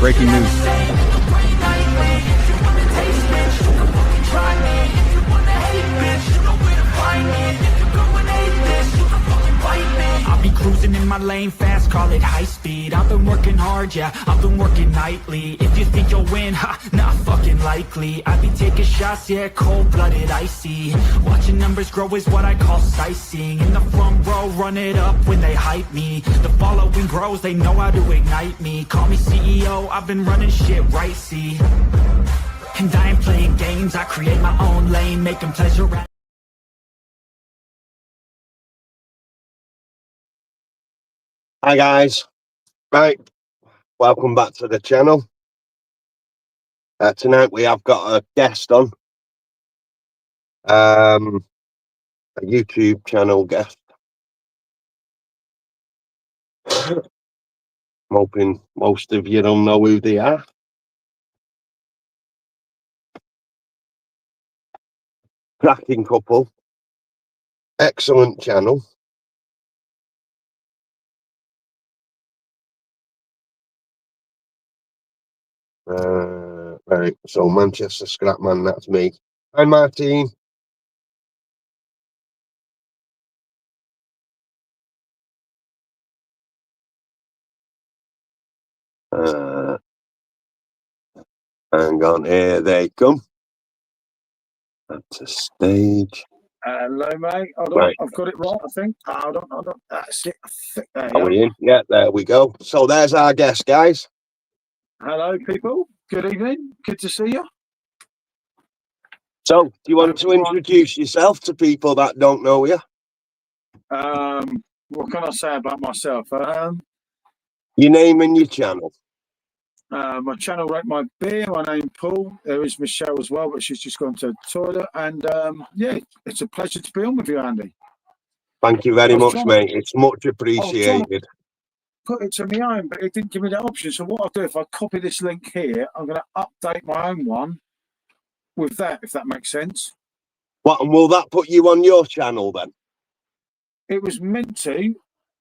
Breaking news. I'll be cruising in my lane fast, call it high speed. I've been working hard, yeah, I've been working nightly. If you think you'll win, ha, not fucking likely. I be taking shots, yeah, cold-blooded, icy. Watching numbers grow is what I call sightseeing. In the front row, run it up when they hype me. The following grows, they know how to ignite me. Call me CEO, I've been running shit right, see. And I ain't playing games, I create my own lane, making pleasure out. Hi guys, right, welcome back to the channel. Tonight we have got a guest on, a YouTube channel guest. I'm hoping most of you don't know who they are. Cracking couple, excellent channel. Right, so Manchester Scrapman, that's me. Hi Martin. Hang on, here they come. That's a stage. Hello, mate. Hold Right. on, I've got it right, I think. Hold on. That's it. There Are we in? Yeah, there we go. So there's our guest, guys. Hello, people. Good evening. Good to see you. So, do you want to introduce yourself to people that don't know you? What can I say about myself? Your name and your channel. My channel, Rate My Beer. My name Paul. There is Michelle as well, but she's just gone to the toilet. And yeah, it's a pleasure to be on with you, Andy. Thank you very much, mate. It's much appreciated. Put it to my own, but it didn't give me that option. So what I'll do, if I copy this link here, I'm going to update my own one with that, if that makes sense. What, and will that put you on your channel then? It was meant to.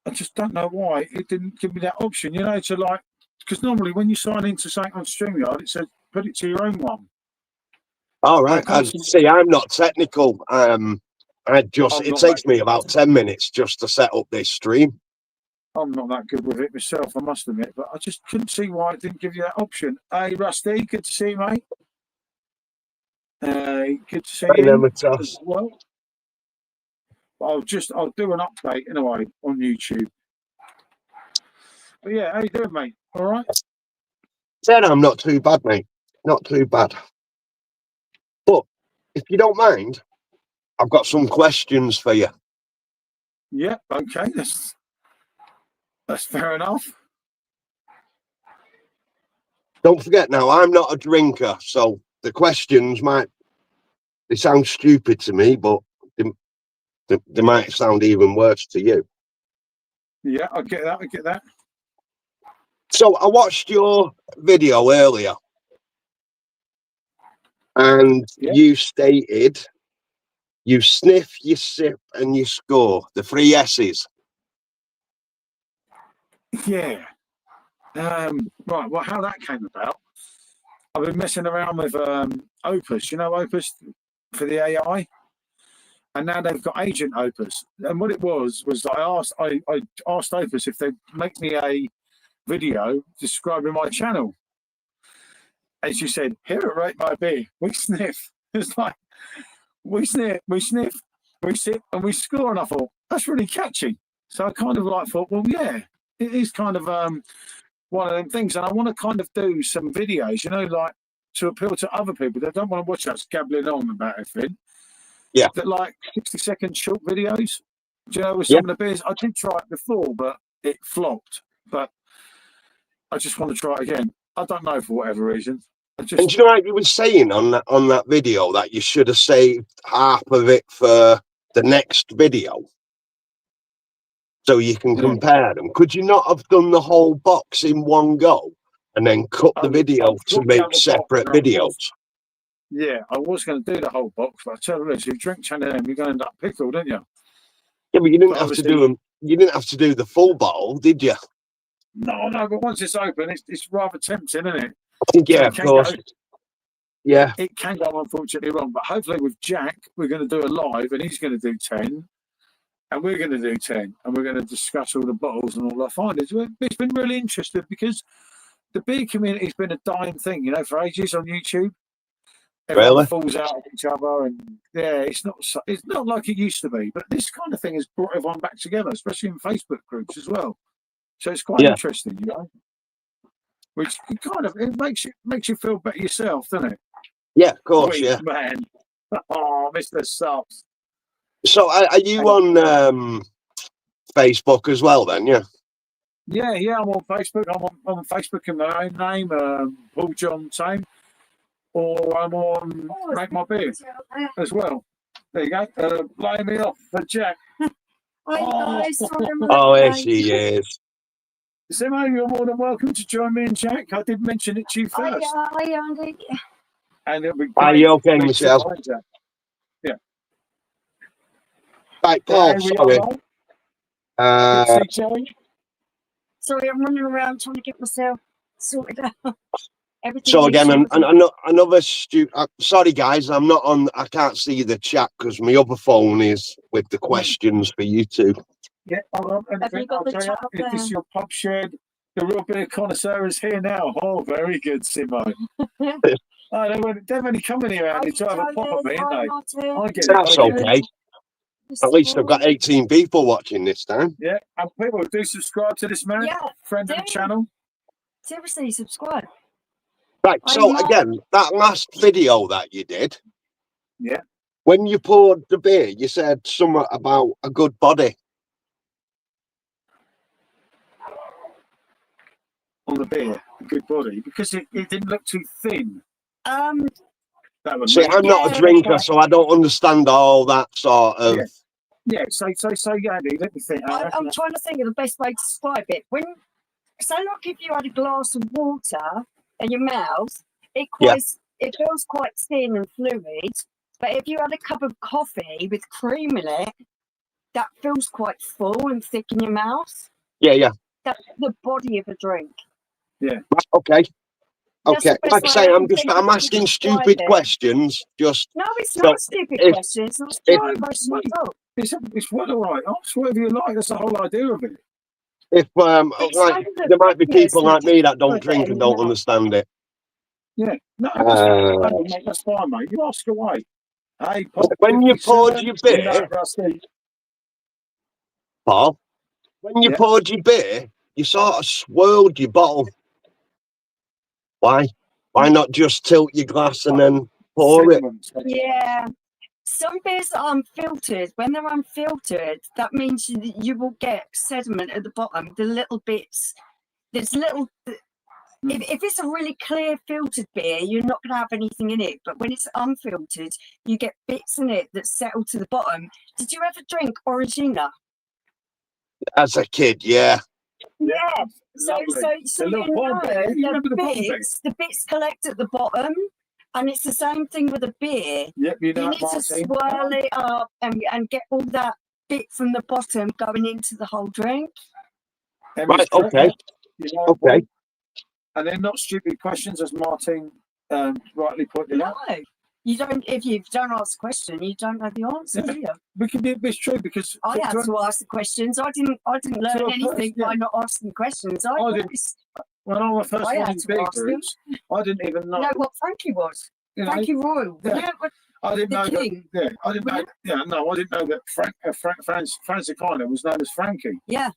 I just don't know why it didn't give me that option. You know, to like, because normally when you sign into something on StreamYard, it says put it to your own one. All right. And see, I'm not technical. It takes me about 10 minutes just to set up this stream. I'm not that good with it myself, I must admit, but I just couldn't see why it didn't give you that option. Hey, Rusty, good to see you, mate. Good to see you. Well, I'll do an update anyway on YouTube. But yeah, how you doing, mate? All right? Said I'm not too bad, mate. Not too bad. But if you don't mind, I've got some questions for you. Yeah, okay. That's fair enough. Don't forget now, I'm not a drinker, so the questions they sound stupid to me, but they might sound even worse to you. Yeah, I get that. So I watched your video earlier, and you stated you sniff, you sip, and you score, the 3 S's. Yeah. Right, well, how that came about, I've been messing around with Opus, you know, Opus for the AI, and now they've got Agent Opus. And what it was I asked Opus if they'd make me a video describing my channel. And she said, here at Rate My Beer, we sniff. It's like, we sniff, we sip, and we score. And I thought, that's really catchy. So I kind of like thought, well, yeah, it is kind of one of them things. And I want to kind of do some videos, you know, like to appeal to other people that don't want to watch us gabbling on about everything. Yeah. That like 60-second short videos. Do you know, with some of the beers? I did try it before, but it flopped. But I just want to try it again. I don't know, for whatever reason. And do you know what you were saying on that video, that you should have saved half of it for the next video so you can compare them? Could you not have done the whole box in one go and then cut the video to make separate videos? Yeah, I was going to do the whole box, but I tell you this, if you drink Channel M, you're going to end up pickled, don't you? Yeah, but you didn't have to do them. You didn't have to do the full bottle, did you? No, but once it's open, it's rather tempting, isn't it? Yeah, of course. Yeah, It can go unfortunately wrong, but hopefully with Jack, we're going to do a live, and he's going to do 10, and we're going to do 10, and we're going to discuss all the bottles and all our findings. It's been really interesting because the beer community has been a dying thing, for ages on YouTube. Everyone Really? falls out of each other, and it's not like it used to be. But this kind of thing has brought everyone back together, especially in Facebook groups as well. So it's quite interesting, Which it makes you feel better yourself, doesn't it? yeah, of course, Sweet yeah. man. Oh, Mr. Subs. So are you on Facebook as well then? Yeah. Yeah, I'm on Facebook. I'm on Facebook in my own name, Paul John Tame, or I'm on Rank My Beard as well. There you go. Laying me off for Jack. Oh, there she is. Simo, you're more than welcome to join me and Jack. I did mention it to you first. And it'll be great. Are you okay, to Michelle? find Jack. Yeah. Right, Paul, sorry. See Jerry? Sorry, I'm running around trying to get myself sorted out. Everything So is again, sorted. another sorry guys, I'm not on. I can't see the chat because my other phone is with the questions for you two. Yeah, hold on. Have you got the chat up If this is there? your pub shed, the real beer connoisseur is here now. Oh, very good, Simo. They're only coming here, Andy, to have a pop at me, aren't they? I get it. That's I get it. okay. At least I've got 18 people watching this time. Yeah, and people do subscribe to this man, Yeah, friend of the do. channel. Seriously, subscribe. Right, so I'm again, that last video that you did, Yeah. when you poured the beer, you said something about a good body. On the beer, a good body, because it didn't look too thin. Um, That would See, make I'm not a Yeah. drinker, so I don't understand all that sort of. Yeah, so Andy, let me think. I'm trying to think of the best way to describe it. So like if you had a glass of water in your mouth, it feels quite thin and fluid. But if you had a cup of coffee with cream in it, that feels quite full and thick in your mouth. Yeah. That's the body of a drink. Okay. That's Okay. the best Like I way say, I I'm can think I'm to asking describe stupid it. questions. Just No, it's So, not a stupid if- question. It's not a if- stupid question at all. It's well all right. Ask whatever you like. That's the whole idea of it. if It's like kind of there might be thickness people like and me that don't texture drink in and your don't mouth. understand it. Yeah. No, Uh, mate, that's fine, mate. You ask away. Hey, Paul, When you 57, poured your beer, Rusty. Paul, when you Yeah. poured your beer, you sort of swirled your bottle. Why? Why not just tilt your glass and then pour it? Sediment. Yeah. Some beers are unfiltered. When they're unfiltered, that means you will get sediment at the bottom. The little bits. There's little. If it's a really clear filtered beer, you're not going to have anything in it. But when it's unfiltered, you get bits in it that settle to the bottom. Did you ever drink Orangina? As a kid, yeah. Yeah. So Lovely. so The you little bottom know bit. You remember the bottom bit? the bits collect at the bottom, and it's the same thing with a beer. Yep, you You know need to Martin. swirl it up and get all that bit from the bottom going into the whole drink. Emmy's Right, correct, okay. yeah. You know, Okay. And they're not stupid questions, as Martin rightly pointed No, out. you don't. If you don't ask a question, you don't know the answer, Yeah. do you? It's true because I had to ask the questions. I didn't learn To a anything person, yeah. by not asking questions. I didn't. when I was first I had running to big ask them. groups, I didn't even know. know what Frankie was. You know, Frankie Royal. Yeah. You know what I didn't the know that. king. Yeah, I didn't know. Yeah, no, I didn't know that Franzicana was known as Frankie. Yeah.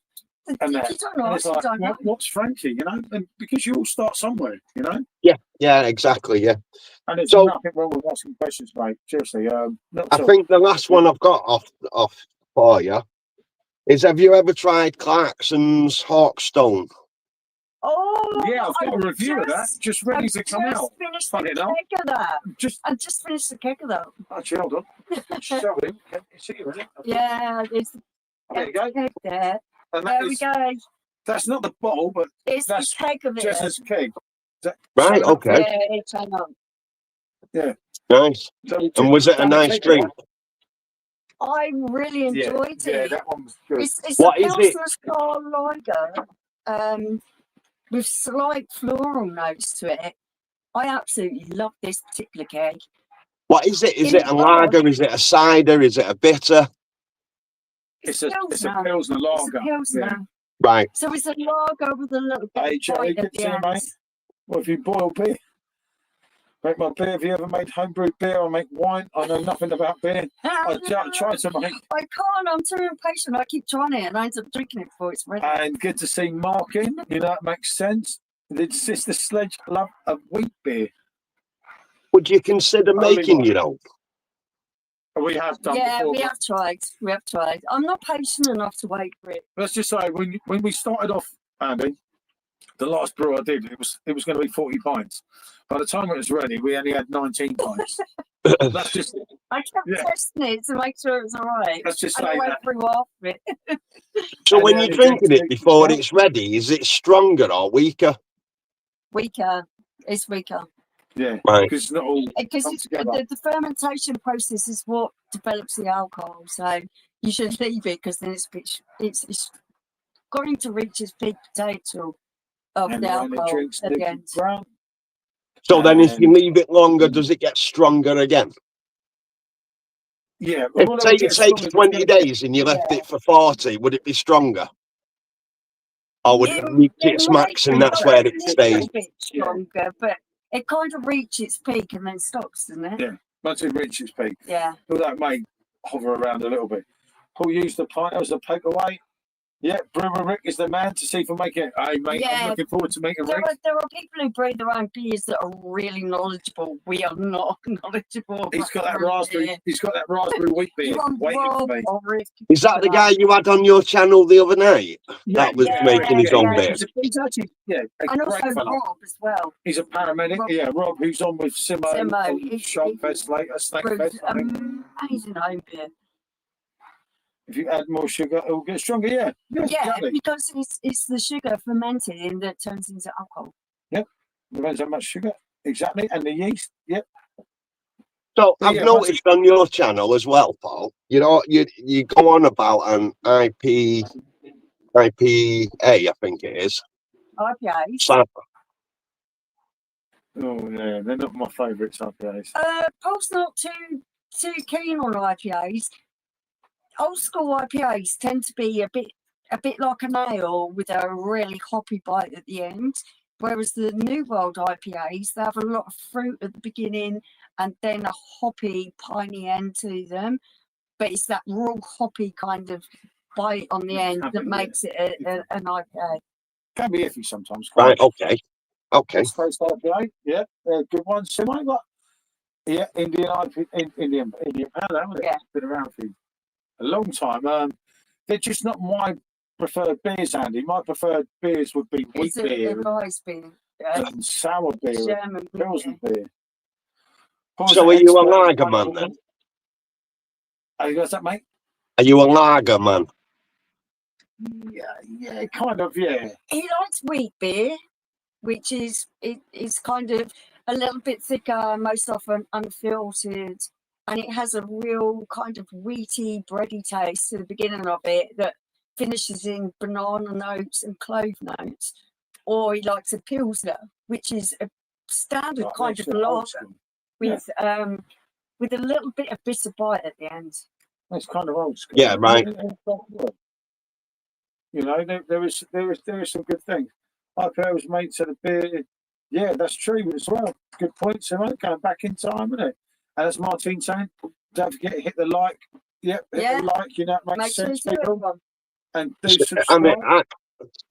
And If that- you don't And ask, it's you like, don't know. what's Frankie? You know, and because you all start somewhere, you know. Yeah, exactly. Yeah. And there's So- nothing wrong with asking questions, mate. Seriously, not I at all. think the last one I've got off for you is: have you ever tried Clarkson's Hawkstone? Oh, Yeah, I've got a review of that, just ready I've to come just out. finished Funny the enough. keg of that. Just I just finished the keg of that. actually, hold on. Show him. Can you see it? Yeah, there's the There you go. keg there. And There that we is, go. that's not the bottle, but It's that's the keg of it. Jess's keg. Right. So- Okay. Yeah, it's hang on. Nice. so And was it a done nice keg, drink? right? I really enjoyed Yeah, it. that one was good. It's What a is it? Pilsner Star Lager. with slight floral notes to it. I absolutely love this particular keg. What is it? Is In it a the lager? Is it a cider? Is it a bitter? It's a Pilsner. Pilsner It's a lager. Pilsner. Right. So it's a lager with a little bit Hey, of Joe, bite good at to the see you, end. mate. Well, if you boil beer, make my beer. Have you ever made homebrewed beer or make wine? I know nothing about beer. I tried to make. I can't. I'm too impatient. I keep trying it, and I end up drinking it before it's ready. And good to see Mark in. You know, it makes sense. It's the Sledge love of wheat beer. Would you consider Only making one. your own? We have done Yeah, before. we have tried. We have tried. I'm not patient enough to wait for it. Let's just say when we started off, Andy, the last brew I did, it was going to be 40 pints. By the time it was ready, we only had 19 pints. That's just I kept Yeah. testing it to make sure it was all right. let's just And I say went that. through half of it. So And when the you're only drinking drink it that- before it's ready, is it stronger or weaker? Weaker. It's weaker. Yeah, Right. because it's not all Because come it's, together. the fermentation process is what develops the alcohol. So you should leave it because then it's going to reach its peak potential of And the when it alcohol drinks at the Nicky end. Brown, So then if you And- leave it longer, does it get stronger again? yeah. If well, say it it gets takes stronger, 20 it's gonna- days and you left it for 40, would it be stronger? Or would it reach its max and that's where it stays? A bit stronger, but it kind of reaches its peak and then stops, doesn't it? Yeah. Once it reaches peak, Yeah. well, that may hover around a little bit. Paul used the pint as a paperweight. Yeah, Brewer Rick is the man to see for making it. Hey, mate, Yeah. I'm looking forward to meeting There Rick. are people who brew their own beers that are really knowledgeable. We are not knowledgeable. He's got that about raspberry. beer. He's got that raspberry wheat beer You want waiting for Rob me. or Rick? Is that the guy you had on your channel the other night? That was yeah, making his own yeah. beer. He's actually a And great also fella. Rob as well. He's a paramedic. Rob. Yeah, Rob, who's on with Simo, Simo, on he's- Shopfest later, Brews Snackfest. I think. amazing home beer. If you add more sugar, it will get stronger. Yeah, Yeah, exactly. because it's the sugar fermenting that turns into alcohol. Depends how much sugar. Exactly, and the yeast. Yep. So Yeah, I've yeah, noticed on your channel as well, Paul, you know, you go on about an IPA, I think it is. IPAs. So, Oh yeah, they're not my favourites, IPAs. Paul's not too keen on IPAs. Old school IPAs tend to be a bit like an ale with a really hoppy bite at the end. Whereas the New World IPAs, they have a lot of fruit at the beginning and then a hoppy, piney end to them. But it's that raw hoppy kind of bite on the end that makes it an IPA. Can be iffy sometimes. right, okay. Okay. Space IPA, yeah, good one. Semi, but yeah, Indian Pale Ale. Yeah. It's been around for a long time. They're just not my preferred beers, Andy. My preferred beers would be wheat It's a beer rice beer. and sour beer, German and Pilsner beer. beer. So are you a lager man then? Are you got that, mate? Are you a lager man? Yeah, kind of, yeah. He likes wheat beer, which is kind of a little bit thicker, most often unfiltered, and it has a real kind of wheaty, bready taste to the beginning of it that finishes in banana notes and clove notes. Or he likes a pilsner, which is a standard Right, kind that's of the old lager school. with a little bit of bitter bite at the end. That's kind of old school. Yeah, right. You know, there is some good things. IPA was made to the beer. Yeah, that's true as well. Good point, Simon. Going back in time, isn't it? And as Martin saying, don't forget to hit the like. Yep, hit Yeah. the like. You know, it makes Make sure sense, you do people. everyone. And do I subscribe. mean,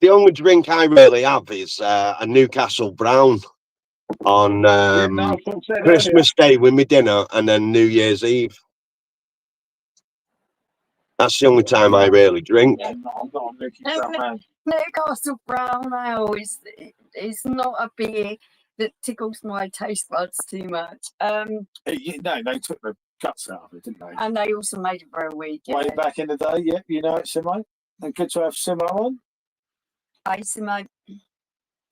the only drink I really have is a Newcastle Brown on Yeah, no, I thought I said Christmas Day with my dinner and then New Year's Eve. That's the only time I really drink. earlier. I'm not a Nicky Brown man. Newcastle Brown Ale is not a beer that tickles my taste buds too much. No, they took the guts out of it, didn't they? And they also made it very weak. Way back in the day, yeah, you know it, Simo. And good to have Simo on.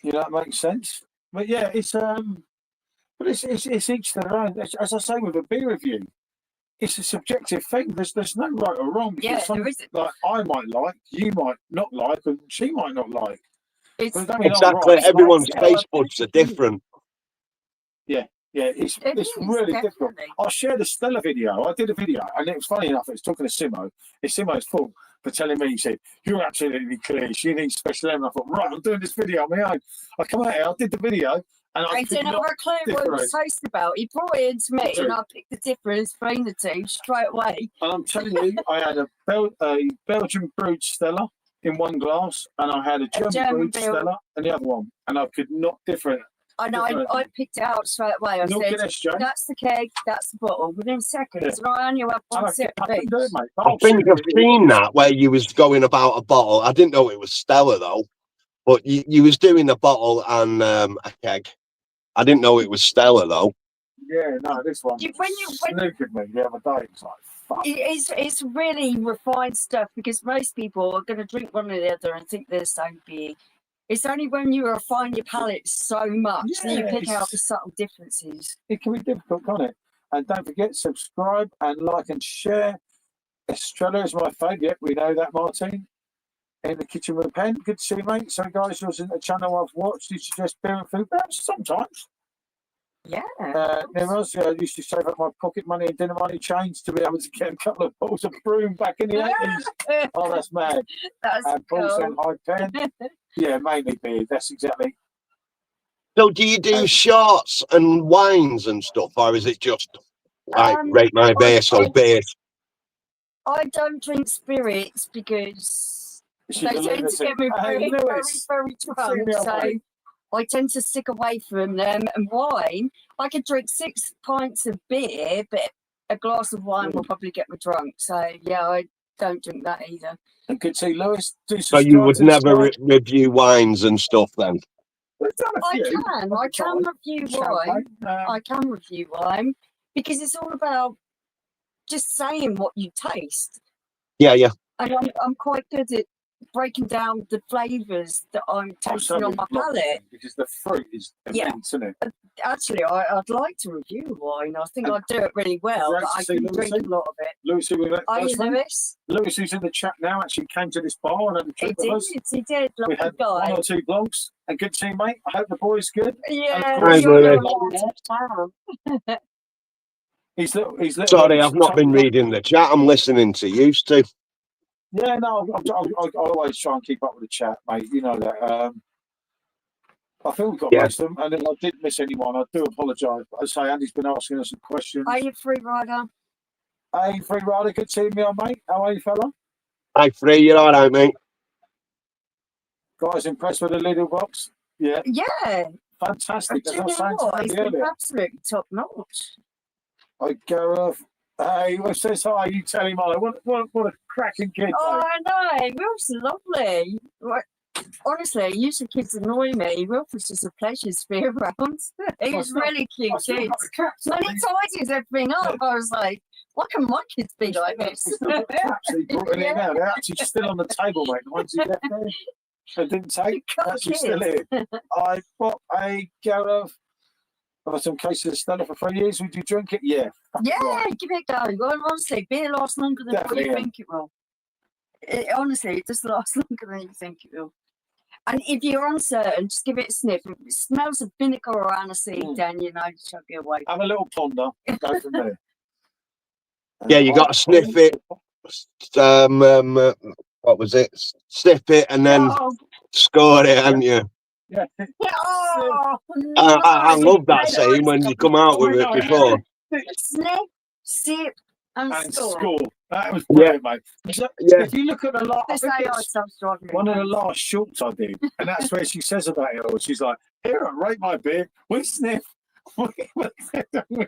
You know, it makes sense. But yeah, it's but it's each their own. As I say with a beer review, it's a subjective thing. There's no right or wrong. Yeah, Some, there isn't. like I might like, you might not like, and she might not like. It's, But don't be wrong, Exactly. right, Everyone's Yeah. taste buds are different. Yeah, it's It is, really difficult. definitely. I shared a Stella video. I did a video, and it was funny enough. It was talking to Simo. It's Simo's fault for telling me. He said, "You're absolutely clear. She needs special aid." And I thought, right, I'm doing this video on my own. I come out here, I did the video, and I I could didn't have not. a clue what he was talking about. He brought it into me, and I picked the difference between the two straight away. And I'm telling you, I had a Belgian brewed Stella in one glass, and I had a German German brewed build. Stella in the other one, and I could not differ. And I picked it out straight away. I Look said, at this, Joe. that's the keg, that's the bottle. Within seconds, and I only had And one I sip of can each. do it, mate. I think I've seen that where you was going about a bottle. I didn't know it was Stella though, but you was doing a bottle and a keg. I didn't know it was Stella though. Yeah, no, this one When snookered me the other day. It's like, fuck. it's really refined stuff because most people are going to drink one or the other and think they're the same beer. It's only when you refine your palate so much that you pick out the subtle differences. It can be difficult, can't it? And don't forget, subscribe and like and share. Estrella is my favourite. We know that, Martin. In the kitchen with a pen. Good to see you, mate. So, guys, yours isn't a channel I've watched. You suggest beer and food? Perhaps sometimes. Yeah. Nimmers, I used to save up my pocket money and dinner money change to be able to get a couple of bottles of broom back in the 80s. Oh, that's mad. That's And Paul cool. said, high pen. Yeah, mainly beer. That's exactly. So do you do shots and wines and stuff, or is it just like rate my beer, so beer? I don't drink spirits because She's they a tend to lunatic. get me Hey, very, Lewis. very drunk. me up, So mate. I tend to stick away from them. And wine, I could drink 6 pints of beer, but a glass of wine will probably get me drunk. So yeah, I don't drink that either. And good to see Lewis. Do So you would subscribe to the never site. review wines and stuff then? We've done a I few. can review wine. Champagne. I can review wine because it's all about just saying what you taste. Yeah. And I'm quite good at breaking down the flavours that I'm I'm tasting on my palate. because the fruit is Yeah. immense, isn't it? Actually, I'd like to review wine. I think I'd do it really well, Great but to I see can drink Lucy. a lot of it. Lewis, who we met Are you, first one. Lewis? Lewis, who's in the chat now, actually came to this bar and had a He drink with us. did. We Lovely had one guy. or two blogs. A good team, mate. I hope the boy's good. Yeah, Hi, you're Lewis. allowed to town. He's little. Sorry, I've not been reading the chat. I'm listening to you, Stu. Yeah, no, I always try and keep up with the chat, mate. You know that. I think we've got Yeah. most of them, and if I did miss anyone, I do apologise. But I say Andy's been asking us some questions. Are you a free rider? Hey, Free Rider, good seeing you, mate. How are you, fella? Hi, Free, you're all right, mate? Guys, impressed with the Lidl box? Yeah, Yeah. fantastic. Do As you I was know saying to what? It's Andy been earlier. absolutely top notch. Hi, Gareth. Hey, well, says hi. You tell him hi. What a cracking kid, Oh, mate. I know. Wilf's lovely. Like, honestly, usually kids annoy me. Wilf was just a pleasure to be around. He was really cute I still kid. got the caps. When he tidies everything up, I was like, why can my kids be like We've this? still got the caps he brought in here now. They're actually still on the table, mate. The ones he left there. They didn't take. Got Actually still here. I bought a Gareth. I've had some cases of Stella for 3 years. Would you drink it? Yeah. Yeah, Right. give it a go. Well, honestly, beer lasts longer than what Definitely, you yeah. think it will. Honestly, it just lasts longer than you think it will. And if you're uncertain, just give it a sniff. If it smells of vinegar or aniseed, then you know, chug it away. Have a little ponder and go from there. Yeah, you got to sniff it. What was it? Sniff it and then Oh, score it, haven't you? Yeah. oh, I no. love that saying when you come out with it before. Sniff, sip, and And score. score. That was brilliant, mate. So, Yeah. If you look at the last, I This think AI it's stuff's driving me one of the nuts. last shorts I did, and that's where she says about it all. She's like, "Here at Rate My Beer, we sniff, we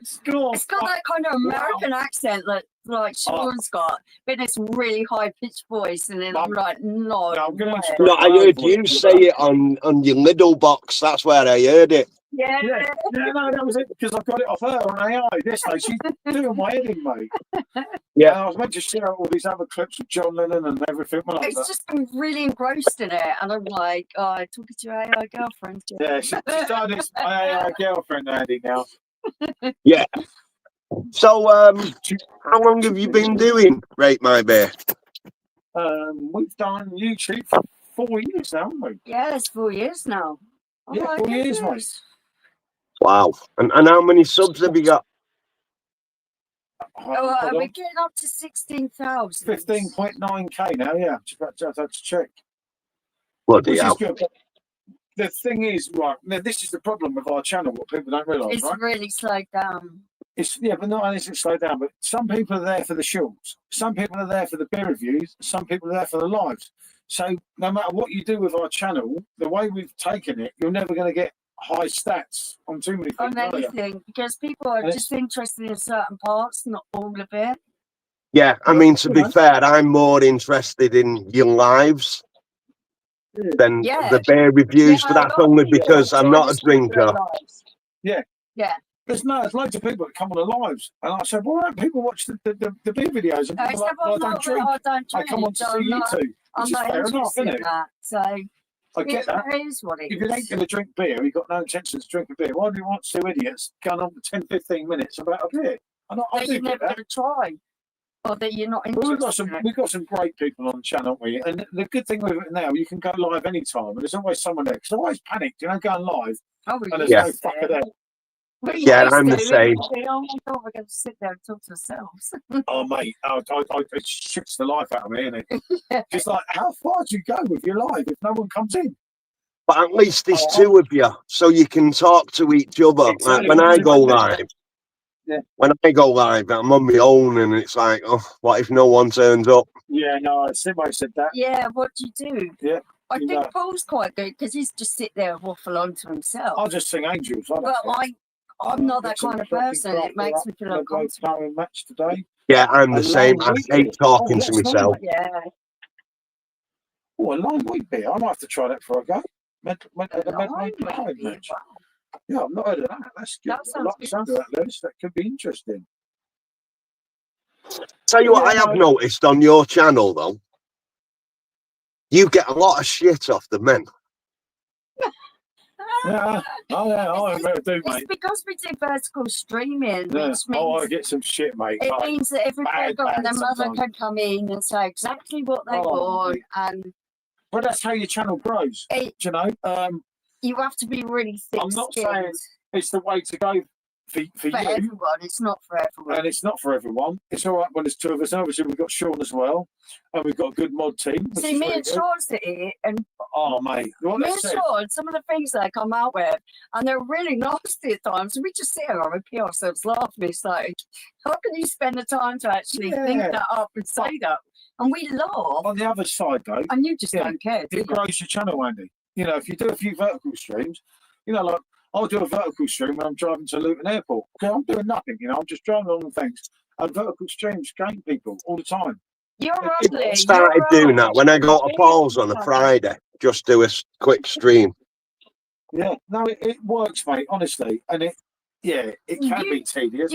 score." It's got that kind of American accent that like Sean's got, but it's really high pitched voice, and then I'm like, no. Yeah, I'm gonna way. instruct No, I heard you say it on your Lidl box. That's where I heard it. Yeah. Yeah, no, that was it because I got it off her on AI. This day, she's doing my heading, mate. Yeah. And I was meant to share all these other clips of John Lennon and everything. Well, It's just I'm really engrossed in it, and I'm like, oh, talking to your AI girlfriend. yeah, she started this my AI girlfriend, Andy. Now, Yeah. So, how long have you been doing Rate My Beer? we've done YouTube for 4 years now, haven't we? Yeah, it's 4 years now. Oh Yeah, my 4 years, mate. goodness. Wow. And how many subs have you got? Oh, Hold we're on. getting up to 16,000. 15.9k now, yeah. Just had to check. Bloody Which is hell. good. But the thing is, right, now this is the problem with our channel, what people don't realise, It's right? really slowed down. It's but not only is it slowed down, but some people are there for the shorts, some people are there for the beer reviews, some people are there for the lives. So no matter what you do with our channel, the way we've taken it, you're never going to get high stats on too many things. On anything, because people are And just interested in certain parts, not all of it. Yeah, I mean, to be fair, I'm more interested in your lives than Yeah. the beer reviews, Yeah, but a that's lot of only people because I'm enjoy not a just doing their drinker. lives. Yeah. Yeah. There's loads of people that come on the lives, and I said, "Why don't people watch the beer videos?" And I people said, like, well, "Well, I don't drink. I don't I drink. come on to so see I'm you not, two." I'm Which is not fair enough, interested isn't in it? that. So I get that. it is what it If you ain't is. going to drink beer, you've got no intention to drink a beer. Why do you want two idiots going on for 10, 15 minutes about a beer? I That do you're get never that. going to try. Or that you're not But interested in it. we've got some great people on the channel, haven't we? And the good thing with it now, you can go live anytime, and there's always someone there. Because I always panicked, going live, Oh, we and there's Yeah. no fucker there. We Yeah, used I'm the to, same. we'd be, oh my God, we're going to sit there and talk to ourselves. Oh, mate, it shits the life out of me, innit? Just like, how far do you go with your live if no one comes in? But at least there's Oh, two of you, so you can talk to each other. Exactly. Like when I go live, Yeah. when I go live, I'm on my own, and it's like, oh, what if no one turns up? Yeah, no, somebody said that. Yeah, what do you do? Yeah, I you think know. Paul's quite good because he's just sit there and waffle on to himself. I'll just sing Angels. Well, I'm not that kind of person. It makes me feel uncomfortable. Match today. Yeah, I'm the A same. long I week hate here. talking Oh, to let's myself. Yeah. Oh, a long week beer. I might have to try that before I go. Lime Pride beer, match. wow. Yeah, I've not heard of that. That's good. That I sounds like the good. sound of that, Lewis. That could be interesting. Tell you what, Yeah, I have no. noticed on your channel though, you get a lot of shit off the men. Yeah. Oh, yeah. I remember do, It's mate. because we do vertical streaming, Yeah. which Oh, I means get some shit, mate. it Like, means that every bad program their mother sometimes. can come in and say exactly what they Oh, want, mate. and but that's how your channel grows. it, You know, you have to be really I'm not saying thick-skinned it's the way to go for for you. everyone. It's not for everyone. And it's not for everyone. It's all right when there's two of us. Obviously, we've got Sean as well, and we've got a good mod team. Which See, is me really and good. Sean sit here, and Oh, mate, what me they and said. Sean, some of the things they come out with, and they're really nasty at times. And we just sit here and repeat ourselves laughing. It's like, how can you spend the time to actually think Yeah. that up and say that? And we laugh, On the other side, though, and you just Yeah. don't care. Do you? it grows your channel, Andy. You know, if you do a few vertical streams, you know, like I'll do a vertical stream when I'm driving to Luton Airport. Okay, I'm doing nothing. You know, I'm just driving along things. And vertical streams gain people all the time. You're It ugly. Started you're doing that when I go to ugly. Paul's on a Friday. Just do a quick stream. Yeah, no, it works, mate. Honestly, and it can be tedious.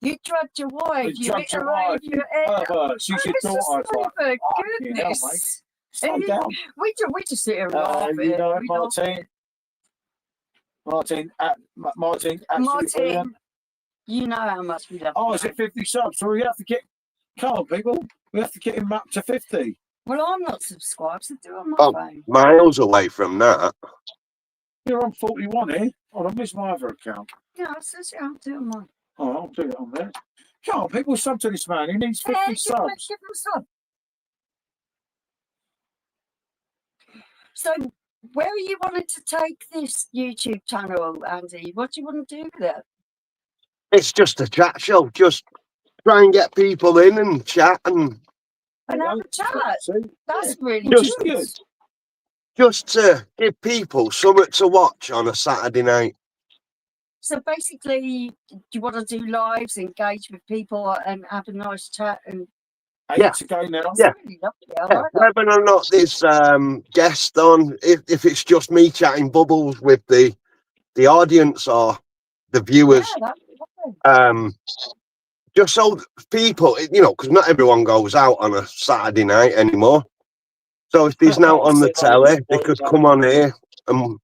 You drugged your wife. You drugged your iterated wife, your ex. Perverts, use your It's just daughter. It's like, for fucking hell, mate. goodness. Slow down. We just sit here and laugh. You know, We don't- Martin, absolutely brilliant. Martin, you know how much we love Oh, you. is it 50 subs? So we have to get, come on, people. We have to get him up to 50. Well, I'm not subscribed, so do it on my Oh. phone. Miles away from that. You're on 41 here. Hold on, where's my other account? Yeah, it says yeah, I'll do it on mine. Oh, I'll do it on there. Come on, people sub to this man. He needs 50 Hey, give him subs. a sub. So, where are you wanting to take this YouTube channel, Andy? What do you want to do with it? It's just a chat show. Just try and get people in and chat and And have a chat. See? That's really Just good. just to give people something to watch on a Saturday night. So basically, do you want to do lives, engage with people, and have a nice chat? And 8 Yeah. to go now. that's Yeah. really lovely. I Yeah, like that. whether or not there's guest on, if it's just me chatting bubbles with the audience or the viewers, Yeah, that'd be lovely. just so people, because not everyone goes out on a Saturday night anymore. So if there's now on the telly, they could come on here and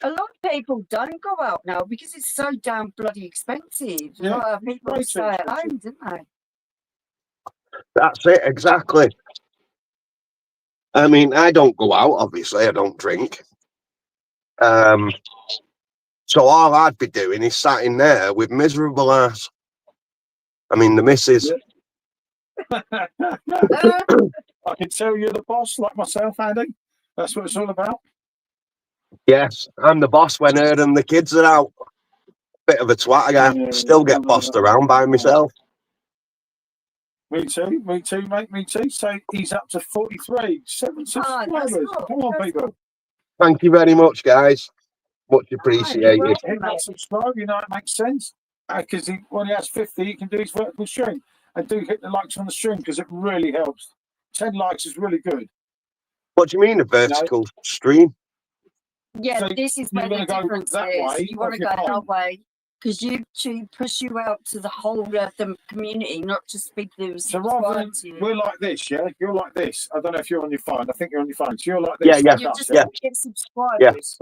A lot of people don't go out now because it's so damn bloody expensive. A Yeah, lot of people way too stay at expensive. home, didn't they? That's it, exactly. that's it, exactly. So, if there's now on the telly, they could come on here and what? Yeah, I mean, I don't go out, obviously, I don't drink. So all I'd be doing is sat in there with miserable ass. I mean, the missus. I can tell you're the boss, like myself, Andy. That's what it's all about. Yes, I'm the boss when her and the kids are out. Bit of a twat again. Still get bossed around by myself. Me too, mate, me too. So he's up to 43, 7 subscribers. cool. Come on, That's people. cool. Thank you very much, guys. Much appreciated. welcome. Hit that subscribe, you know, it makes sense. Because when he has 50, he can do his vertical stream. And do hit the likes on the stream because it really helps. 10 likes is really good. What do you mean, a vertical stream? Yeah, So this is you're where the gonna go difference that is. way You want to off go your that way because YouTube push you out to the whole of the community, not just people who So rather than subscribe to you. we're like this, yeah? You're like this. I don't know if you're on your phone. I think you're on your phone. So you're like Yeah, this. yeah, like You us, just yeah. get subscribers,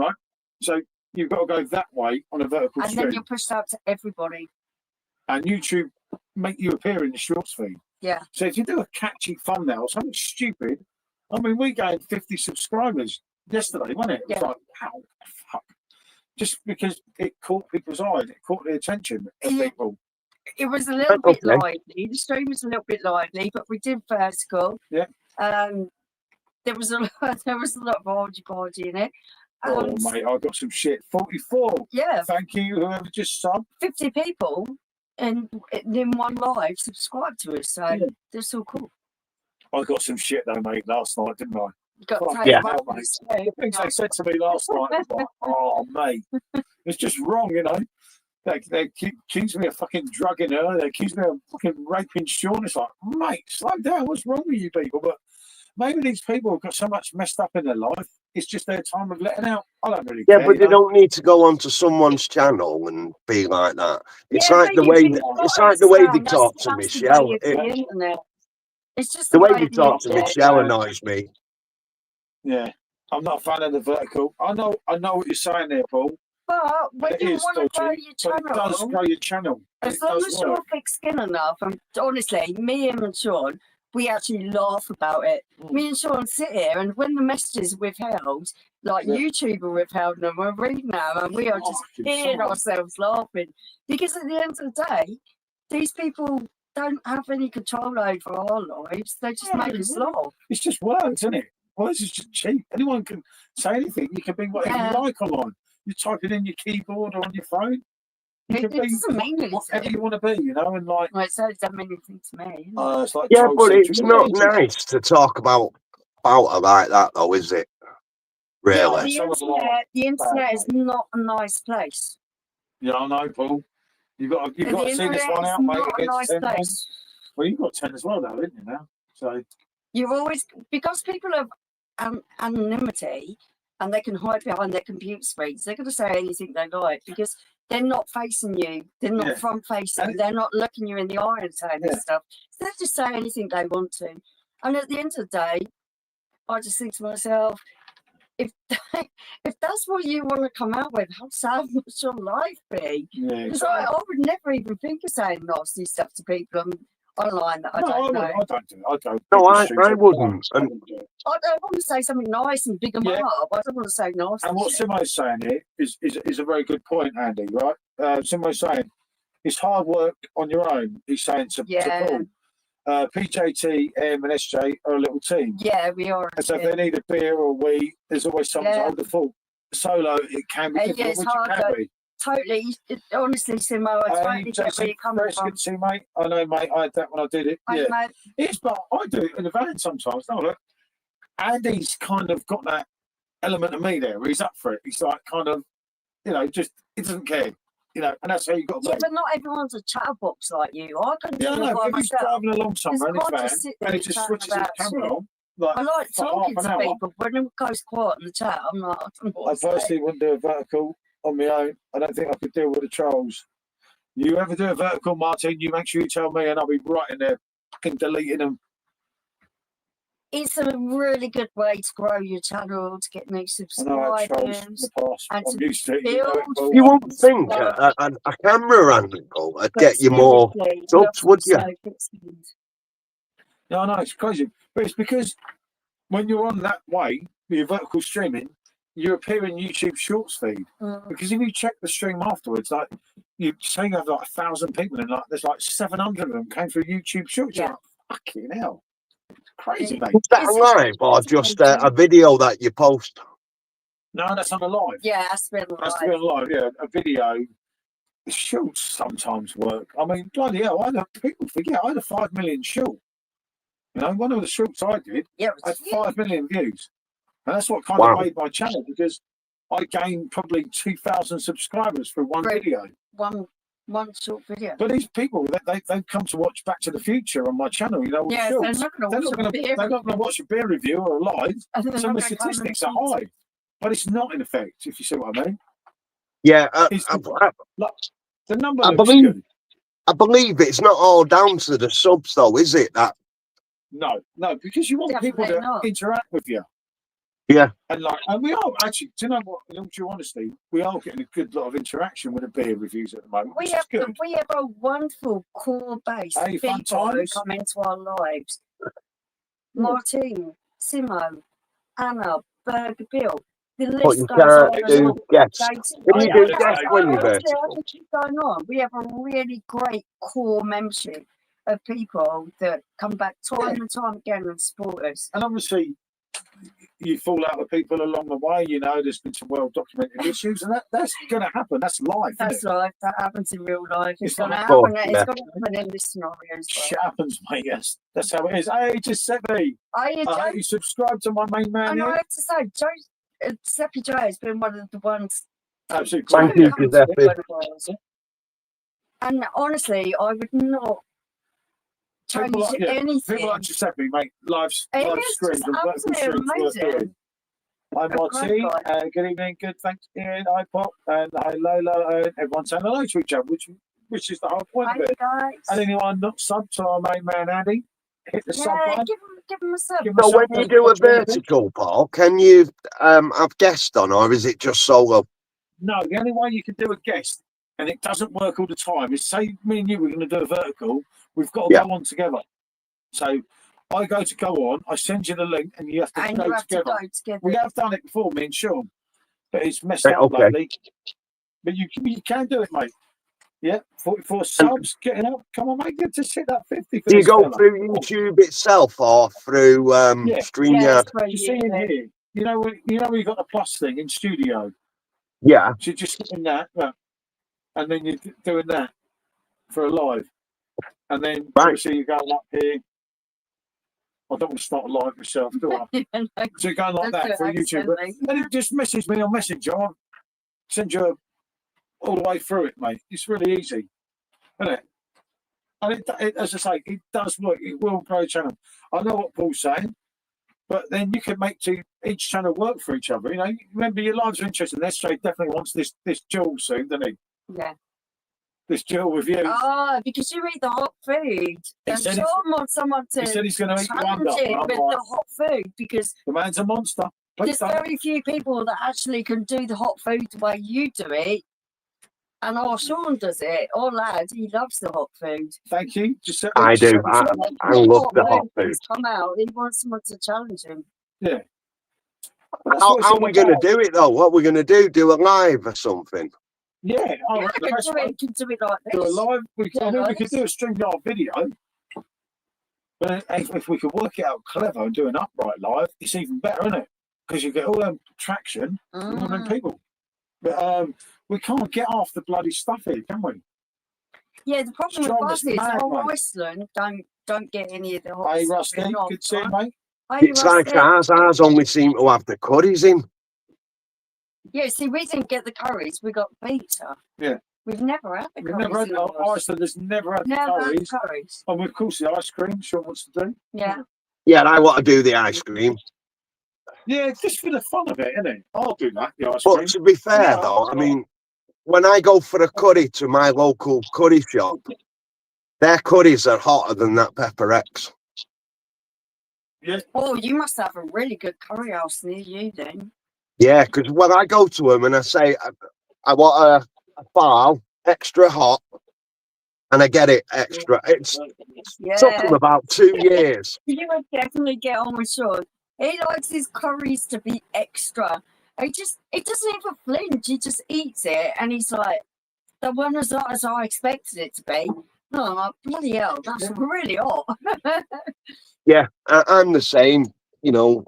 So you've got to go that way on a vertical and stream. then you're pushed out to everybody. And YouTube make you appear in the shorts feed. Yeah. So if you do a catchy thumbnail, something stupid, I mean, we gained 50 subscribers yesterday, wasn't it? It was Yeah. like, wow, fuck. Just because it caught people's eye, it caught the attention of Yeah. people. It was a little bit Okay. lively. The stream was a little bit lively, but we did vertical. Yeah. There was a lot, there was a lot of argy-bargy in it. Oh, And mate, I got some shit. 44. yeah, Thank you, whoever just subbed. 50 people and in one live subscribed to us, so Yeah. that's all cool. I got some shit though, mate, last night, didn't I? You got Fuck to take yeah. one Hell, for the mate. sake, The things they said to me last night, was like, oh, mate, it's just wrong, you know. They accuse me of fucking drugging her. They accuse me of fucking raping Sean. It's like, mate, slow down. What's wrong with you people? But maybe these people have got so much messed up in their life. It's just their time of letting out. I don't really Yeah, care. but you they know? don't need to go onto someone's channel and be like that. It's Yeah, like the but way you've it's got like the way they understand, talk to that's the Michelle. way of the internet. It's just The way they the talk to internet. Michelle annoys me. Yeah, I'm not a fan of the vertical. I know what you're saying there, Paul. But when It you is want to grow dodgy, your but it does channel, grow your channel. as It long does as you're work. thick skin enough, and honestly, me and Sean, we actually laugh about it. Me and Sean sit here, and when the messages are withheld, like Yeah. YouTube are withheld, and we're reading them, and we are just Fucking hearing sorry. ourselves laughing. Because at the end of the day, these people don't have any control over our lives. They just No, make us well, laugh. It's just words, isn't it? Words is just cheap. Anyone can say anything. You can be whatever Yeah. you like online. You type it in your keyboard or on your phone. You It, can it be doesn't mean whatever anything. you want to be, you know, and like, Well, it doesn't mean anything to me. it's like Yeah, troll but centric it's not community. nice to talk about her like that, though, is it? Yeah, Really? the internet is not a nice place. Yeah, I know, Paul. You've got The to see this internet one is out, mate. not a Against nice 10 men. place. Well, you've got 10 as well, though, haven't you, now? So, You're always, because people have anonymity and they can hide behind their computer screens, they're going to say anything they like because they're not facing you, they're not Yeah. front facing, And- they're not looking you in the eye and saying Yeah. this stuff. So they just say anything they want to. And at the end of the day, I just think to myself, if if that's what you want to come out with, how sad must your life be? yeah. Because I would never even think of saying nasty stuff to people online that I No, don't know. I don't do it. I don't. No, People I shoot it. wouldn't. I And wouldn't do it. I don't want to say something nice and big them Yeah. up. I don't want to say nasty. And what shit. Simo's saying here is a very good point, Andy, right? Simo's saying it's hard work on your own. He's saying to Yeah. Paul. PJT, M and SJ are a little team. Yeah, we are. And so if yeah. they need a beer or a wee, there's always someone to Yeah. hold the fort. Solo, it can be Yeah, difficult, it's which it hard, can though. be. Totally. Honestly, Simo, I totally get where Jason, you're coming very from. good to see, mate. I know, mate. I had that when I did it. I Yeah, know. it's but I do it in the van sometimes. No, look, Andy's kind of got that element of me there where he's up for it. He's like kind of, just he doesn't care, and that's how you got to Yeah, be. but not everyone's a chatterbox like you. I can do Yeah, I it know. by If he's myself. driving along somewhere in his I can't van just sit there and he and just chat switches his about camera shit. on, like I like for talking half to an hour, people. When it goes quiet in the chat, I'm like, I don't know I what to say. personally wouldn't do a vertical on my own. I don't think I could deal with the trolls. You ever do a vertical, Martin? You make sure you tell me, and I'll be right in there, fucking deleting them. It's a really good way to grow your channel, to get new I know I had trolls in subscribers. the past. and I'm to used to it. You know it, build Paul. you won't think a camera angle would But get you more seriously, subs, would you? so thick-skinned. No, it's crazy. But it's because when you're on that way with your vertical streaming, you appear in YouTube Shorts feed. Because if you check the stream afterwards, like you say you have like 1,000 people and like there's like 700 of them came through YouTube Shorts. You're like, fucking hell. Crazy, mate. Is that live or just a video that you post? No, that's on the live. Yeah, that's been That's to be on live, yeah. A video. The shorts sometimes work. I mean, bloody hell, people forget I had a 5 million short. You know, one of the shorts I did had 5 million views. And that's what kind of made my channel, because I gained probably 2,000 subscribers for one video. One short video. But these people, they've come to watch Back to the Future on my channel, you know. Yeah, they're not not going to watch a beer review or a live. So the statistics are high. But it's not in effect, if you see what I mean. Yeah, the number I believe it's not all down to the subs, though, is it? That no, because you want people to interact with you. Yeah, and we are actually. Do you know what? In all due honesty, we are getting a good lot of interaction with the beer reviews at the moment. We have a wonderful core base of people who come into our lives. Martin, Simo, Anna, Berger, Bill. The list do guests. Can you do guests when you're vertical? Going on. We have a really great core membership of people that come back time and time again and support us. And obviously, you fall out with people along the way. You know, there's been some well-documented issues, and that's going to happen. That's life. That's life. That happens in real life. It's going to happen. It's going to happen in this scenario as well. Shit happens, mate. Yes, that's how it is. Hey, Giuseppe. You subscribe to my main man. And I have to say, Giuseppe J has been one of the ones. Absolutely. Thank you, Giuseppe. And honestly, I would not change anything. People like Giuseppe make live streams and absolutely amazing. Hi, Marty. Good evening. Good. Thanks, Ian. Hi, Pop. And hi, Lola. And everyone saying hello to each other, which is the whole point of it. Guys. And anyone not sub to our main man, Andy, hit the sub button. Give him a sub. So when you do a vertical, Paul, can you have guests on, or is it just solo? No, the only way you can do a guest, and it doesn't work all the time, is say me and you were going to do a vertical, we've got to go on together. So I go on, I send you the link, and you have to go together. We have done it before, me and Sean, but it's messed up lately. But you can do it, mate. Yeah, 44 subs, getting up. Come on, mate, just hit that 50. Do you go through YouTube itself or through StreamYard? You see in here, you know we got the plus thing in studio. Yeah. So you're just hitting that, and then you're doing that for a live, and then obviously you're going up here. I don't want to start a live myself, do I? So you're going like that for YouTube. And it just message me on Messenger. I'll send you all the way through it, mate. It's really easy, isn't it? And it, as I say, it does work. It will grow a channel. I know what Paul's saying, but then you can make each channel work for each other. You know, remember your lives are interesting. SJ definitely wants this duel soon, doesn't he? Yeah. This duel with you. Oh, because you eat the hot food. And Sean wants someone to. He said he's going to eat challenge it with the hot food, because the man's a monster. There's very few people that actually can do the hot food the way you do it. And Sean does it. Lad, he loves the hot food. Thank you. I do. I love the hot food. Come out. He wants someone to challenge him. Yeah. How are we going to do it though? What are we going to do? Do a live or something? Yeah. We can do it like this. Do a live. We could do a StreamYard video. But if we could work it out clever and do an upright live, it's even better, isn't it? Because you get all that traction from all them people. But we can't get off the bloody stuff here, can we? Yeah, the problem with us is Iceland don't get any of the hot. Hey, Rusty, good to see you, mate. It's like ours only seem to have the curries in. Yeah, see, we didn't get the curries, we got pizza. Yeah. We've never had the curries. We've never had Iceland has never had the curries. And of course the ice cream Sean wants to do. Yeah. Yeah, and I want to do the ice cream. Yeah, just for the fun of it, isn't it? I'll do that, the ice cream. But to be fair though, I mean, when I go for a curry to my local curry shop, their curries are hotter than that Pepper X. Yeah. Oh, you must have a really good curry house near you then. Yeah, because when I go to them and I say, I want a file extra hot, and I get it extra. It's took them about 2 years. You would definitely get on with Sean. He likes his curries to be extra. He doesn't even flinch. He just eats it, and he's like, "The one as hot as I expected it to be." No, I'm like, bloody hell, that's really hot. Yeah, I'm the same. You know,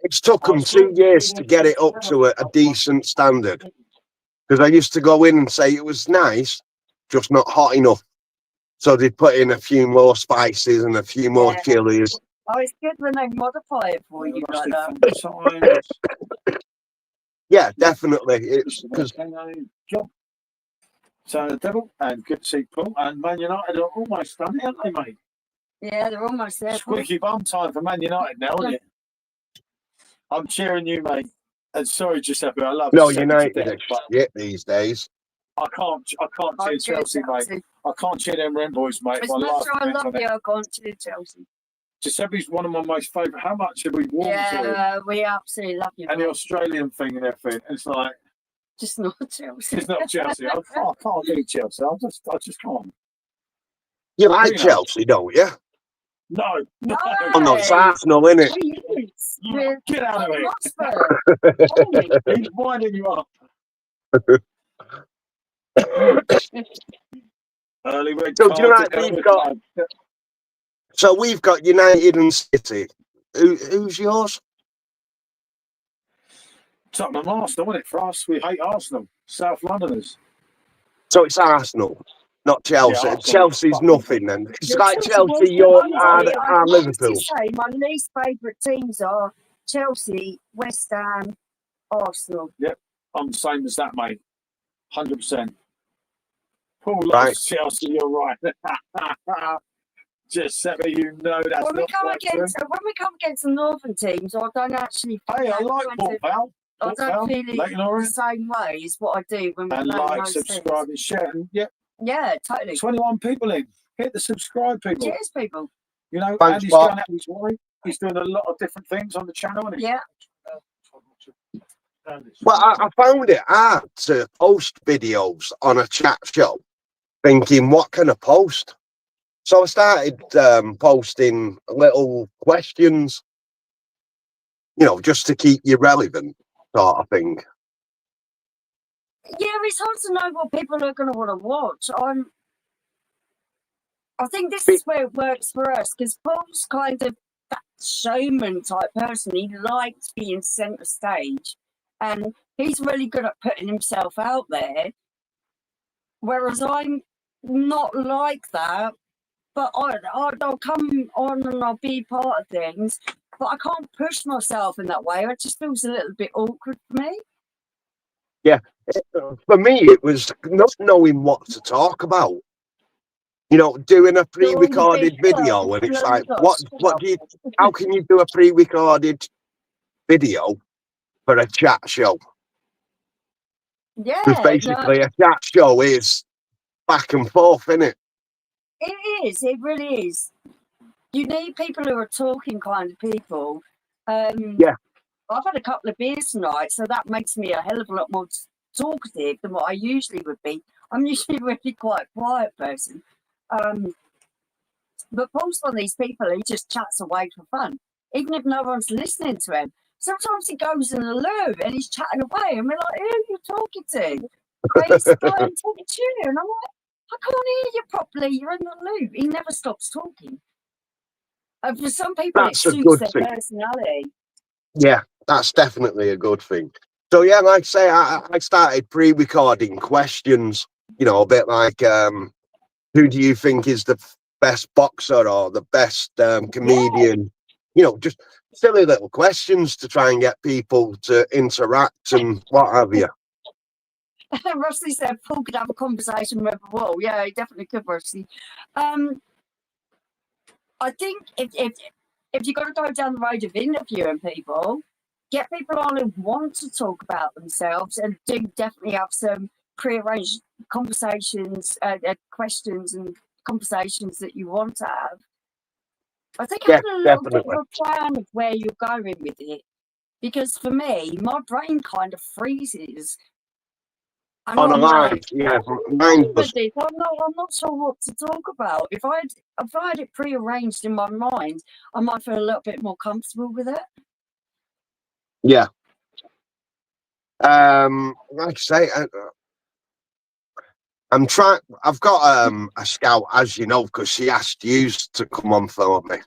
it's took them 2 years to get it up to a decent standard. Because I used to go in and say it was nice, just not hot enough. So they put in a few more spices and a few more Yeah. chilies. Oh, it's good when they modify it for you like that. Yeah, definitely. Because job. So the Devil and good to see Paul and Man United are almost done, aren't they, mate? Yeah, they're almost there. Squeaky bum time for Man United now, isn't it? I'm cheering you, mate. And sorry, Giuseppe, I love no, Giuseppe to United death, are but shit these days. I can't cheer Chelsea, mate. I can't cheer them Ren boys, mate. As My much life as I depends love on you, it. I can't cheer Chelsea. Giuseppe's one of my most favourite. How much have we warmed to him? Yeah, we absolutely love you. And the mate. Australian thing and everything. It's like, Just not Chelsea. it's not Chelsea. I can't do Chelsea. I just can't. You like Bruno. Chelsea, don't you? No. No. Oh, no, it's Arsenal, innit? Please. Yeah, get out of here. Hotspur. He's winding you up. Early red So card. do you like So we've got United and City. Who's yours? Tottenham Arsenal, isn't it? For us, we hate Arsenal. South Londoners. So it's Arsenal, not Chelsea. Yeah, Arsenal. Chelsea's nothing then. It's Yeah, like Chelsea Chelsea, was our Liverpool. say my least favourite teams are Chelsea, West Ham, Arsenal. I'm the same as that, mate. 100%. Paul loves Right. Chelsea, you're right. Giuseppe, you know that's When we not come quite true. against the northern teams, I don't actually. Hey, I like Port Vale. I Port don't Vale, feel it Leighton the Orient. same way as what I do when we And play like, those subscribe, teams. and share. And yeah, Yeah, totally. 21 people in. Hit the subscribe, people. Cheers, people. You know, Thanks, Andy's Bob. going out his way. He's doing a lot of different things on the channel, isn't he? Yeah. Well, I found it hard to post videos on a chat show, thinking, what can I post? So I started posting little questions, you know, just to keep you relevant, sort of thing. Yeah, it's hard to know what people are going to want to watch. I think this is where it works for us because Paul's kind of that showman type person. He likes being centre stage, and he's really good at putting himself out there. Whereas I'm not like that, but I'll come on and I'll be part of things, but I can't push myself in that way. It just feels a little bit awkward for me. For me, it was not knowing what to talk about. You know, doing a pre-recorded video, and it's like, what do you? How can you do a pre-recorded video for a chat show? Yeah, Because basically, a chat show is back and forth, isn't it? it is. It really is. You need people who are talking kind of people. Yeah. I've had a couple of beers tonight, so that makes me a hell of a lot more talkative than what I usually would be. I'm usually really quite a quiet person. But Paul's one of these people, he just chats away for fun, even if no one's listening to him. Sometimes he goes in a loop and he's chatting away, and we're like, who are you talking to? And he's going talking to you, and I'm like, I can't hear you properly, you're in the loop. He never stops talking. And for some people, That's it a suits good their thing. personality. Yeah, that's definitely a good thing. So yeah, like I say, I started pre-recording questions. You know, a bit like, who do you think is the best boxer or the best comedian? You know, just silly little questions to try and get people to interact and what have you. Rusty said Paul could have a conversation with a wall. Yeah, he definitely could, Rusty. I think if you're going to go down the road of interviewing people, get people on who want to talk about themselves, and do definitely have some pre-arranged conversations, questions and conversations that you want to have. I think having a little bit of a plan of where you're going with it, because for me, my brain kind of freezes I'm On a not live, yeah, mine was. I'm not sure what to talk about. If I had it prearranged in my mind, I might feel a little bit more comfortable with it. Yeah. Like I say, I'm trying. I've got a scout, as you know, because she asked you to come on for me,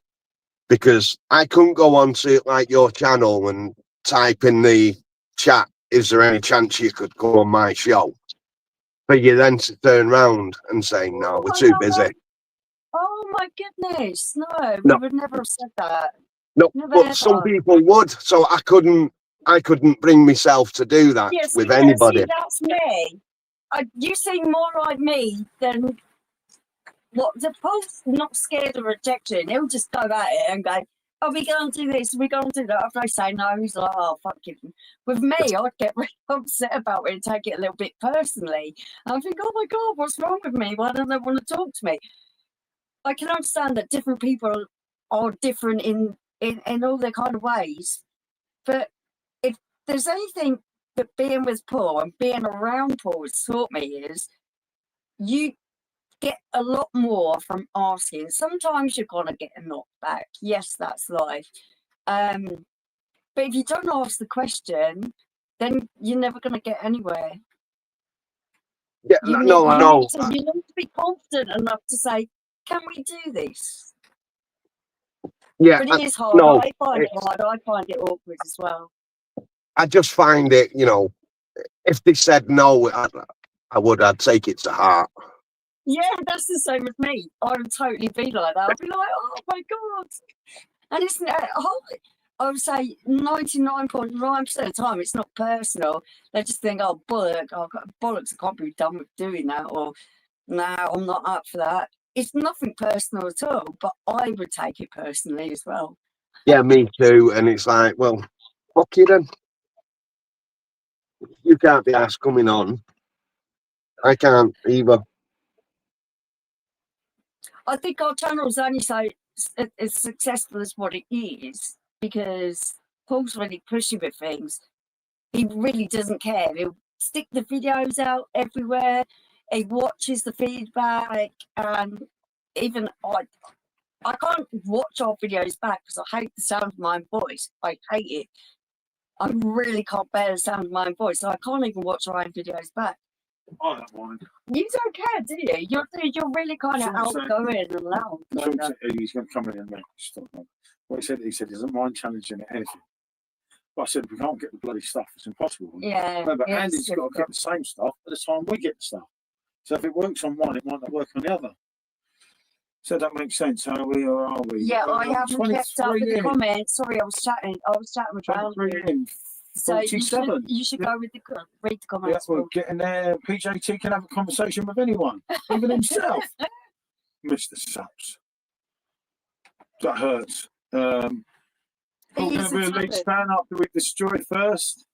because I couldn't go on to like your channel and type in the chat, is there any chance you could go on my show? For you then to turn round and say, no, we're too busy. Oh my goodness, no, No. we would never have said that. No, Never but ever. some people would, so I couldn't bring myself to do that with anybody. See, that's me. You seem more like me than what the Paul's not scared of rejection. He'll just go at it and go, "Oh, we going to do this, we going to do that." If I say no, he's like, "Oh, fuck you." With me, I'd get really upset about it and take it a little bit personally. I think, "Oh my God, what's wrong with me? Why don't they want to talk to me?" I can understand that different people are different in all their kind of ways, but if there's anything that being with Paul and being around Paul has taught me is you get a lot more from asking. Sometimes you're gonna get a knock back. Yes, that's life. But if you don't ask the question, then you're never gonna get anywhere. Yeah, You I know. You need to be confident enough to say, "Can we do this?" Yeah, But it is hard. no, I find it hard. I find it awkward as well. I just find it, if they said no, I'd take it to heart. Yeah, that's the same with me. I would totally be like that. I'd be like, "Oh my God." And it's I would say 99.9% of the time it's not personal. They just think, "Oh, bollocks, I can't be done with doing that," or "No, I'm not up for that." It's nothing personal at all, but I would take it personally as well. Yeah, me too. And it's like, well, fuck you then. You can't be asked coming on. I can't either. I think our channel's only so as successful as what it is because Paul's really pushing with things. He really doesn't care. He'll stick the videos out everywhere. He watches the feedback, and even I can't watch our videos back because I hate the sound of my own voice. I hate it. I really can't bear the sound of my own voice, so I can't even watch our own videos back. I don't mind. You don't care, do you? You're really kind of outgoing and loud. He's going to come in and make stuff. What he said he doesn't mind challenging anything. But I said, we can't get the bloody stuff. It's impossible. Yeah. No, but Andy's got to get the same stuff at the time we get the stuff. So if it works on one, it might not work on the other. So that makes sense. How are we or are we? Yeah, I haven't kept up with the comments. Sorry, I was chatting with Brown. So you should go with read the comments. Yeah, we're getting there. PJT can have a conversation with anyone, even himself. Mr. Saps. That hurts. We're going to be a lead stand after we destroy first.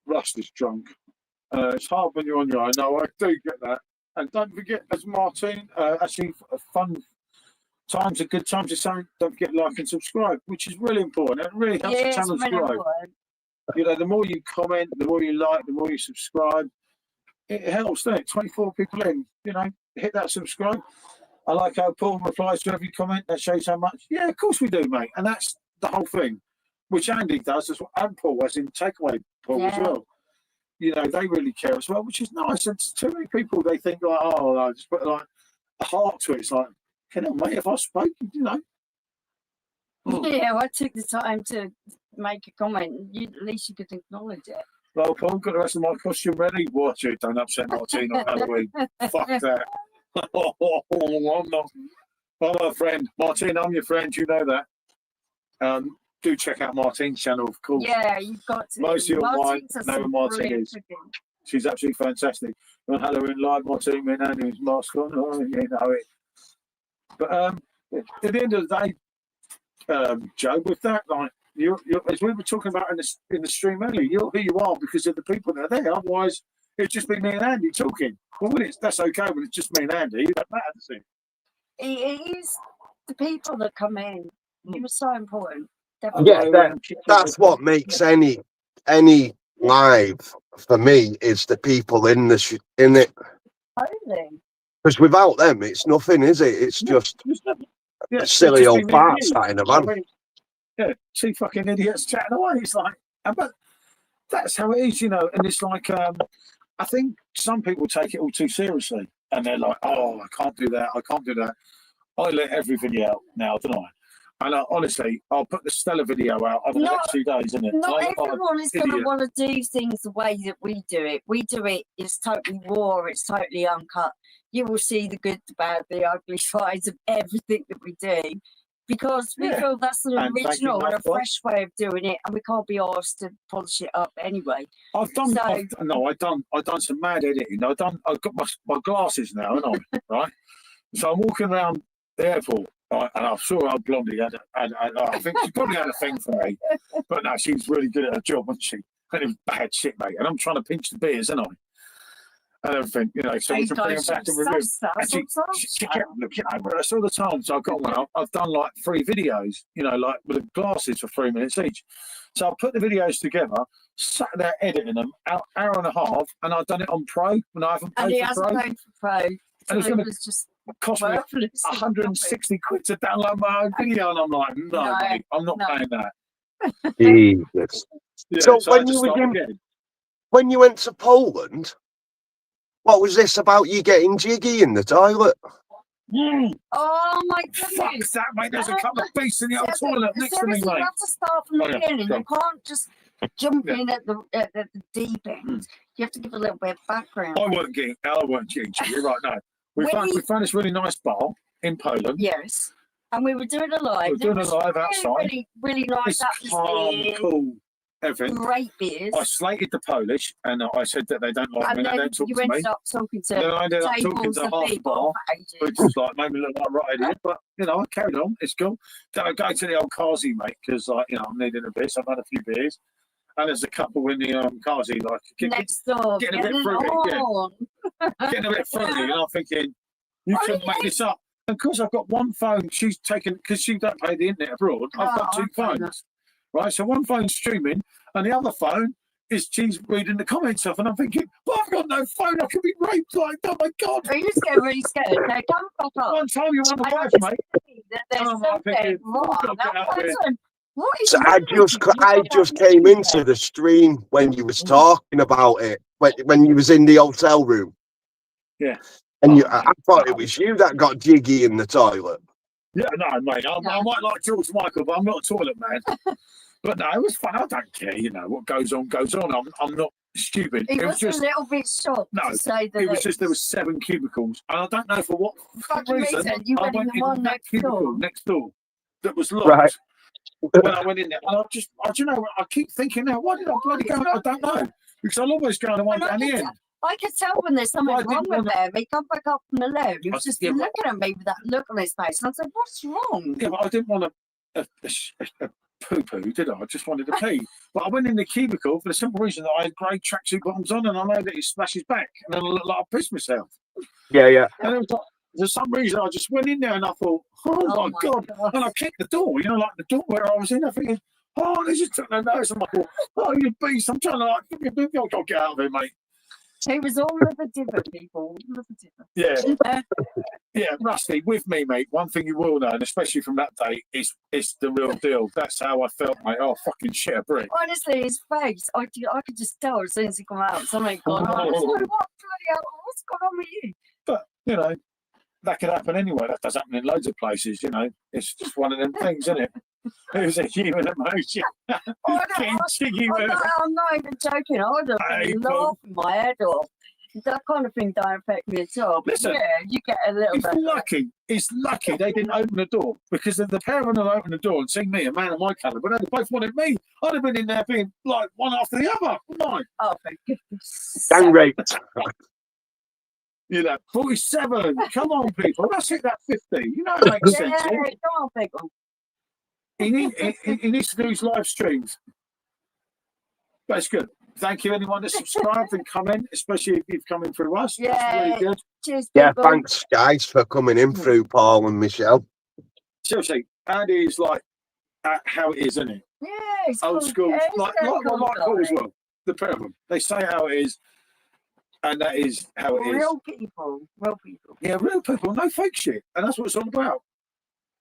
Rust is drunk. It's hard when you're on your own. No, I do get that. And don't forget, as Martin, actually, fun times are good times. You're saying, don't forget like and subscribe, which is really important. It really helps the channel grow. The more you comment, the more you like, the more you subscribe, it helps, doesn't it? 24 people in, hit that subscribe. I like how Paul replies to every comment. That shows how much. Yeah, of course we do, mate. And that's the whole thing, which Andy does as well, and Paul, as in takeaway Paul as well. They really care as well, which is nice. And too many people, they think like, oh, I just put like a heart to it. It's like, mate, if I spoke, Yeah, I took the time to make a comment. At least you could acknowledge it. Well, Paul, got the rest of my costume ready. Watch it. Don't upset Martine on Halloween. Fuck that. I'm not. I'm a friend. Martine, I'm your friend. You know that. Do check out Martine's channel, of course. Yeah, you've got to. Most of your might know who Martine is. She's absolutely fantastic. On Halloween Live, Martine, me and Andy's mask on. Oh, you know it. But at the end of the day, Joe, with that, like you as we were talking about in the stream earlier, you're who you are because of the people that are there. Otherwise, it'd just be me and Andy talking. Well, that's okay when it's just me and Andy. It doesn't matter, does it? It is the people that come in. It was so important. Definitely. Yeah, that's what makes any live for me is the people in in it. Totally. Because without them, it's nothing, is it? It's just Yeah, a silly just old been fart idiots. sat in a I van. mean, yeah, two fucking idiots chatting away. It's like, but that's how it is, you know. And it's like, I think some people take it all too seriously, and they're like, "Oh, I can't do that. I can't do that." I let every video out now, don't I? And honestly, I'll put the Stella video out over the next 2 days, isn't it? Not I'm everyone is going to idiot. want to do things the way that we do it. We do it, it's totally raw, it's totally uncut. You will see the good, the bad, the ugly sides of everything that we do because we Yeah. feel that's an And thank you, original and a Michael. fresh way of doing it, and we can't be asked to polish it up anyway. I've done So- I've done some mad editing. I've got my glasses now, haven't I? Right. So I'm walking around the airport, right, and I saw old Blondie and I think she probably had a thing for me, but no, she's really good at her job, wasn't she? And it was bad shit, mate. And I'm trying to pinch the beers, aren't I? And everything, you know, so we can bring them back to review. And she kept looking over us all the time. So I've got one. I've done like 3 videos, you know, like with the glasses for 3 minutes each. So I put the videos together, sat there editing them, hour and a half, and I've done it on Pro when I haven't And he paid for hasn't Pro. paid for Pro. So it's it gonna was just Cost me worthless. 160 quid to download my own video, and I'm like, no, mate, I'm not paying that. Jesus. Yeah, So so I when just you were started in- again. When you went to Poland, what was this about you getting jiggy in the toilet? Oh my Fuck goodness. that, mate. There's a couple of beasts in the old Seriously, toilet next to me, seriously, mate. you have to start from the Oh, yeah, beginning. go You can't just jump Yeah. in at the deep end. You have to give a little bit of background. I weren't getting You're right, no. We When found this really nice bar in Poland. Yes. And we were doing a live. We were doing It a was live really, outside. really nice It's calm, atmosphere. cool, everything. Great beers. I slated the Polish, and I said that they don't like me, And they then don't talk you to me. ended up talking Then to I ended up talking tables to of half the people bar, for ages. which was like made me look like a right idiot. But you know, I carried on. It's cool. Then I go to the old Kazi, mate, because like you know I'm needing a beer. So I've had a few beers, and there's a couple in the Kazi like Next door. getting a bit getting fruity, yeah. on. getting a bit funny, and I'm thinking, you Oh, can make this up. And of course, I've got one phone. She's taken because she don't pay the internet abroad. I've got Oh, 2 okay. phones, right? So one phone's streaming, and the other phone is she's reading the comments off. And I'm thinking, but I've got no phone. I could be raped. Like, oh my god! Are you just getting really scared? Now come back up. One time you're on the I wife, can mate. see that there's Oh, I'm something thinking, wrong. I've got to get That out of here. person, what is So I wrong? just came into the stream when you was talking about it, when you was in the hotel room. Yeah. And I thought it was you that got jiggy in the toilet. Yeah, no, mate. I might like George Michael, but I'm not a toilet man. But no, it was fun. I don't care. You know what goes on, goes on. I'm not stupid. He It was was just. a little bit shocked No, to say that It was just there was 7 cubicles, and I don't know for what fucking reason. reason you I went in went the in one that next cubicle door. next door that was locked. Right. When I went in there, and do you know, I keep thinking now, why did I bloody go? I don't know, because I'll always go on the one And down the end. I could tell when there's something Well, I wrong didn't with him. He come back up from the left. He was just Yeah, but- looking at me with that look on his face. And I said, what's wrong? Yeah, but I didn't want a poo-poo, did I? I just wanted to pee. But I went in the cubicle for the simple reason that I had grey tracksuit bottoms on, and I know that it splashes back, and then I look like I pissed myself. Yeah. And it was like, for some reason, I just went in there and I thought, oh, my God. And I kicked the door, you know, like the door where I was in. I thinking, oh, they just took their nose. And I thought, oh, you beast. I'm trying to, like, I'll get out of here, mate. He was all of the different people. All of the different. Yeah. Yeah, Rusty, with me, mate, one thing you will know, and especially from that day, is it's the real deal. That's how I felt, mate. Oh, fucking shit, a brick. Honestly, his face, I could just tell as soon as he come out, something gone on. I was like, what bloody hell, what's going on with you? But, you know, that could happen anyway. That does happen in loads of places, you know. It's just one of them things, isn't it? It was a human emotion. Getting jiggy with I'm not even joking. I would have Hey, been Paul. laughing my head off. That kind of thing don't affect me at all. But Listen, yeah, you get a little It's bit. lucky they didn't open the door, because if the pair of them had opened the door and seen me, a man of my caliber, but they both wanted me, I'd have been in there being like one after the other, wouldn't I? Oh, for goodness Gang sake. raped. You know, 47. Come on, people. Let's hit that 50. You know, it makes Yeah, sense. come yeah? on, people. He needs to do his live streams. That's good. Thank you, anyone that subscribed and come in, especially if you've come in through us. That's Yeah. really good. Cheers, Yeah, people. thanks guys for coming in through Paul and Michelle. Seriously, Andy is like how it is, isn't it? Yeah, it's Old cool. school, Yeah, it's like very cool, Paul as darling. well. the pair of them. They say how it is, and that is how it is. Real people, real people. Yeah, real people, no fake shit, and that's what it's all about.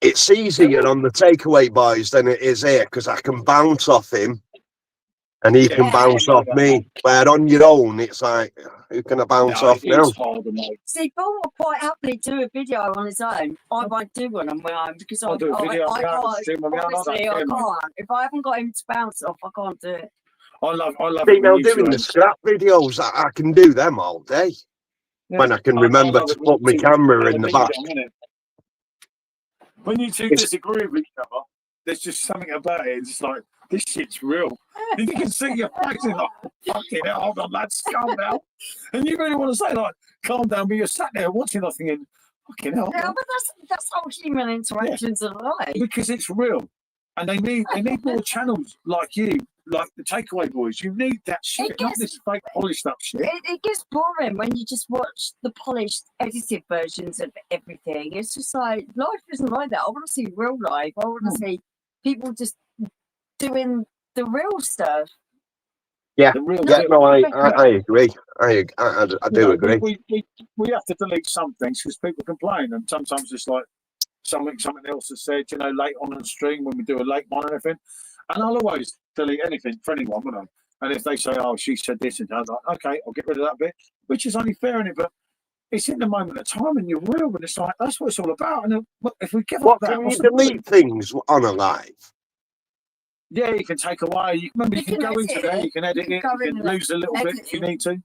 It's easier on the takeaway boys than it is here because I can bounce off him and he can Yeah. bounce off me. Where on your own, it's like, who can I bounce off now? It's harder, mate. See, Paul will quite happily do a video on his own. I won't do one on my own because I'll do a video on I my own, can't. do my own, I don't Honestly, I care, mate. can't. If I haven't got him to bounce off, I can't do it. I love See, it now when you doing two the are- scrap videos, I can do them all day. Yeah. When I can I remember love to it when put my you two camera have in a the big back. dong, innit? When you two It's- disagree with each other, there's just something about it. It's just like, this shit's real. And you can see your face and like, fucking hell, hold on, lads, calm down. And you really want to say, like, calm down, but you're sat there watching nothing and fucking hell. Yeah, but that's how human interactions are like. Because it's real. And they need more channels like you, like the Takeaway Boys. You need that shit, not gets- this fake polished up shit. It gets boring when you just watch the polished, edited versions of everything. It's just like life isn't like that. I want to see real life. I want to see people just doing the real stuff. Yeah, The real Yeah, deal. no, I agree. I do You know, agree. We have to delete some things because people complain, and sometimes it's like something else is said, you know, late on the stream when we do a late one and everything. And I'll always delete anything for anyone, won't I? And if they say, "Oh, she said this," and I was like, "Okay, I'll get rid of that bit," which is only fair in it, but it's in the moment of time, and you're real, and it's like that's what it's all about. And if we give What up that, can you what's the point? delete things on a live? Yeah, you can take away. You can go into edit there, it. you can edit You it, can go you in can and lose a little bit if you edit need to.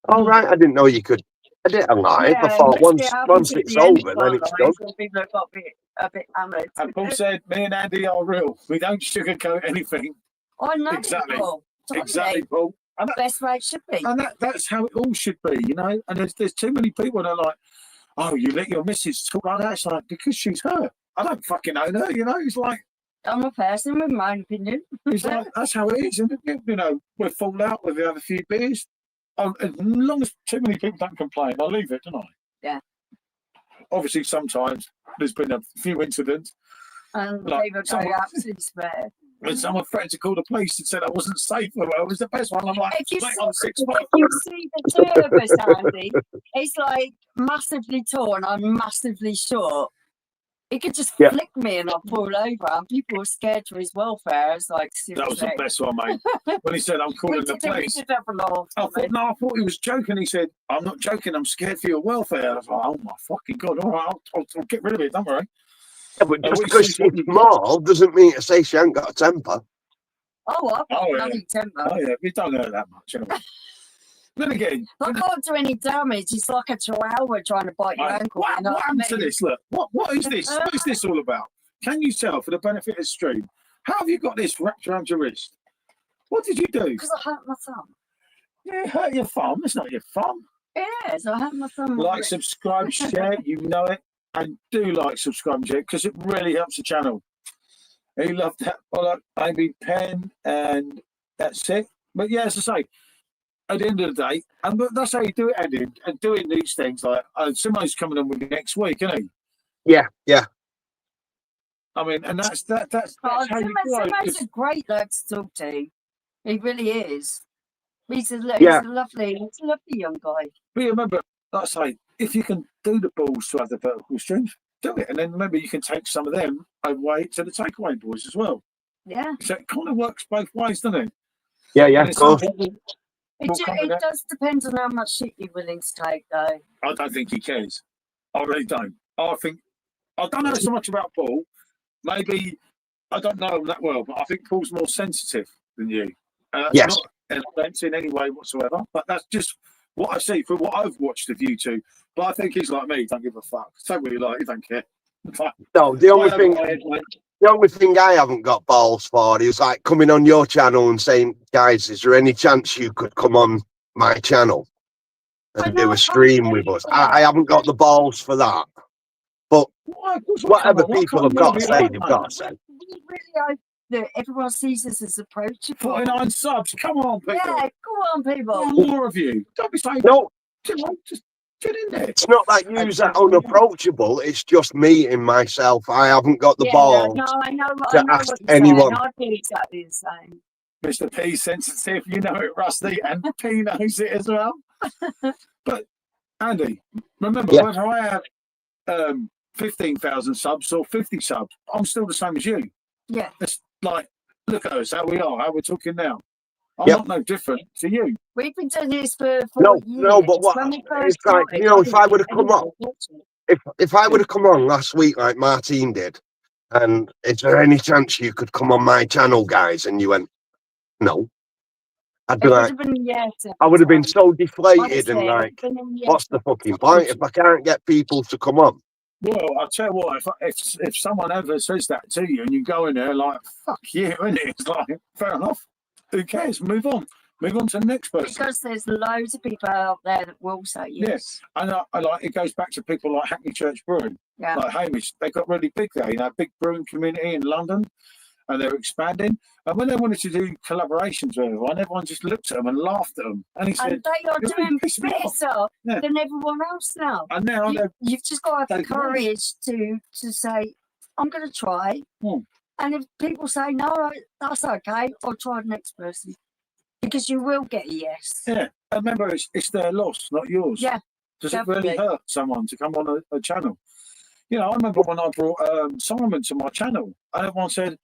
All right, I didn't know you could edit a live. I thought once it's over, then it's done. People have got a bit hammered. And Paul said, "Me and Andy are real. We don't sugarcoat anything." I know. Exactly. Paul. Totally. Exactly, Paul. And Best way it should be. that's how it all should be, you know. And there's too many people that are like, "Oh, you let your missus talk like that." It's like, because she's her. I don't fucking own her, you know. It's like I'm a person with my own opinion. that's how it is. And you know, we fall out, we have a few beers. As long as too many people don't complain, I'll leave it, don't I? Yeah. Obviously, sometimes there's been a few incidents. And Like, people go someone- absolutely spare. When someone threatened to call the police and said I wasn't safe, well, it was the best one. I'm like, If you, mate, see, I'm 6 if foot. you see the two of us, Andy, it's like massively tall and I'm massively short. He could just Yeah. flick me and I'll fall over. And people were scared for his welfare. It's like, That was the seriously. best one, mate. When he said, I'm calling the We police. did have a laugh. I thought he was joking. He said, I'm not joking. I'm scared for your welfare. I was like, oh my fucking God. All right, I'll get rid of it. Don't worry. Yeah, but just we because see she's what you- small doesn't mean to say she ain't got a temper. Oh, I've got Oh, yeah. bloody temper. Oh, yeah. We don't know that much. Anyway. Then again, I can't do any damage. It's like a chihuahua trying to bite your ankle. what you know happened I to mean? this? Look, what is this? What is this all about? Can you tell, for the benefit of the stream, how have you got this wrapped around your wrist? What did you do? Because I hurt my thumb. You hurt your thumb. It's not your thumb. Yes, I hurt my thumb. Like, subscribe, share, you know it. And do like, subscribe, and share, because it really helps the channel. He loved that. Well, maybe pen, and that's it. But yeah, as I say, at the end of the day, but that's how you do it, Andy. And doing these things, like, Simo's coming on with me next week, isn't he? Yeah. I mean, and that's how you grow. Simo's a great lad to talk to. He really is. He's a Yeah. lovely young guy. But remember, like I say, if you can do the balls to have the vertical streams, do it. And then remember, you can take some of them away to the takeaway boys as well. Yeah. So it kind of works both ways, doesn't it? Yeah, And of it's some course. people- We'll come with It that. does depend on how much shit you're willing to take, though. I don't think he cares. I really don't. I don't know so much about Paul. Maybe I don't know him that well, but I think Paul's more sensitive than you. That's Yes. not an offence in any way whatsoever, but that's just what I see from what I've watched of you two. But I think he's like me, don't give a fuck. Say what you like, he don't care. No, the only thing I haven't got balls for is like coming on your channel and saying, guys, is there any chance you could come on my channel and do a stream with us? I haven't got the balls for that. But whatever people have got to say, they've got to say. We really hope that everyone sees us as approachable. 49 subs, come on, people. Yeah, go on, people. More of you. Don't be saying, No, just get in there. it's not like you're unapproachable. It's just me and myself. I haven't got the Yeah, balls. no, I know to I know ask what you're anyone. saying. I feel exactly the same. Mr. P sensitive, you know it, Rusty, and P knows it as well. But Andy, remember, Yeah. whether I have 15,000 subs or 50 subs, I'm still the same as you. Yeah. It's like, look at us, how we are, how we're talking now. I'm Yep. not no different to you. We've been doing this for 4 No, years. no, but what- When we it's first like, started, you know, I if I didn't would've think come anyone up- would watch it. if I would have come on last week like Martine did, and is there any chance you could come on my channel, guys? And you went, no. I'd be It would like, have been yes. I would have been so deflated Honestly, and it would like, have been a yes. what's the fucking point if I can't get people to come on? Well, I'll tell you what, if someone ever says that to you and you go in there like, fuck you, innit? It's like, fair enough. Who cares? Move on. Move on to the next person. Because there's loads of people out there that will say yes. And I like, it goes back to people like Hackney Church Brewing. Yeah. Like Hamish, they got really big there, you know, big brewing community in London, and they're expanding. And when they wanted to do collaborations with everyone just looked at them and laughed at them. And he said, And they are "You're doing pissing me off." better Yeah. than everyone else now. and now they're You've just got to have the They can. courage to say, I'm going to try. Hmm. And if people say, no, that's okay, I'll try the next person. Because you will get a yes. yeah. And remember, it's their loss, not yours. Yeah, Does it really definitely. hurt someone to come on a channel? You know, I remember when I brought Simon to my channel, and everyone said,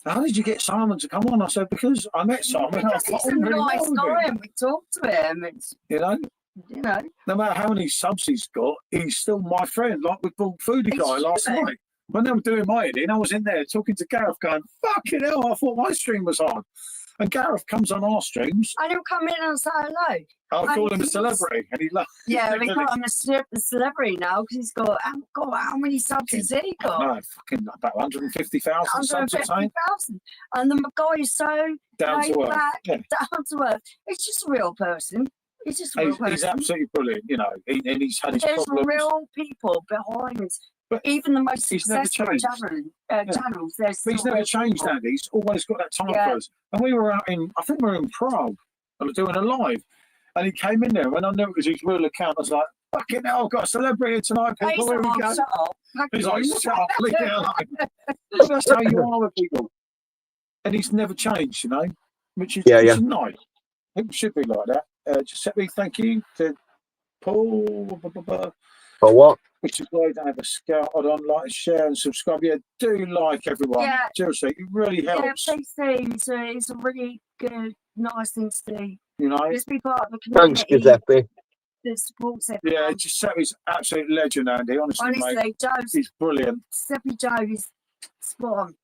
"How did you get Simon to come on?" I said, "Because I met Simon. and I Because got he's a on really well nice with guy him." and we talked to him. It's, You know, you know, no matter how many subs he's got, he's still my friend. Like with Bull Foodie It's Guy last true. night. When they were doing my editing, I was in there talking to Gareth going, fucking hell, I thought my stream was hard. And Gareth comes on our streams. and he'll come in and say hello. I'll And call him a he's- celebrity. And he laughs. Yeah, we got him a celebrity now because he's got, how many subs has he got? No, fucking about 150,000 subs or something. 150,000. And the guy is so Down to laid earth. back, Yeah. down to earth. It's just a real person. He's just a real He's person. absolutely brilliant, you know, and he's had his There's problems. real people behind But even the most he's never successful changed. channels. There's But he's still never real changed, people. Andy. He's always got that time Yeah. for us. And we were out in, I think we were in Prague, and doing a live. And he came in there, and I knew it was his real account. I was like, fucking hell, I've got a celebrity tonight, He's people. Here we like, go. shut up. He's like, shut up, leave me alone. But that's how you are with people. And he's never changed, you know, which is, Yeah, which yeah. is nice. It should be like that. Giuseppe, thank you to Paul, For what? which is why you don't have a scout on, like, share and subscribe. Yeah, do like everyone. Yeah. Seriously, it really Yeah, helps. please do. It's a really good, nice thing to do. You know, Just be part of the Thanks, community Giuseppe. that supports yeah, everyone. Giuseppe's absolute legend, Andy. Honestly, mate, Honestly, Joe's, he's brilliant. Giuseppe Joe is spot on.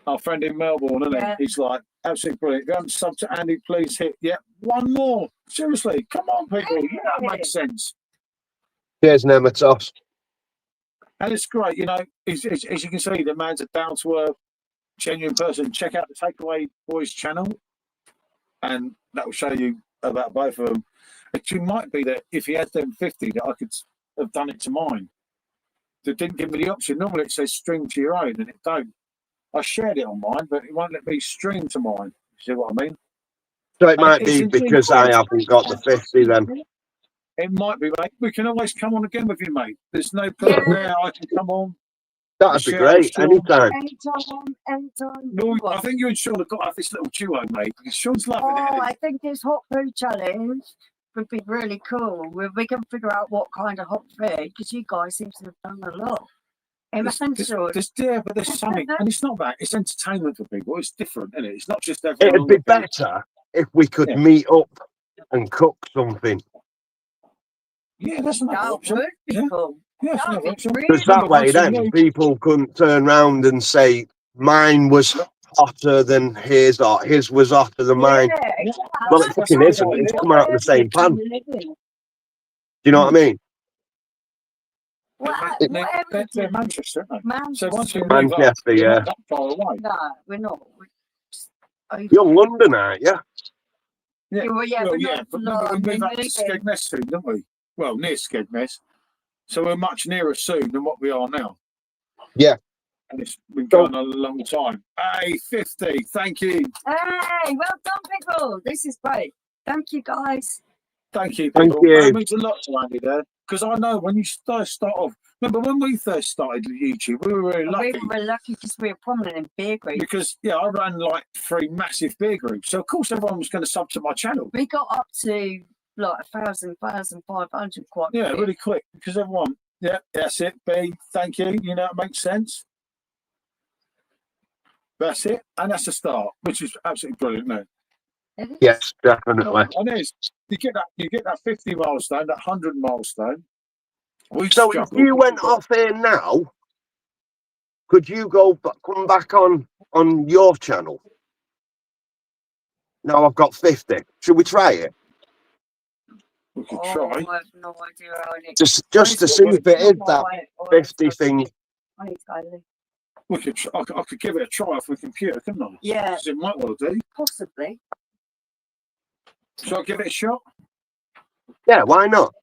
Our friend in Melbourne, isn't Yeah. he? He's like absolutely brilliant. If you haven't subbed to Andy, please hit one more. Seriously, come on, people. You know, it makes sense. Cheers, Nematos. And it's great, you know, as you can see, the man's a down to earth, genuine person. Check out the Takeaway Boys channel, and that will show you about both of them. It might be that if he had them 50, that I could have done it to mine. It didn't give me the option. Normally it says stream to your own, and it don't. I shared it on mine, but it won't let me stream to mine. You see what I mean? So it might It's be in because I haven't got the 50 then. It might be, mate. We can always come on again with you, mate. There's no problem there. I can come on. That'd be Sure, great. sure. Anytime. Anytime. No, I think you and Sean have got to have this little duo, mate. Because Sean's loving Oh, it. I think this hot food challenge would be really cool. We can figure out what kind of hot food, because you guys seem to have done a lot. But there's something, and it's not that. It's entertainment for people. It's different, isn't it? It's not just It'd everyone. be better if we could Yeah. meet up and cook something. Yeah, that's another That option. would be Yeah. cool. Yeah, that's That another would option. be Because really that way Once a then week. people couldn't turn round and say mine was hotter than his or his was hotter than mine. Yeah, Yeah. Well, it fucking isn't. It's come out of the same pan. Do you know what I mean? They're Manchester, aren't they? So once you move Manchester, up, you're yeah. not that far away. No, we're not. We're just over. You're London, aren't you? Yeah, well, yeah, Well, we're yeah, not but long, we move we're up to moving. Skegness soon, don't we? Well, near Skegness. So we're much nearer soon than what we are now. Yeah. And it's been going on a long time. Hey, 50, thank you. Hey, well done, people. This is great. Thank you, guys. Thank you, Thank people. you. That means a lot to Andy there, because I know when you start off. Remember when we first started YouTube, we were really lucky. We were lucky because we were prominent in beer groups. Because I ran like 3 massive beer groups, so of course everyone was going to sub to my channel. We got up to like 1,500 quite Yeah, quick. really quick, because everyone, yeah, that's it. B, thank you. You know, it makes sense. That's it, and that's a start, which is absolutely brilliant. No, It is. Yes, definitely. and it is. You get that 50 milestone, that 100 milestone. So if you went off here now, could you come back on your channel? Now I've got 50. Should we try it? We could Oh, try. I have no idea how it Just to see if it is that 50 thing. I need to go look. We could. I could give it a try off the computer, couldn't I? Yeah, 'Cause it might well do. possibly. Shall I give it a shot? Yeah, why not?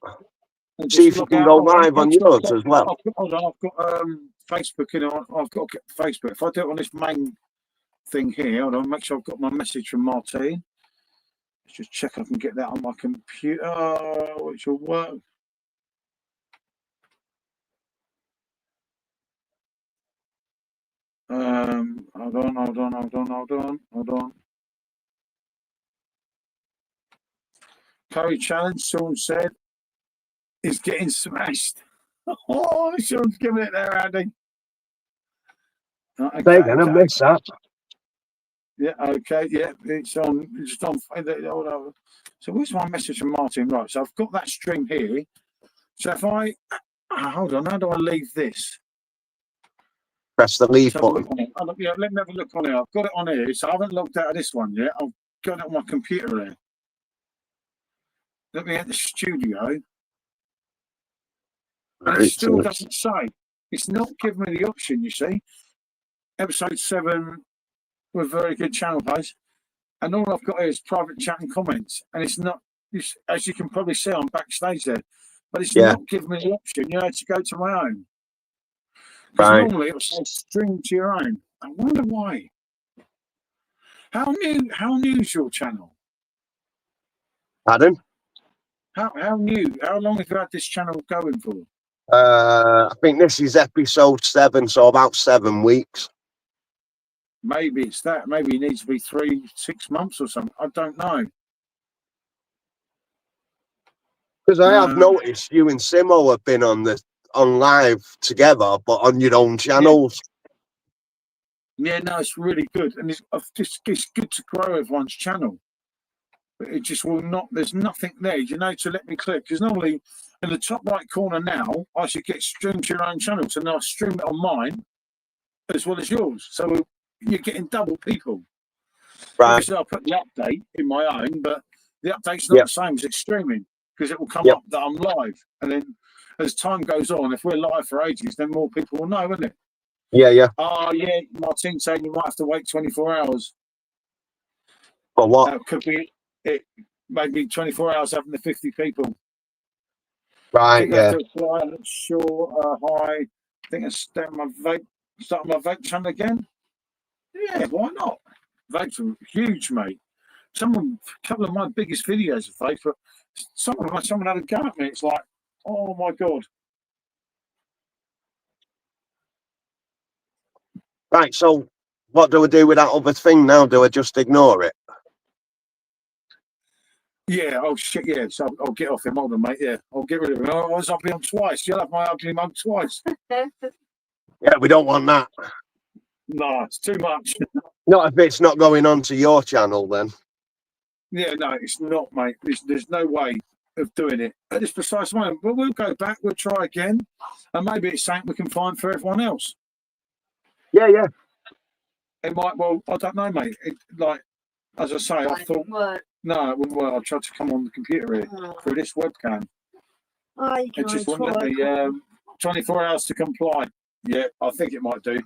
And See just if you log can out? go Hold on, live on I've yours got- as well. Hold on, I've got Facebook. You know, I've got to get Facebook. If I do it on this main thing here, hold on, make sure I've got my message from Martine. Let's just check I can get that on my computer, which will work. Hold on. Curry challenge, Sean said, is getting smashed. Oh, Sean's giving it there, Andy. Okay, They're gonna miss that. Yeah, okay, yeah, it's on. It's on. Hold on. So where's my message from Martin? Right, so I've got that string here. So if I hold on, how do I leave this? Press the leave Let's have a button. look on it. Yeah, let me have a look on it. I've got it on here, so I haven't logged out of this one yet. I've got it on my computer here. Let me hit the studio. And it Right, still so doesn't say. It's not giving me the option, you see. Episode 7 with very good channel page. And all I've got here is private chat and comments. And it's not, as you can probably see, I'm backstage there. But it's Yeah. not giving me the option, you know, to go to my own. Because Right. normally it will say stream to your own. I wonder why. How new is your channel? Pardon? How new? How long have you had this channel going for? I think this is episode 7, so about 7 weeks. Maybe it's that. Maybe it needs to be 3-6 months or something. I don't know. Because I have noticed you and Simo have been on live together, but on your own channels. Yeah, no, it's really good, and it's good to grow everyone's channel. But it just will not. There's nothing there, you know, to let me click. Because normally, in the top right corner now, I should get streamed to your own channel. So now I stream it on mine as well as yours. So you're getting double people. Right. Obviously, I'll put the update in my own, but the update's not Yep. the same as it's streaming, because it will come Yep. up that I'm live. And then as time goes on, if we're live for ages, then more people will know, won't it? Yeah. Oh, yeah, Martin's saying you might have to wait 24 hours. For what? That could be it. Maybe 24 hours having the 50 people. I Right, think I yeah. have to apply. I'm not sure. Hi. I think I start my vape channel again. Yeah, why not? Vapes are huge, mate. A couple of my biggest videos of vape, but someone had a go at me. It's like, oh my god. Right, so what do we do with that other thing now? Do I just ignore it? Yeah, oh shit, yeah. So I'll get off him, hold on, mate. Yeah, I'll get rid of him. Otherwise, I'll be on twice. You'll have my ugly mug twice. Yeah, we don't want that. No, it's too much. Not if it's not going on to your channel, then. Yeah, no, it's not, mate. There's no way of doing it at this precise moment. But we'll go back, we'll try again, and maybe it's something we can find for everyone else. Yeah. It might, well, I don't know, mate. Like, as I say, I thought, no, it wouldn't work. I tried to come on the computer here through this webcam. Oh, you can It just wouldn't let me. 24 hours to comply. Yeah, I think it might do.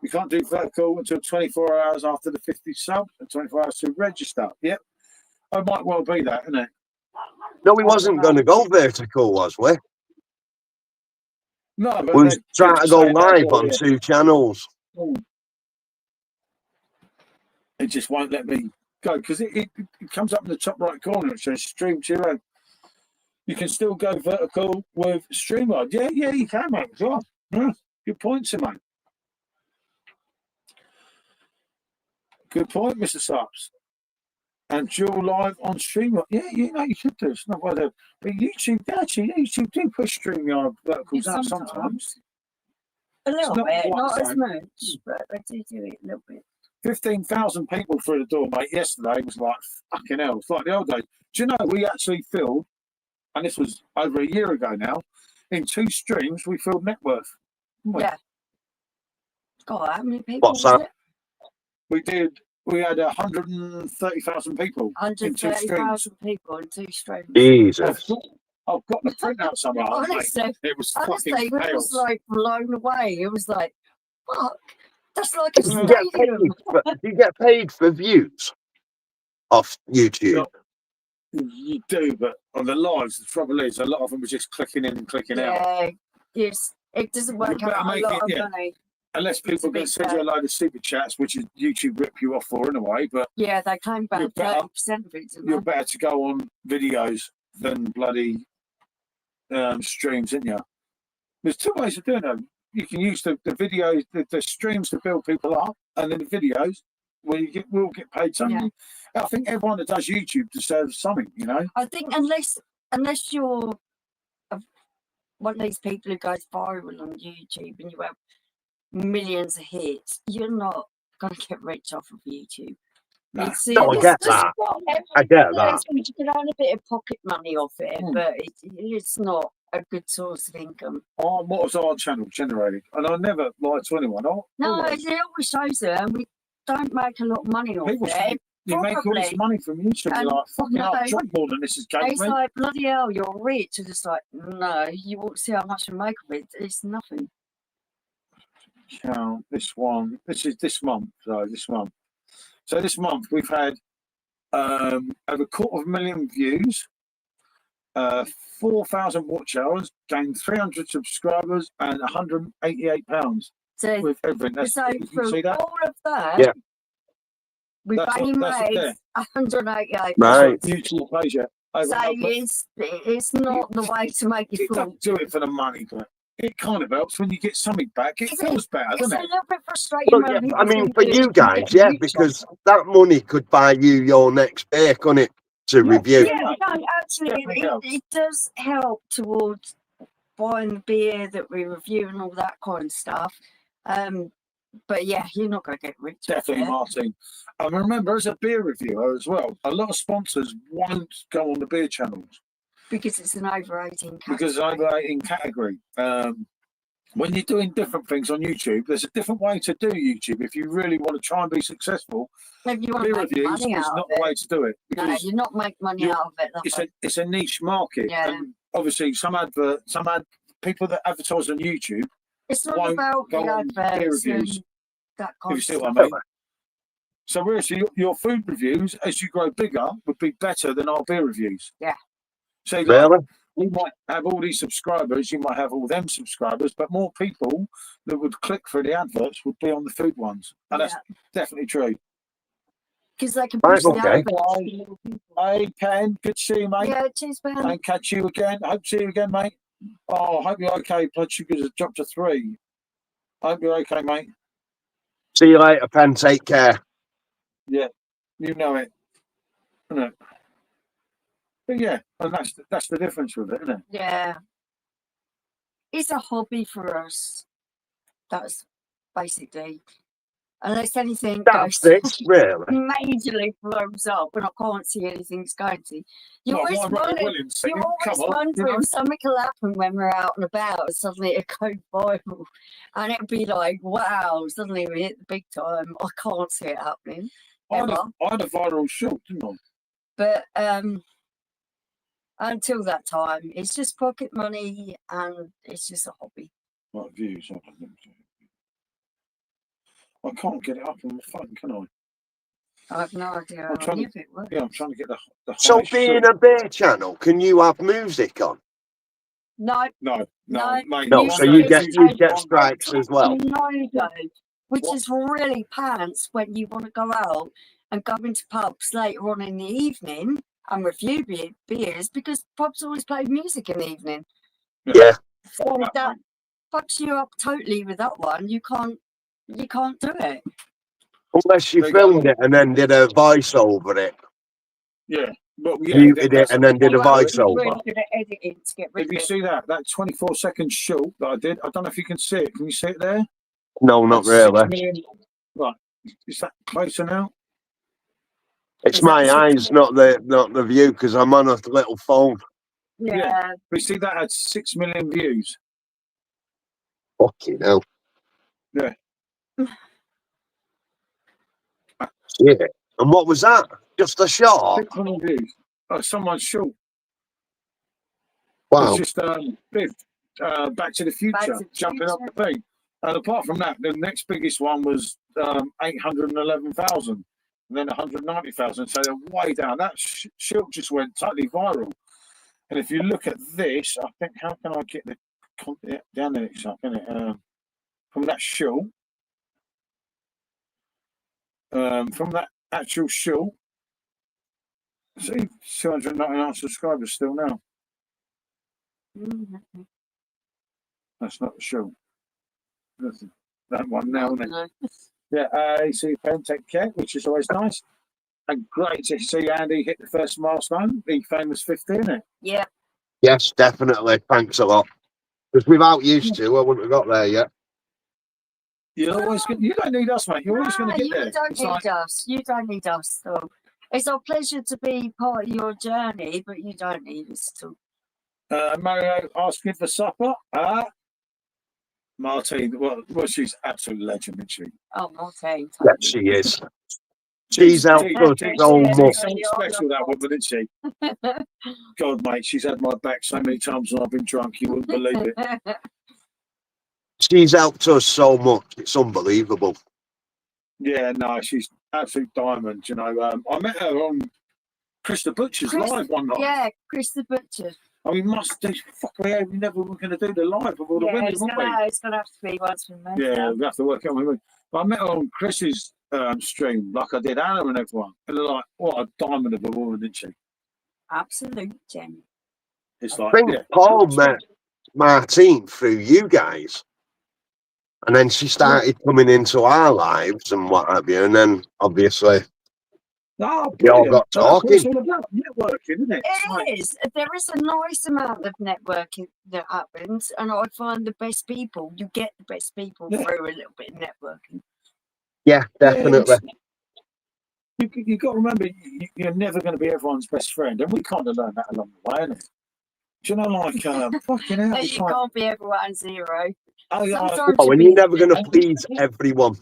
You can't do vertical until 24 hours after the 50 sub and 24 hours to register. Yep. It might well be that, isn't it? No, we wasn't going to go vertical, was we? No, but We was trying to go live on 2 channels. It just won't let me go because it comes up in the top right corner. It says stream to your own. You can still go vertical with StreamYard. Yeah, you can, mate. As well. Yeah, good point, sir, mate. Good point, Mr. Subs. And dual live on StreamYard. Yeah, you should do. It's not whatever. But YouTube, actually, YouTube do push StreamYard verticals out sometimes. A little not bit, quite not the as same. much, but they do it a little bit. 15,000 people through the door, mate, yesterday was like fucking hell. It's like the old days. Do you know, we actually filled, and this was over a year ago now, in 2 streams, we filled Networth. didn't we? Yeah. God, how many people What's was that? it? We had 130,000 people in 2 streams. 130,000 people in 2 streams. Jesus. I've got the printout somewhere, mate. Honestly, It was honestly, fucking we was chaos. like blown away. It was like, fuck, that's like a Do you get stadium. do you get paid for views off YouTube? No, you do, but on the lives, the trouble is, a lot of them were just clicking in and clicking out. Yeah, yes, it doesn't work better out a make lot it- of yeah. money. Unless people are going big to send you a load of super chats, which is YouTube rip you off for in a way, but Yeah, they claim You're about better- 30% of it, didn't you're they? better to go on videos than bloody streams, isn't you? There's 2 ways of doing it. You can use the videos, the streams to build people up, and then the videos where we'll get paid something. I think everyone that does YouTube deserves something, you know? I think unless you're one of these people who goes viral on YouTube and you have millions of hits, you're not going to get rich off of YouTube. No. No, I get that. I get that. You can earn a bit of pocket money off it, Hmm. but it's not a good source of income. What was our channel generating? And I never lied to anyone. No, Always. it always shows it, and we don't make a lot of money off People say it. you make all this probably. money from YouTube. You're like, fucking No. I'll drop more than this is going It's me. like, bloody hell, you're rich. And it's like, no, you won't see how much you make of it. It's nothing. Count this one. This is this month. So this month we've had over 250,000 views, 4,000 watch hours, gained 300 subscribers, and £188 So, with everything. That's, so you can through see that. all of that, Yeah. we've That's only what- that's made it 188. Right. YouTube page, yeah. Over So it's not the way to make it it full. doesn't do it for the money, but it kind of helps when you get something back. It It's feels better, It's doesn't a it? little bit frustrating. Well, when yeah, people I mean, think for that you can guys, get yeah, rich because off it. that money could buy you your next beer, couldn't it? To review. Yeah, no, actually, Definitely helps. it does help towards buying the beer that we review and all that kind of stuff. But yeah, you're not going to get rich. off Definitely, it. Martin. And remember, as a beer reviewer as well, a lot of sponsors won't go on the beer channels Because it's an over 18 category. because over 18 category. When you're doing different things on YouTube, there's a different way to do YouTube. If you really want to try and be successful, If you want beer to make reviews money is out not of the way it, to do it no, because you're not making money you- out of it. That way. it's a niche market. Yeah. And obviously, some people that advertise on YouTube, It's not won't about go the on beer adverts reviews. and that if kind you of see what I stuff. mean. So whereas your food reviews, as you grow bigger, would be better than our beer reviews. Yeah. So like, Really? you might have all these subscribers, you might have all them subscribers, but more people that would click for the adverts would be on the food ones. And that's definitely true. Because they can Right, push the okay. adverts to more people. Hey, Ken, good to see you, mate. Yeah, cheers, man. And catch you again. Hope to see you again, mate. Oh, I hope you're okay. Blood sugars have dropped to 3. I hope you're okay, mate. See you later, Pen. Take care. You know it. Isn't it? But yeah, and that's the difference with it, isn't it? Yeah. It's a hobby for us. That's basically, unless anything That's goes it, really. majorly blows up and I can't see anything's going to. You Well, always why Robert wonder, Williams you singing? always Come on, wonder you know? if something will happen when we're out and about and suddenly it go viral. And it'd be like, wow, suddenly we hit the big time. I can't see it happening. I had Ever. a viral short, didn't I? But until that time, it's just pocket money and it's just a hobby. Right, views. I can't get it up on my phone, can I? I have no idea I'm how trying any to- of it works. Yeah, I'm trying to get the So highest being short. a beer channel, can you have music on? No, No, No. mate. No, Music so you is get a- strikes as well. no, though, which What? is really pants when you want to go out and go into pubs later on in the evening and review beers because pubs always play music in the evening. Yeah. So that fucks you up totally with that one. You can't do it. Unless you They filmed go- it and then did a voice over it. Yeah, but yeah, Muted it that's and then did a Well, voice you're over. really good at editing to get rid If of you it. see that 24-second short that I did, I don't know if you can see it. Can you see it there? No, not That's 6 really. million. Right, is that closer now? It's Is that my the eyes, not the view, because I'm on a little phone. Yeah. We see that had 6 million views. Fucking hell. Yeah. Yeah. And what was that? Just a shot? 6 million views. Oh, someone's short. Wow. It's just Biff, Back to the Future, Back to the jumping up Future. the thing. And apart from that, the next biggest one was 811,000, and then 190,000. So they're way down. That short just went totally viral. And if you look at this, I think, how can I get the content down there? From that short, from that actual short, see, 299 subscribers still now. Mhm. That's not the short. That's that one now, isn't it? No. Yeah, AC Pentec Care, which is always nice. And great to see Andy hit the first milestone, the famous 50, isn't it? Yeah. Yes, definitely. Thanks a lot. Because without used to, I wouldn't have got there yet. You don't need us, mate. You're always going to get you there. don't It's need like, us. You don't need us. So it's our pleasure to be part of your journey, but you don't need us to. Mario asking for supper. Martine, well, she's absolute legend, isn't she? Oh, Martine. Yes, she is. She's helped us so much. She's something special, that woman, isn't she? God, mate, she's had my back so many times when I've been drunk, you wouldn't believe it. She's helped us so much. It's unbelievable. Yeah, no, she's absolute diamond. You know, I met her on Chris the Butcher's live one night. Yeah, Chris the Butcher. And we must do. Fuck, we never were going to do the live with all the women, weren't we? It's gonna have to be once we met. Yeah, we have to work out. But I met her on Chris's stream, like I did Anna and everyone. And they're like, what a diamond of a woman, isn't she? Absolute gem. It's I like, think yeah. Paul met Martine through you guys. And then she started coming into our lives and what have you. And then, obviously, Oh, we all brilliant. got That's what it's talking. all about, networking, isn't it? It's like- It is. There is a nice amount of networking that happens, and I find the best people. You get the best people Yeah. through a little bit of networking. Yeah, definitely. You've got to remember, you're never going to be everyone's best friend. And we kind of learned that along the way, innit? Do you know, like, fucking hell. But it's you like, can't be everyone's hero. oh, yeah, Sometimes Oh, you and be- you're never going to please everyone.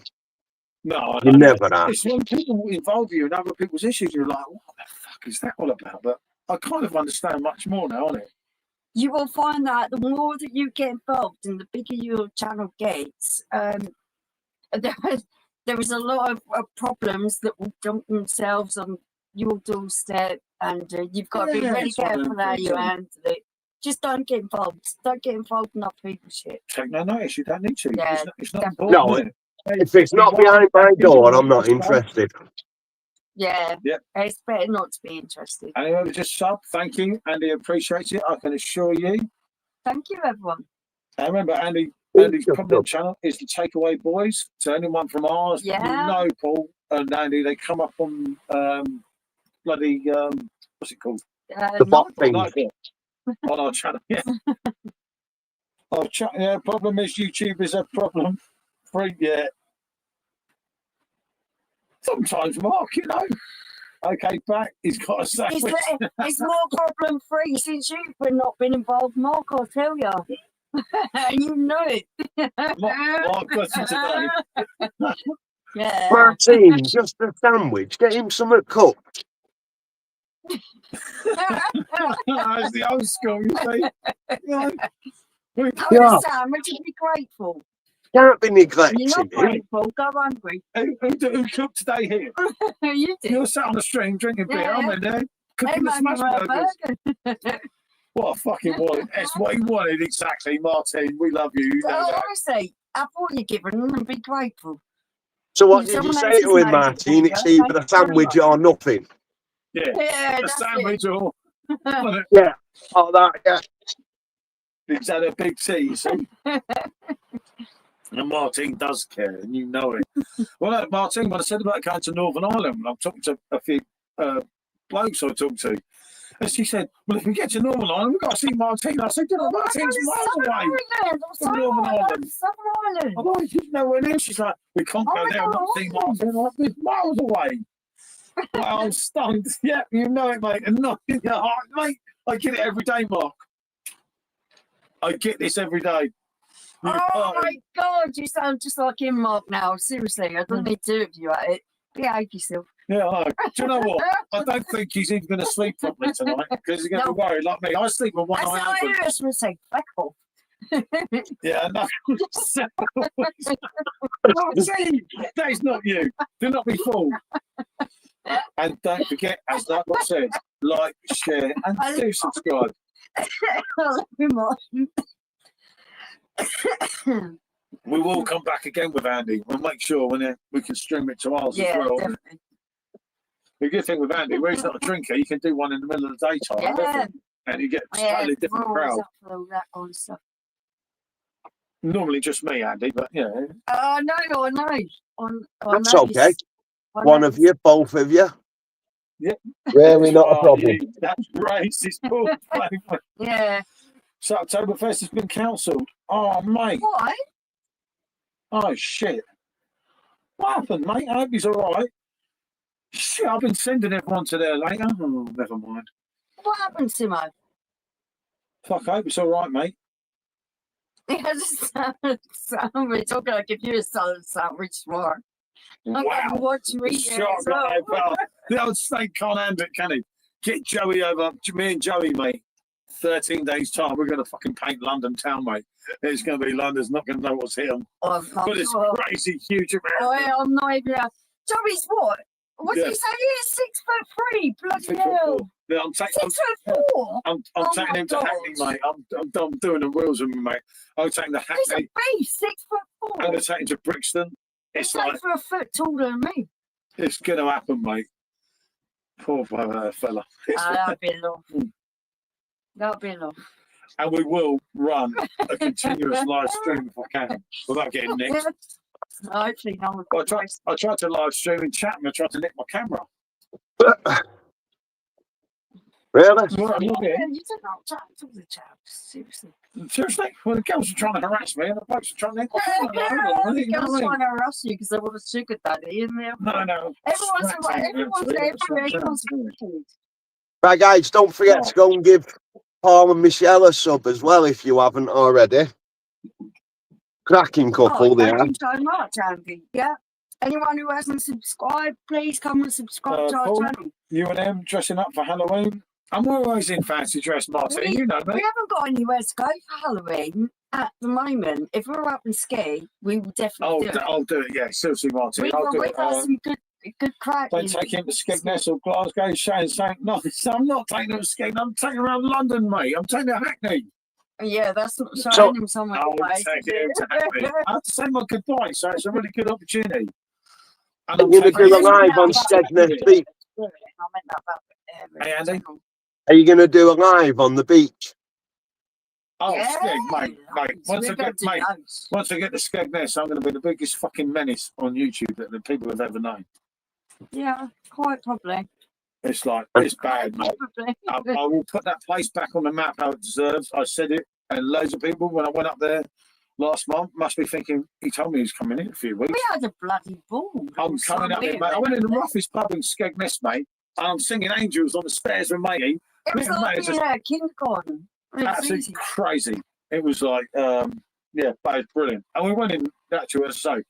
no, I You know. never are. It's when people involve you in other people's issues, you're like, what the fuck is that all about? But I kind of understand much more now, innit? You will find that the more that you get involved and the bigger your channel gets, there is a lot of problems that will dump themselves on your doorstep, and you've got to be Yeah, really it's one of careful them how things, you isn't it? handle it. Just don't get involved. Don't get involved in other people's shit. Take no notice, you don't need to. Yeah, It's not definitely. important. No, is it? If it's not behind my door, I'm not interested. Yeah, Yep. it's better not to be interested. And whoever just sub, thank you. Andy appreciates it, I can assure you. Thank you, everyone. And remember, Andy's Good prominent stuff. channel is the Takeaway Boys. So anyone from ours, Yeah. you know, Paul and Andy, they come up on bloody what's it called? The bot Not- thing. Nightbot on our channel. Yeah. Problem is YouTube is a problem free. Yeah. Sometimes, Mark, you know. Okay, back. He's got a sandwich. It's more problem free since you've not been involved, Mark. I'll tell you. And you know it. Mark got it today. Yeah. Martine, just a sandwich. Get him something cooked. That's the old school, you see. You know, Yeah. Sam, would you be grateful? Can't be You're neglecting not him. grateful. Go hungry. who cooked today here? You did. You're sat on the stream drinking beer. Yeah. I'm in there Hey, cooking the man, smash you were a burgers. burger. What a fucking wanted. That's what he wanted, exactly. Martin, we love you. You know Oh, that. honestly, have what you're given and be grateful. So what did you Someone say else's to him, made it Martine? for It's you. either a Thank you very sandwich or nothing. Yeah, Yeah, a that's sandwich or Yeah. Oh, that, yeah. he's had a big tea, you see. And Martine does care, and you know it. Well, Martine, when I said about going to Northern Ireland, I'm talking to a few blokes I talked to, and she said, "Well, if we get to Northern Ireland, we've got to see Martine." I said, "You know, Martine's miles away from Northern Ireland." Southern Ireland. I'm like, "You know where it is?" She's like, "We can't go there and not see Martine." I'm like, "It's miles away." Well, I'm stunned. Yeah, you know it, mate. And not in your heart, mate. I get it every day, Mark. I get this every day. You Oh party. my God, you sound just like him, Mark. Now, seriously, I don't need two of you at it. Behave yourself. Yeah, I know. Do you know what? I don't think he's even going to sleep properly tonight because he's going to be worried like me. I sleep with one That's eye what I open. hear us say. Back off. Yeah, no. See, that is not you. Do not be fooled. And don't forget, as that was said, like, share, and do subscribe. I love you, Mark. We will come back again with Andy. We'll make sure we can stream it to ours as Yeah, well. definitely. The good thing with Andy, where he's not a drinker, you can do one in the middle of the daytime. Yeah. And you get a Yeah, totally different we're always crowd. up for all that kind of stuff. Normally just me, Andy, but yeah. I know. I That's know okay. I One know of you, both of you. Yeah. Really not a problem. That's racist. Paul. Yeah. So Oktoberfest has been cancelled. Oh, mate. Why? Oh, shit. What happened, mate? I hope he's all right. Shit, I've been sending everyone to there later. Oh, never mind. What happened, Simo? Fuck, I hope it's all right, mate. Yeah, just we're talking like if you're a solid sandwich tomorrow. I'm Wow. gonna watch me eat it Shot as well. right, pal. The old snake can't handle it, can he? Get Joey over. Me and Joey, mate. 13 days' time, we're going to fucking paint London town, mate. It's going to be London's not going to know what's here. Oh, But it's crazy, huge American. I'm not even. Joey's what? What did Yeah. he say? He's 6'3". Bloody hell. Yeah, I'm I'm Oh taking my him to God. Hackney, mate. I'm doing the wheels with him, mate. I'm taking the He's a Hackney. beast. 6'4". I'm going to take him to Brixton. He's It's like like, for a foot taller than me. it's going to happen, mate. Poor fella. That'd be enough. That'd be enough. And we will run a continuous live stream if I can, without getting nicked. Hopefully, no one. I tried to live stream in chat and I tried to nick my camera. Really? Well, You I'm not getting- don't know chat to the chaps. Seriously. Seriously? Well, the girls are trying to harass me and the blokes are trying to nick my The camera. girls trying to harass you because they want a sugar daddy in there. No. Everyone's Right, guys, don't forget to go and give Paul and Michelle a sub as well if you haven't already. Cracking couple, they are. Thank you so much, Andy. Yeah. Anyone who hasn't subscribed, please come and subscribe to our Paul? channel. You and them dressing up for Halloween? I'm always in fancy dress, Martin. You know We me. haven't got anywhere to go for Halloween at the moment. If we're up in ski, we will definitely do it. I'll do it. Yeah, seriously, Martin. We've I'll do it. got some good crack. Don't take him to Skegness or Glasgow, saying no. I'm not taking him to Skegness. I'm taking him around London, mate. I'm taking him to Hackney. Yeah, that's not So- showing him somewhere. I'll to take him to Hackney. I have to say my goodbye, so it's a really good opportunity. And I'm going to do a live on Skegness Beach. I meant that about Hey, Andy? Are you going to do a live on the beach? Oh, Skeg, mate. We're going to do those. Once I get to Skegness, I'm going to be the biggest fucking menace on YouTube that the people have ever known. Yeah, quite probably. It's like, it's bad, mate. Probably. I will put that place back on the map how it deserves. I said it, and loads of people, when I went up there last month, must be thinking, he told me he's coming in a few weeks. We had a bloody ball. I'm coming up here, mate. I went in the roughest pub in Skegness, mate, and I'm singing Angels on the stairs with matey. It was mate, like it's just kindergarten. It was absolutely easy. crazy. It was like, yeah, but it's brilliant. And we went in, actually, as I say,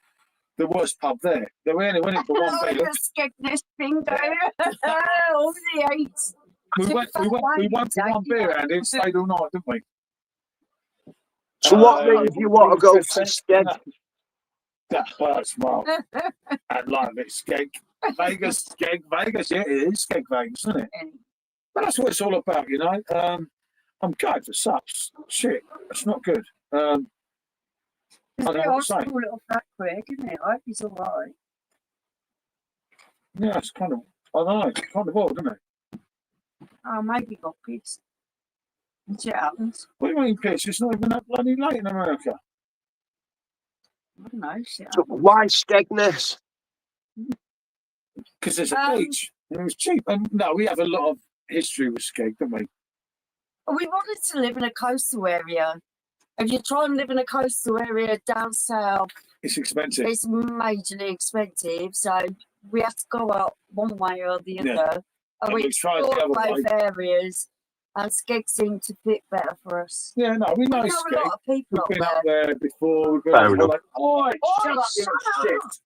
the worst pub there. We only went in for one beer. Skegness bingo. All the eights. We went for one beer, and it stayed all night, didn't we? So what made you want to go to Skeg? That hurts, Mark. I love it, Skeg. Vegas, Skeg, Vegas. Yeah, it is Skeg Vegas, isn't it? But that's what it's all about, you know. I'm gutted for subs. Shit, it's not good. I don't know what to say. Little fat quick, isn't it? I hope he's all right. Yeah, it's kind of, I don't know, it's kind of odd, isn't it? Oh, maybe got pissed. Shit happens. What do you mean pissed? It's not even that bloody late in America. I don't know. Shit So happens. why Skegness? Because there's a beach. And it was cheap. And no, we have a lot of history with Skeg, don't we? We wanted to live in a coastal area. If you try and live in a coastal area down south, It's expensive. it's majorly expensive. So we have to go up one way or the Yeah. other. And And we we tried the explored other both areas, and Skeg seemed to fit better for us. Yeah, no, we We know know a Skeg. lot of people We've up been there. up there before. We've been Fair up enough. like, oh, shut up, you shut little up. shit.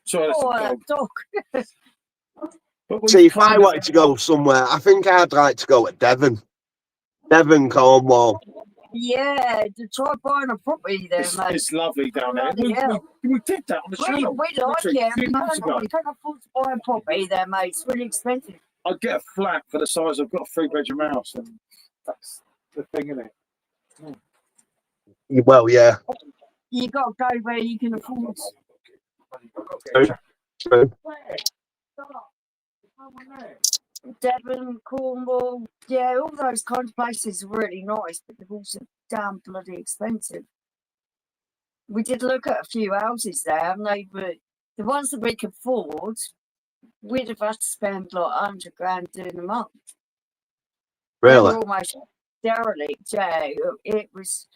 Sorry, that's Oh, a that dog. dog. But we See, if kind I of- wanted to go somewhere, I think I'd like to go to Devon. Devon, Cornwall. Yeah, to try buying a property there, mate. it's lovely down there. Bloody hell. We did that on the We channel. like literally it. a few months ago. You can't afford to buy a property there, mate. It's really expensive. I'd get a flat for the size I've got a 3-bedroom house, and that's the thing, isn't it? Well, yeah. You got to go where you can afford. True. Devon, Cornwall, yeah, all those kind of places are really nice, but they're also damn bloody expensive. We did look at a few houses there, and they were the ones that we could afford. We'd have had to spend like 100 grand in a month. They Really? were almost derelict. Yeah, it was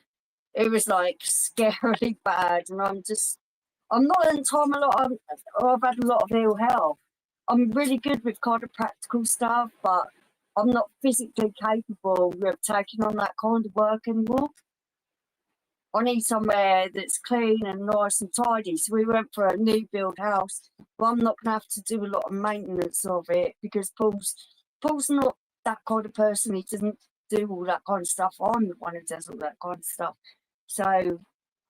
like scarily bad, and I'm not in time a lot. I've had a lot of ill health. I'm really good with kind of practical stuff, but I'm not physically capable of taking on that kind of work anymore. I need somewhere that's clean and nice and tidy. So we went for a new build house. But I'm not going to have to do a lot of maintenance of it because Paul's not that kind of person. He doesn't do all that kind of stuff. I'm the one who does all that kind of stuff. So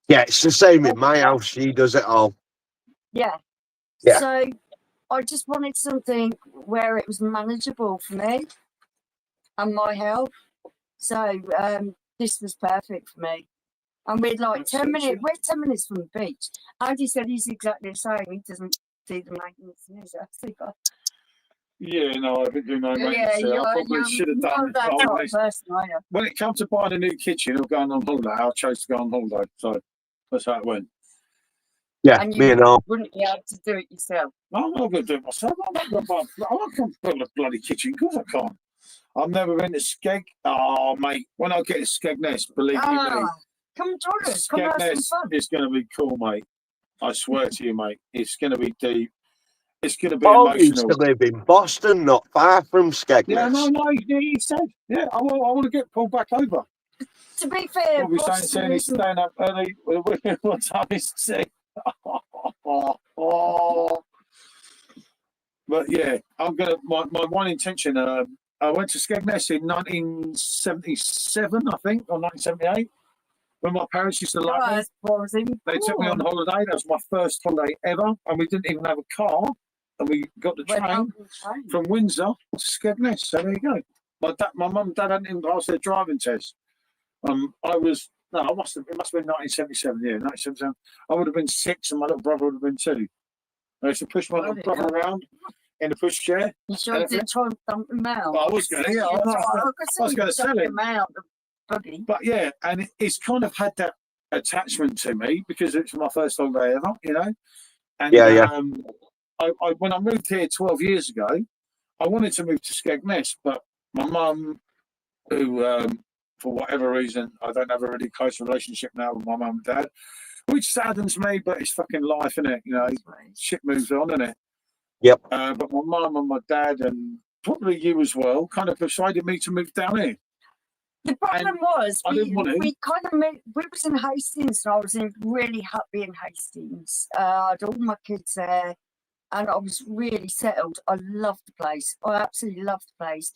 Yeah, it's the same in my house. She does it all. yeah. Yeah. So I just wanted something where it was manageable for me and my health. So this was perfect for me. And we're like That's 10 so minutes, cheap. we're 10 minutes from the beach. Andy said he's exactly the same. He doesn't do the maintenance in his house either. Yeah, no, I didn't do no maintenance. Yeah, there. I probably should have done not that it. type Oh, of person, are you? when it comes to buying a new kitchen or going on holiday, I chose to go on holiday. So that's how it went. Yeah, And me and all. wouldn't be able to do it yourself. I'm not going to do it myself. I'm not going to build a bloody kitchen. Of course I can't. I've never been to Skeg. Oh, mate, when I get to Skegness, believe you me, Come join us. Come have some Skegness fun. is going to be cool, mate. I swear to you, mate. It's going to be deep. It's going to be Paul used emotional. to live in Boston, not far from Skegness. Yeah, no, he said, yeah, I want to get pulled back over. To be fair, We'll be saying Boston he's isn't- staying up early. What time is it? But yeah, I'm gonna. My one intention. I went to Skegness in 1977, I think, or 1978, when my parents used to like me. They took me on holiday. That was my first holiday ever, and we didn't even have a car. And we got the train from Windsor to Skegness. So there you go. My mum and dad hadn't even passed their driving test. It must have been 1977. Yeah, 1977. I would have been 6, and my little brother would have been 2. I used to push my little brother around in the pushchair. You sure did try and dump him out? Well, I was going to, yeah. I was going to sell him. Out the buggy. But yeah, and it's kind of had that attachment to me because it's my first holiday ever, you know. And Yeah. when I moved here 12 years ago, I wanted to move to Skegness, but my mum, who for whatever reason, I don't have a really close relationship now with my mum and dad, which saddens me, but it's fucking life, isn't it? You know, shit moves on, isn't it? Yep. But my mum and my dad, and probably you as well, kind of persuaded me to move down here. The problem was, I didn't want to. we kind of moved, we was in Hastings, and I was really happy in Hastings. I had all my kids there, and I was really settled. I loved the place. I absolutely loved the place.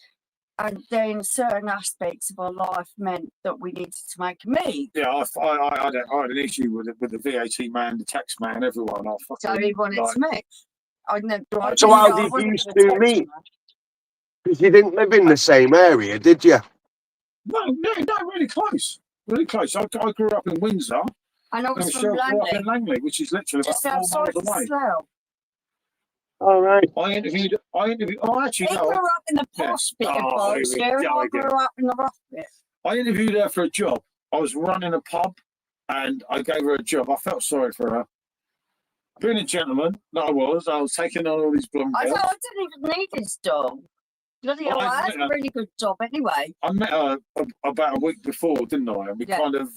And then certain aspects of our life meant that we needed to make a move. Yeah, I had an issue with the VAT man, the tax man, everyone. So he wanted to move. So how did you two meet? Because you didn't live in the same area, did you? No, really close. Really close. I grew up in Windsor, And I and was Michelle from grew up in Langley, Langley, which is literally just about 4 outside miles the away. Slough. All right. I interviewed. Oh, actually, He no. grew up in the Yeah. posh bit Oh, of Berkshire, here we and go I again. grew up in the rough bit. I interviewed her for a job. I was running a pub, and I gave her a job. I felt sorry for her. Being a gentleman that I was taking on all these blonde I girls. thought I didn't even need this job. Bloody hell, Well, I I had admit a really good job anyway. I met her about a week before, didn't I? And we Yeah. kind of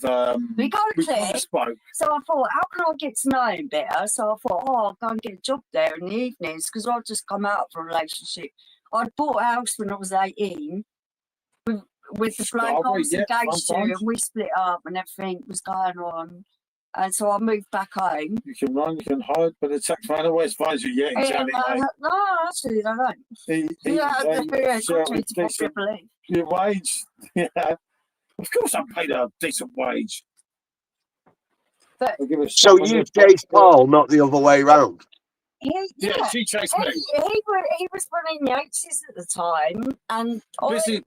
We got a we kind click. of spoke. So I thought, how can I get to know him better? So I thought, I'll go and get a job there in the evenings because I'd just come out of a relationship. I'd bought a house when I was 18 with the bloke I was Yeah, engaged to, and sometimes. we split up and everything was going on. And so I moved back home. You can run, you can hide, but the tax man always finds you. Yeah, exactly. And, Mate. no, actually, they don't. Yeah, Contrary to popular belief. your wage. Yeah, of course I paid a decent wage. But I'll give a So shot on you the- chased Paul, not the other way round. Yeah, she chased me. He was running Yates's at the time, and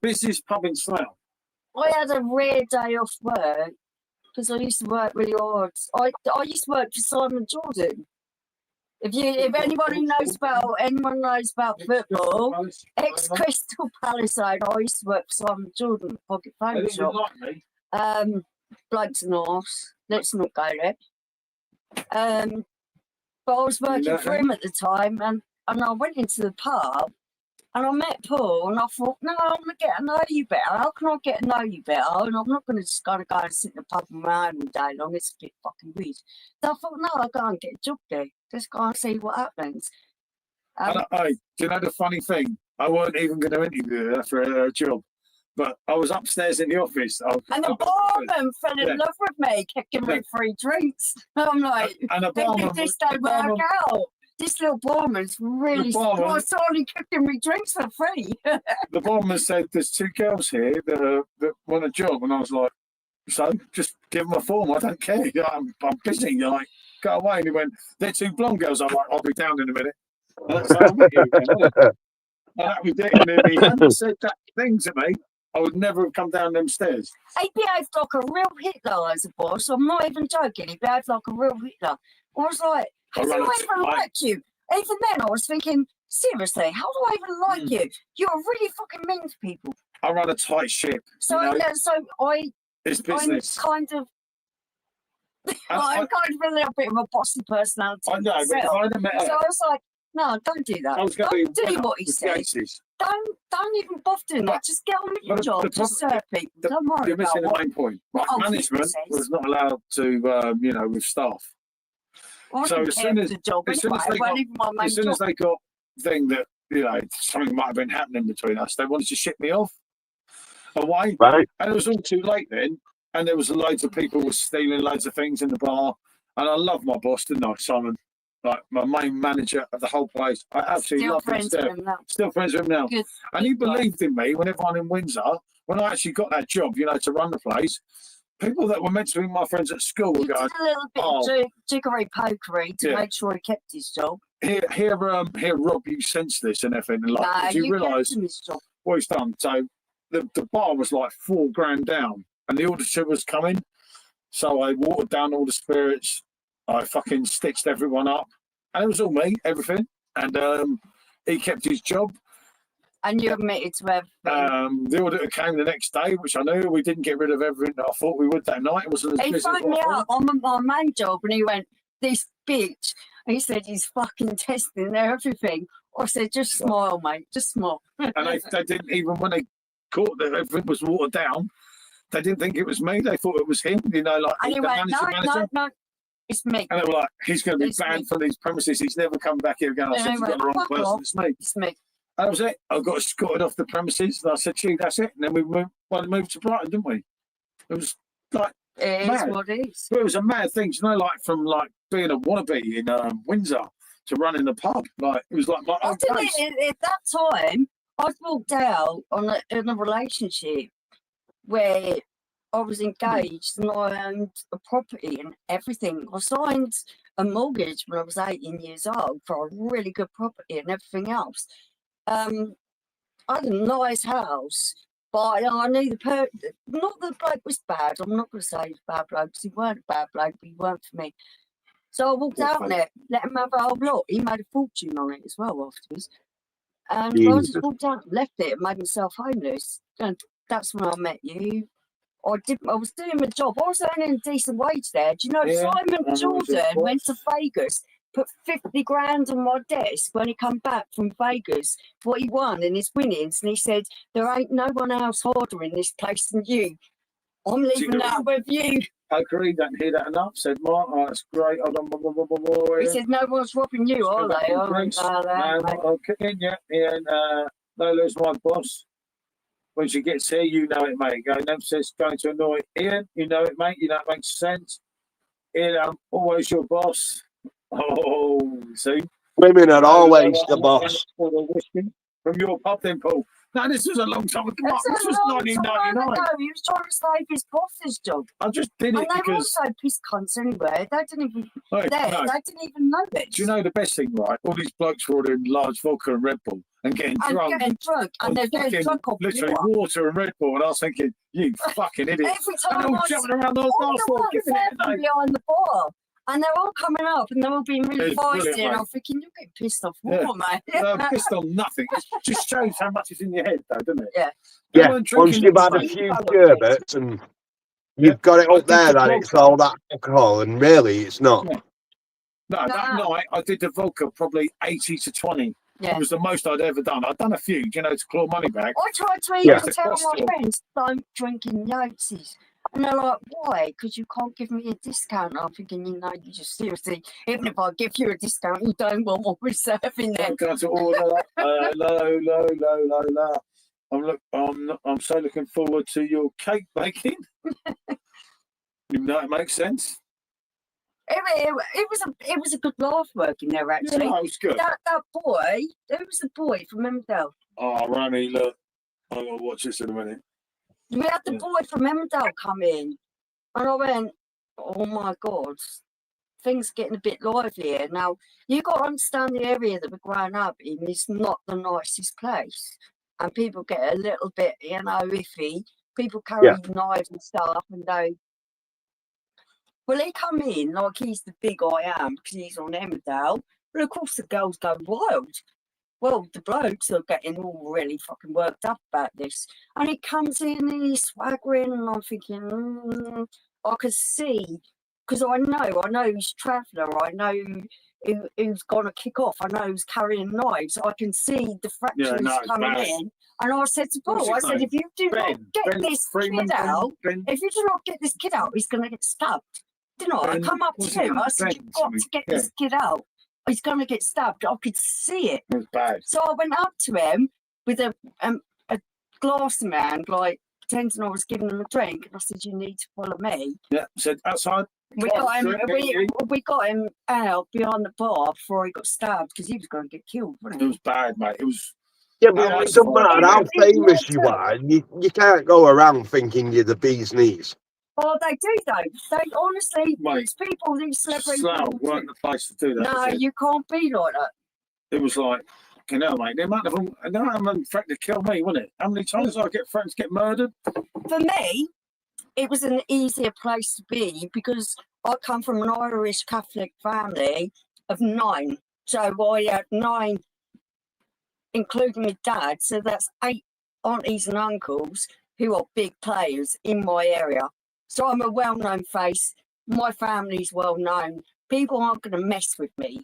Business pub in Slough. I had a rare day off work because I used to work really hard. I used to work for Simon Jordan. If anyone knows about football, ex Crystal Palace owner, I used to work for Simon Jordan, pocket They phone didn't shop. like me. Blokes and horse. Let's not go there. But I was working for him at the time, and I went into the pub, and I met Paul, and I thought, no, I'm going to get to know you better. How can I get to know you better? And I'm not going to just go and sit in the pub on my own all day long. It's a bit fucking weird. So I thought, no, I'll go and get a job there. Just go and see what happens. And do you know the funny thing? I wasn't even going to interview her for a job, but I was upstairs in the office. And the barman fell in love with me, kept giving me free drinks. I'm like, and the barman, this don't work out. This little barman's really only cooking me drinks for free. The barman said, "There's two girls here that want a job," and I was like, "So just give them a form. I don't care. I'm busy." You're like, "Go away." And he went, "They're two blonde girls." I'm like, "I'll be down in a minute." And so I met you again, wasn't it? And that was it. And if he hadn't said that thing to me, I would never have come down them stairs. He behaved like a real Hitler as a boss. I'm not even joking. He behaved like a real Hitler. I was like, how do I even like you? Even then, I was thinking, seriously, how do I even like you? You're really fucking mean to people. I run a tight ship. So, It's business. I'm kind of a little bit of a bossy personality. I know, but if I'd have met her, so I was like, no, don't do that. I was going Don't to do what he said. Don't even bother doing that. Just get on with your job. Just serve people. Don't worry You're about missing the what main point. what other Management people says. was not allowed to, with staff. I So didn't as care soon for as- the job as soon anyway. as they It wasn't got- even my main As soon job. as they got thing that something might have been happening between us, they wanted to ship me off away, Right. and it was all too late then. And there was loads of people were stealing loads of things in the bar. And I love my boss, didn't I, Simon? Like my main manager of the whole place. I absolutely Still love him. friends with him now. Still friends with him now. Good. And he believed in me when everyone in Windsor, when I actually got that job, to run the place, people that were meant to be my friends at school were You did going, a little bit of jiggery pokery to Yeah. make sure he kept his job. here, Rob, you sense this and everything. And like, Nah, do you you realise kept him his job. what he's done? So the bar was like $4,000 down and the auditor was coming. So I watered down all the spirits. I fucking stitched everyone up. And it was all me, everything. And he kept his job. And you admitted to everything. The auditor came the next day, which I knew we didn't get rid of everything that I thought we would that night. It wasn't as He busy as phoned what me I thought. up on my main job and he went, this bitch. He said he's fucking testing everything. I said, just smile, mate, just smile. And they didn't even, when they caught that everything was watered down, they didn't think it was me. They thought it was him, like And he the went, no, it's me. And they were like, he's going to be It's me. banned from these premises. He's never come back here again. I And said, I you've got went, the wrong "Fuck person. off." It's me. It's me. That was it. I got escorted off the premises. And I said, gee, that's it. And then we moved to Brighton, didn't we? It was like, It is mad. what it is. it was a mad thing, like from like being a wannabe in Windsor to running the pub. Like, it was like my I own did place. it at that time. I'd walked out in a relationship where I was engaged and I owned a property and everything. I signed a mortgage when I was 18 years old for a really good property and everything else. I had a nice house, but I knew not the bloke was bad. I'm not going to say he was a bad bloke because he weren't a bad bloke, but he weren't for me. So I walked Poor out on fella. it, let him have a whole lot. He made a fortune on it as well afterwards. And I Jesus. just walked out, left it, and made myself homeless. And that's when I met you. I was doing my job. I was earning a decent wage there. Do you know Yeah, Simon I know he's a Jordan went boss. to Vegas, put 50 grand on my desk when he come back from Vegas, what he won and his winnings, and he said, "There ain't no one else harder in this place than you. I'm leaving that with you." Poker, he don't hear that enough. Said, Mark, oh, that's great. Hold on, blah, blah, blah, blah, blah, He yeah. said, "No one's robbing you, Go are back they?" in I went, drinks. "No, they ain't, mate." I'll kick in, yeah. And Lola's my boss. When she gets here, you know it, mate. Go, never says going to annoy Ian. You know it, mate. You know it makes sense. Ian, I'm always your boss. Oh, see? Women are always the I'm boss. for the whiskey from your pub then, Paul. No, this was a long time ago. That's This a was long time 1999. ago. He was trying to save his boss's job. I just did And it they were because. also piss cunts anyway. They didn't even Hey, there. no. They didn't even know this. Do you know the best thing, right? All these blokes were ordering large vodka and Red Bull and getting And drunk. getting drunk, and they're getting fucking drunk off literally water. water and Red Bull. And I was thinking, you fucking idiot. Every And time all I jumping around those all dance the floor, ones giving there it a from night. behind the bar, and they're all coming up, and they're all being really It's brilliant, feisty, and mate. I'm thinking, you're getting pissed off Yeah. more, mate. Pissed on nothing. It just shows how much is in your head, though, doesn't it? Yeah. They Yeah, weren't once drinking you've it, had a mate. few sherbets and you've got it I up did there the that it's vodka. all that alcohol, and really it's not. Yeah. No, that No. night I did the vodka probably 80 to 20. Yeah. It was the most I'd ever done. I'd done a few, you know, to claw money back. I tried to Yeah. even tell my friends, don't drink in Yates's. And they're like, why? Because you can't give me a discount. I'm thinking, you know, you just seriously, even if I give you a discount, you don't want what we're serving there. I'm going to order low. I'm so looking forward to your cake baking. You know, it makes sense. It was a good laugh working there, actually. Yeah, no, it was good. That boy, there was the boy from Emmerdale. Oh, Rami, look. I'm going to watch this in a minute. We had the boy from Emmerdale come in, and I went, oh my God, things getting a bit lively here. Now, you got to understand the area that we're growing up in is not the nicest place. And people get a little bit, you know, iffy. People carry knives and stuff, and they. Well, he come in like he's the big I am because he's on Emmerdale. But of course, the girls go wild. Well, the blokes are getting all really fucking worked up about this. And he comes in and he's swaggering, and I'm thinking, I can see, because I know who's traveller, I know who's going to kick off, I know who's carrying knives, I can see the fractions coming in. And I said to Paul, I said, if you do not get this kid out, if you do not get this kid out, he's going to get stabbed. Didn't I? I come up to him, I said, you've got to get this kid out. He's going to get stabbed. I could see it. It was bad. So I went up to him with a glass in my hand, like pretending I was giving him a drink. And I said, you need to follow me. Yeah, said outside. We got him out behind the bar before he got stabbed because he was going to get killed, wasn't It he? was bad, mate. It was. Yeah, but it doesn't matter how famous you are. You can't go around thinking you're the bee's knees. Oh, they do though. They honestly, Mate, these people, these celebrities. Slough weren't the place to do that. No, you can't be like that. It was like, you know, mate, the amount of them, threatened to kill me, wasn't it? How many times I get friends get murdered? For me, it was an easier place to be because I come from an Irish Catholic family of 9. So I had 9, including my dad. So that's 8 aunties and uncles who are big players in my area. So I'm a well-known face. My family's well-known. People aren't going to mess with me.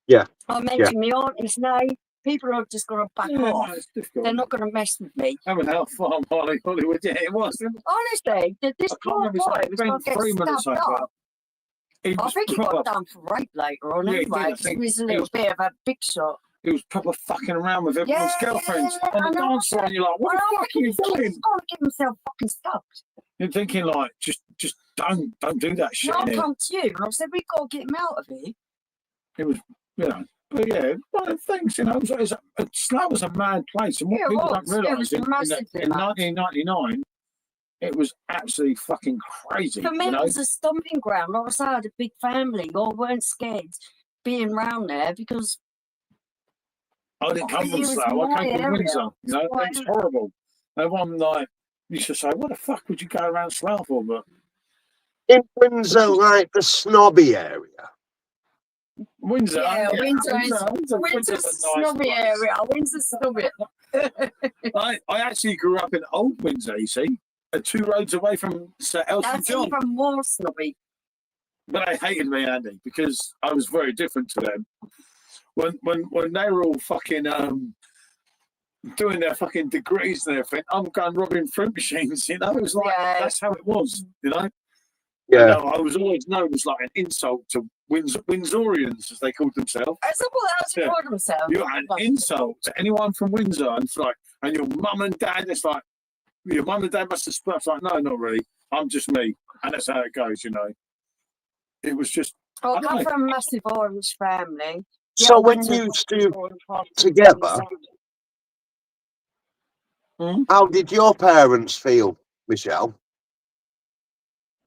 Yeah. I mentioned my auntie's name. People are just going to back off. They're not going to mess with me. Having Health Farm, Hollywood, yeah, it was. Honestly, this poor boy was going to get stabbed up. I think he got done for rape later on anyway. He was a little bit of a big shot. He was proper fucking around with everyone's girlfriends on the dance floor, and you're like, what the fuck are you doing? He's going to get himself fucking stuffed. You're thinking like, just don't do that shit. I'll come to you, and I said, we've got to get him out of here. It was, you know, but yeah, one of the things, you know, Slough was a mad place, and what people don't realise in 1999, it was absolutely fucking crazy. For me, you know? it was a stomping ground. I had a big family. I weren't scared being around there because I didn't come from Slough. I came from Windsor. You know, it's horrible. Everyone like used to say, "What the fuck would you go around Slough for?" But In Windsor, like the snobby area, Windsor. Yeah, Windsor is Windsor's Windsor's a a nice snobby place. area. Windsor's snobby. I actually grew up in Old Windsor, you see, 2 roads away from Sir Elton That's John. even more snobby. But they hated me, Andy, because I was very different to them. When they were all fucking doing their fucking degrees and everything, I'm going robbing fruit machines, you know? It was like, Yeah. that's how it was, you know? Yeah. I was always known as like an insult to Windsorians, as they called themselves. That's what else Yeah. call themselves. You're an insult to anyone from Windsor. And it's like, and your mum and dad, it's like, your mum and dad must have split. It's like, no, not really. I'm just me. And that's how it goes, you know? It was just, I I come don't from a massive Irish family. So when Windsor- you two together, how did your parents feel, Michelle?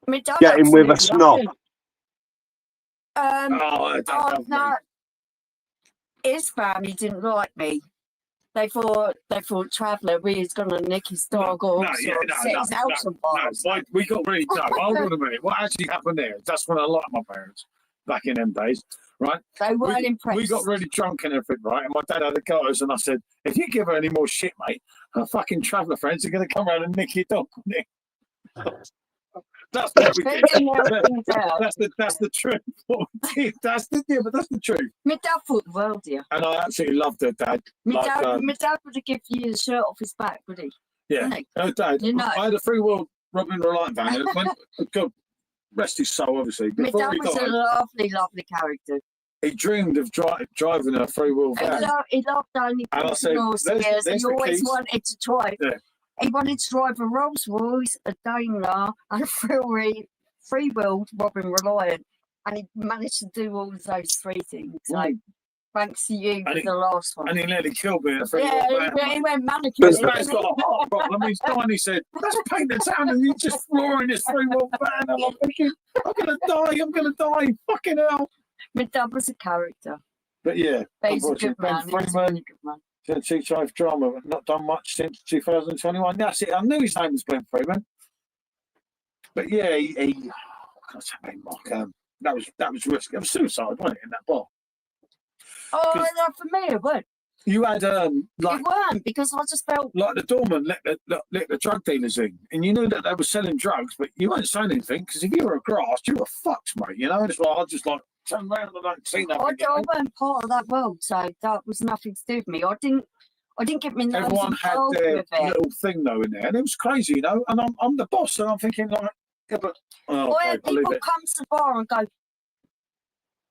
My dad Getting with a absolutely snob. loved it. I don't Oh, love no. me. His family didn't like me. They thought Traveller was going to nick his dog or set his house on fire. No, we got really hold on a minute. What actually happened there? That's when I liked my parents back in them days, right? They weren't impressed. We got really drunk and everything, right? And my dad had a go at us, and I said, "If you give her any more shit, mate, her fucking Traveller friends are going to come around and nick your dog." That's what we They did. didn't help things out. That's the truth. What we did. That's the truth. My dad thought the world, yeah. And I absolutely loved her dad. My Like, dad would have given you his shirt off his back, would he? Yeah, Wouldn't he? her dad. You know. I had a free will Robin Reliant van. And when, God rest his soul, obviously. My Before dad he was a died, lovely, lovely character. he dreamed of driving a free will van. He loved only And I said, personal there's affairs. the He always keys. wanted to drive. Yeah. He wanted to drive a Rolls Royce, a Daimler, and a free-wheeled Robin Reliant. And he managed to do all of those 3 things. So thanks to you for And the last one. And he nearly killed me in a free will Yeah, van. he went mannequin. This man's got a heart problem. He's dying. He said, "Let's paint the town," and he's just flooring this free will van. And I'm thinking, I'm gonna die. Fucking hell. My dad was a character. But yeah, But he's a unfortunately, good man. Ben He was a Freeman, really good man. Chief Drama, but not done much since 2021. That's it. I knew his name was Ben Freeman. But yeah, he what's that name, Mark? That was risky. It was suicide, wasn't it, in that bar? Oh, 'Cause- no, for me, it weren't. You had like It weren't, because I just felt like the doorman let the drug dealers in, and you knew that they were selling drugs, but you weren't saying anything because if you were a grass, you were fucked, mate. You know, it's like I just like turn around and don't see nothing. you I know? weren't part of that world, so that was nothing to do with me. I didn't get my nose Everyone had involved their with it. little thing though in there, and it was crazy, you know. And I'm the boss, and I'm thinking like, yeah, but oh, I okay, had believe people it. come to the bar and go,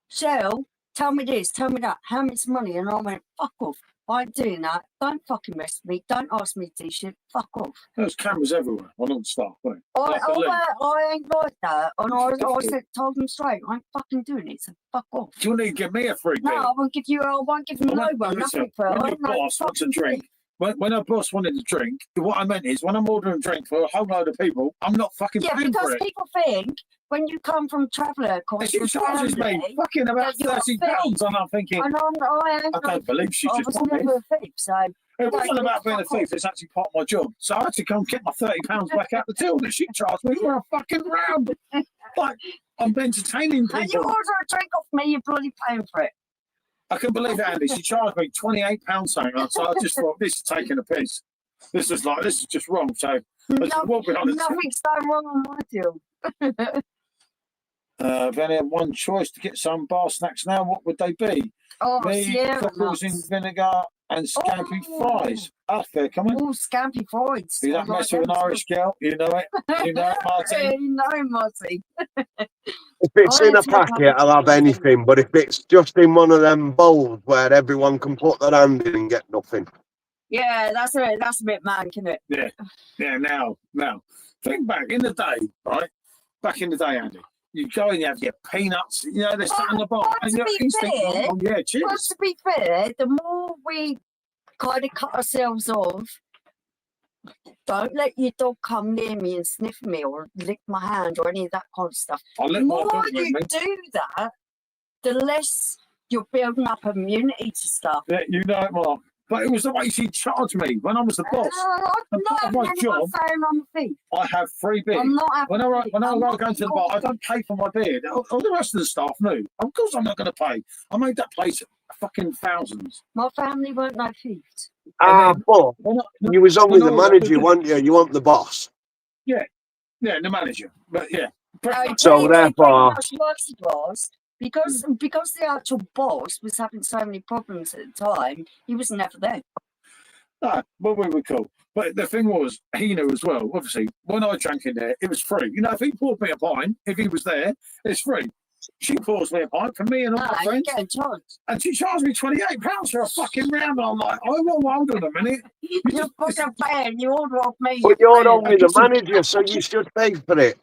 Shell, tell me this, tell me that, how much money? And I went, fuck off. I ain't doing that. Don't fucking mess with me. Don't ask me to do shit. Fuck off. There was cameras everywhere on all the staff, wasn't it? I Like the link. ain't like that. And I said, told them straight, I ain't fucking doing it. So fuck off. Do you need to give me a free No, beer? I won't give you, I won't give them no one, nothing for when I your ain't no boss wants a fucking drink, free. when a boss wanted a drink, what I meant is when I'm ordering a drink for a whole load of people, I'm not fucking Yeah, paying for because it. people think when you come from Traveller, And she charges me fucking about that you're a £30, and I'm thinking, and I don't believe she's I just was told me. never a thief, so It wasn't like, about being a fuck thief, it's actually part of my job. So I had to come get my £30 back out the till that she charged me for a fucking round. Like, I'm entertaining and you people. order a drink off me, you're bloody paying for it. I couldn't believe it, Andy. She charged me £28 something. So I just thought, this is taking a piss. This is just wrong. So I just walked behind the till. Nothing's going wrong on my deal. If I had one choice to get some bar snacks now, what would they be? Oh, Me, Sierra cockles in nuts. vinegar and scampi Oh. fries. That's fair coming. Oh, scampy fries. You don't mess with an Irish girl, you know it. You know it, Martin. You know, Marty. If it's in a packet, I'll have anything. But if it's just in one of them bowls where everyone can put their hand in and get nothing. Yeah, that's a bit mank, isn't it? Yeah, now. Think back in the day, right? Back in the day, Andy. You go and you have your peanuts, you know, they're sat in the bar. Well, And to your be instinct, fair- oh, yeah, Well, cheers. to be fair, the more we kind of cut ourselves off, don't let your dog come near me and sniff me or lick my hand or any of that kind of stuff. I'll The let my more dog with you me. do that, the less you're building up immunity to stuff. Yeah, you know it, Mark. But it was the way she charged me when I was the boss. I'm And part not of my having job- anyone saying I'm a thief. I have free beer. I'm not having When I a thief. I'm go not to the bar, I don't pay for my beer. All the rest of the staff knew. Of course, I'm not going to pay. I made that place fucking thousands. My family weren't no thieves. But When I- you was only when I the was- manager, weren't you? You weren't the boss. Yeah, the manager. But yeah, pretty No, much. So pretty therefore- much what it was, because the actual boss was having so many problems at the time, he was never there. No, well, we were cool. But the thing was, he knew as well, obviously, when I drank in there, it was free. You know, if he poured me a pint, if he was there, it's free. She pours me a pint for me and all No, my you friends, get charged. and she charged me £28 for a fucking round. And I'm like, oh, well, hold on a minute. You're fucking paying, you order off me. But you're paying. only the manager, so you should pay for it.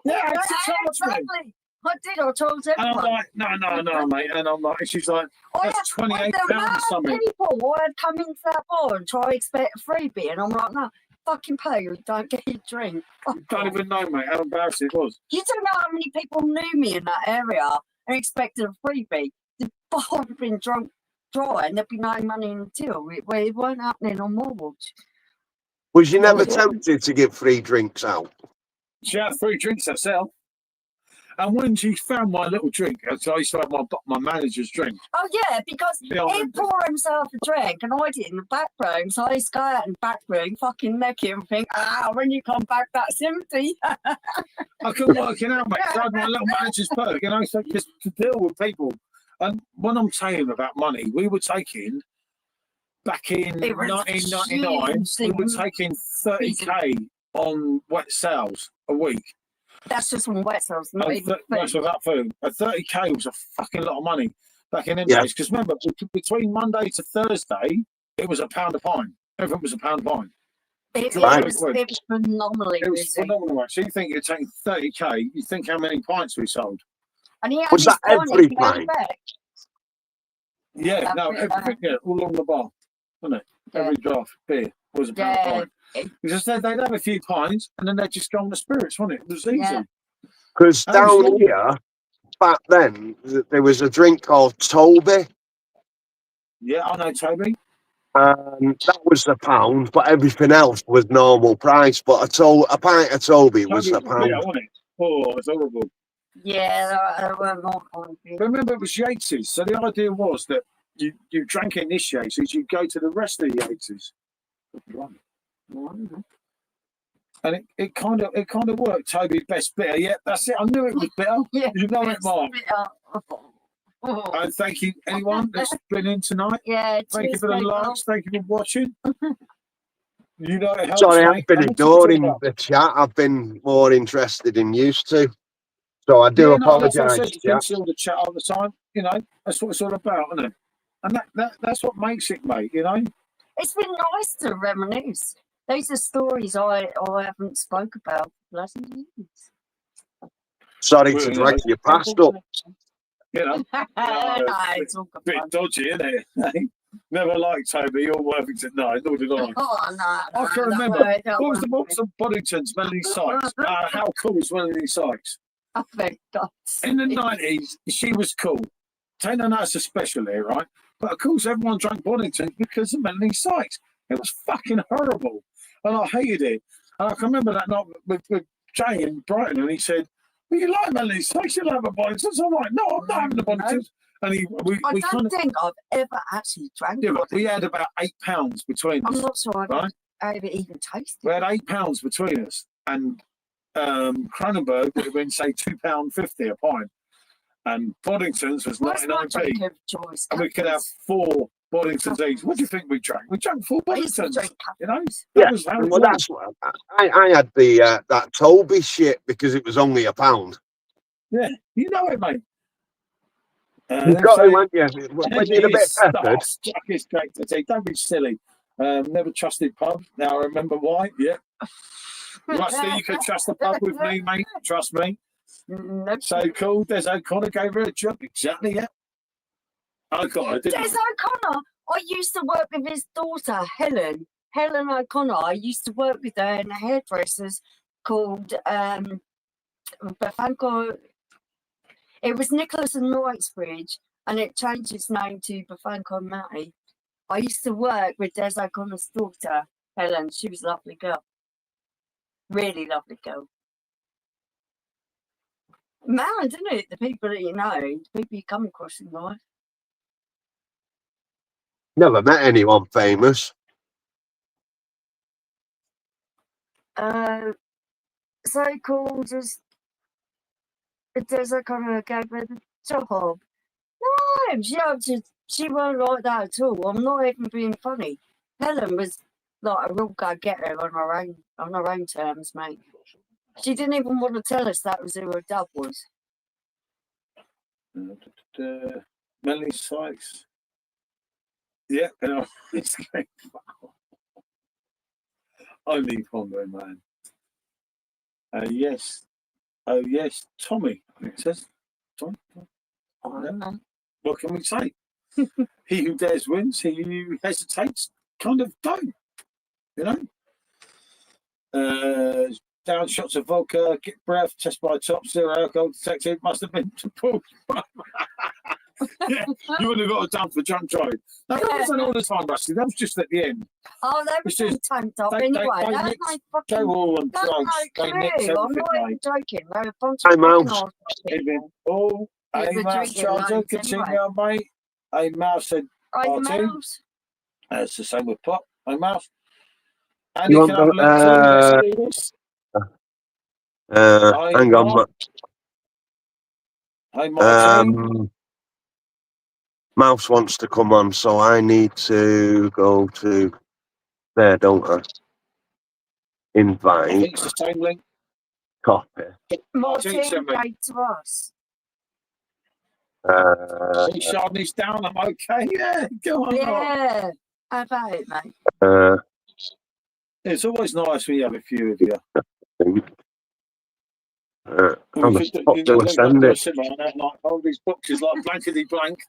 Yeah, Yeah, she charged me. exactly. I did, I told And I'm everyone. like, no, mate. And I'm like, and she's like, that's £28 something. People would come into that bar and try to expect a freebie, and I'm like, no, fucking pay, you don't get your drink. Fuck Don't off. even know, mate, how embarrassing it was. You don't know how many people knew me in that area and expected a freebie. The bar would have been drunk dry and there'd be no money in the till. It weren't happening on my watch. Was you never yeah. tempted to give free drinks out? She had 3 drinks herself. And when she found my little drink, so I used to have my manager's drink. Oh yeah, because Yeah, he'd pour himself a drink and I did in the back room. So I used to go out in the back room, fucking neck it and think, when you come back, that's empty. I couldn't work it out, mate. So I had my little manager's perk, you know, so just to deal with people. And when I'm saying about money, we were taking, back in It was 1999, we were huge. taking 30k on wet sales a week. That's just on wet cells, not And even that's food. without food. And 30k was a fucking lot of money back in them Yeah. days. Because remember, between Monday to Thursday, it was £1 a pint. Everything was £1 a pint. It Right. was phenomenally It was busy. phenomenal. Right? So you think you're taking 30k, you think how many pints we sold? And he had Was his that pint, every he came pint? back. Yeah, That's no, it, everything, yeah, all along the bar, wasn't it? Yeah. Every draft beer was £1 a Yeah. pint. Because they'd have a few pints and then they'd just go on the spirits, wasn't it? It was easy. Yeah. Because That was down lovely. here, back then, there was a drink called Toby, Yeah, I know, Toby. and that was £1, but everything else was normal price. But a pint of Toby was Toby was £1. bitter, wasn't it? Oh, it's horrible. Yeah, there were more fun things. But remember, it was Yates's. So the idea was that you drank in this Yates's, you go to the rest of the Yates's. And it kind of worked. Toby best bitter. Yeah, that's it. I knew it was bitter. Yeah, You know it, it's Mark. bitter. Oh, And thank you, anyone that's been in tonight. yeah, Thank you cheers, for the people. likes. Thank you for watching. You know it helps. Sorry, mate. I've been And what's it ignoring about? the chat. I've been more interested in used to. So I do Yeah, no, that's what I apologise, said. You can chat. see all the chat all the time. You know, that's what it's all about, isn't it? And that's what makes it, mate. You know. It's been nice to reminisce. These are stories I haven't spoke about for bloody years. Sorry Well, to you drag know, you past up. You know, No, it's all good bit fun. dodgy, isn't it? Never liked Toby or Worthington. No, nor did I. Oh, no. I can remember. What was the box of Boddington's, Melanie Sykes? How cool was Melanie Sykes? I think In the 90s, she was cool. Taylor Nurse especially, right? But of course, everyone drank Boddington because of Melanie Sykes. It was fucking horrible. And I hated it. And I can remember that night with Jay in Brighton, and he said, well, you like Melanie Sykes, you'll have a Boddington. So I'm like, no, I'm not having the Boddington. And we I kind don't of, think I've ever actually drank yeah, but it. we had about £8 between I'm us. not sure I've Right. ever even tasted We it. had £8 between us, and Cronenberg would have been say £2.50 a pint, and Boddington's was What's my 99p, drink of choice? and we could have 4 Boddingtons each. What do you think we drank? We drank 4 I used to Boddingtons. drink You know, Yeah, that was how it well, was. that's what I had the that Toby shit because it was only £1. Yeah, you know it, mate. You've got to, haven't you? When you're a bit peppered. Jack is great to say. Don't be silly. Never trusted pub. Now I remember why. Yeah, Rusty, you could trust the pub with me, mate. Trust me. Nope. So cool. Des O'Connor gave her a job. Exactly, yeah. O'Connor, didn't Des he? O'Connor, I used to work with his daughter, Helen O'Connor. I used to work with her in a hairdressers called Bafanco. It was Nicholas and Knightsbridge, and it changed its name to Bafanco Matty. I used to work with Des O'Connor's daughter, Helen. She was a lovely girl. Really lovely girl. Man, isn't it? The people that you know, the people you come across in life. Never met anyone famous. So-called as Des O'Connor gave her the job. No, she weren't like that at all. I'm not even being funny. Helen was like a real go-getter on her own terms, mate. She didn't even want to tell us that was who her dad was. Melanie Sykes. Yeah, it's great. Only pondering, man. Yes. Oh, yes. Tommy, I think it says. Tommy. I don't know. What can we say? He who dares wins, he who hesitates kind of don't. You know? Down shots of vodka, get breath, test by top, zero alcohol detected, must have been to pull. Yeah, you would have got it done for drunk driving. No, that wasn't all the time, Rusty. That was just at the end. Oh, they were just tanked up anyway. That's my fucking. Go all on That's drugs. no They mix clue. I'm everything, not even mate. joking. They're a bunch Hey, of Mouse. fucking Even arseholes. all. Yeah, Hey, they're Mouse drinking Charger, loads continue anyway. on, mate. Hey, Mouse said, Are you R2. Mouse? It's the same with Pop. Hey, Mouse. You Andy want can have a link the, too. Let's do this. hang on. Mark. Hey, Martin. Mouse wants to come on, so I need to go to there, don't I? I Invite, think it's the same link. copy. Martin sent me. gave to us. Hey, Shardney's down. I'm okay. Yeah, go on. Yeah. How about it, mate? It's always nice when you have a few of you. How the fuck do I send it? All these boxes like blankety blank.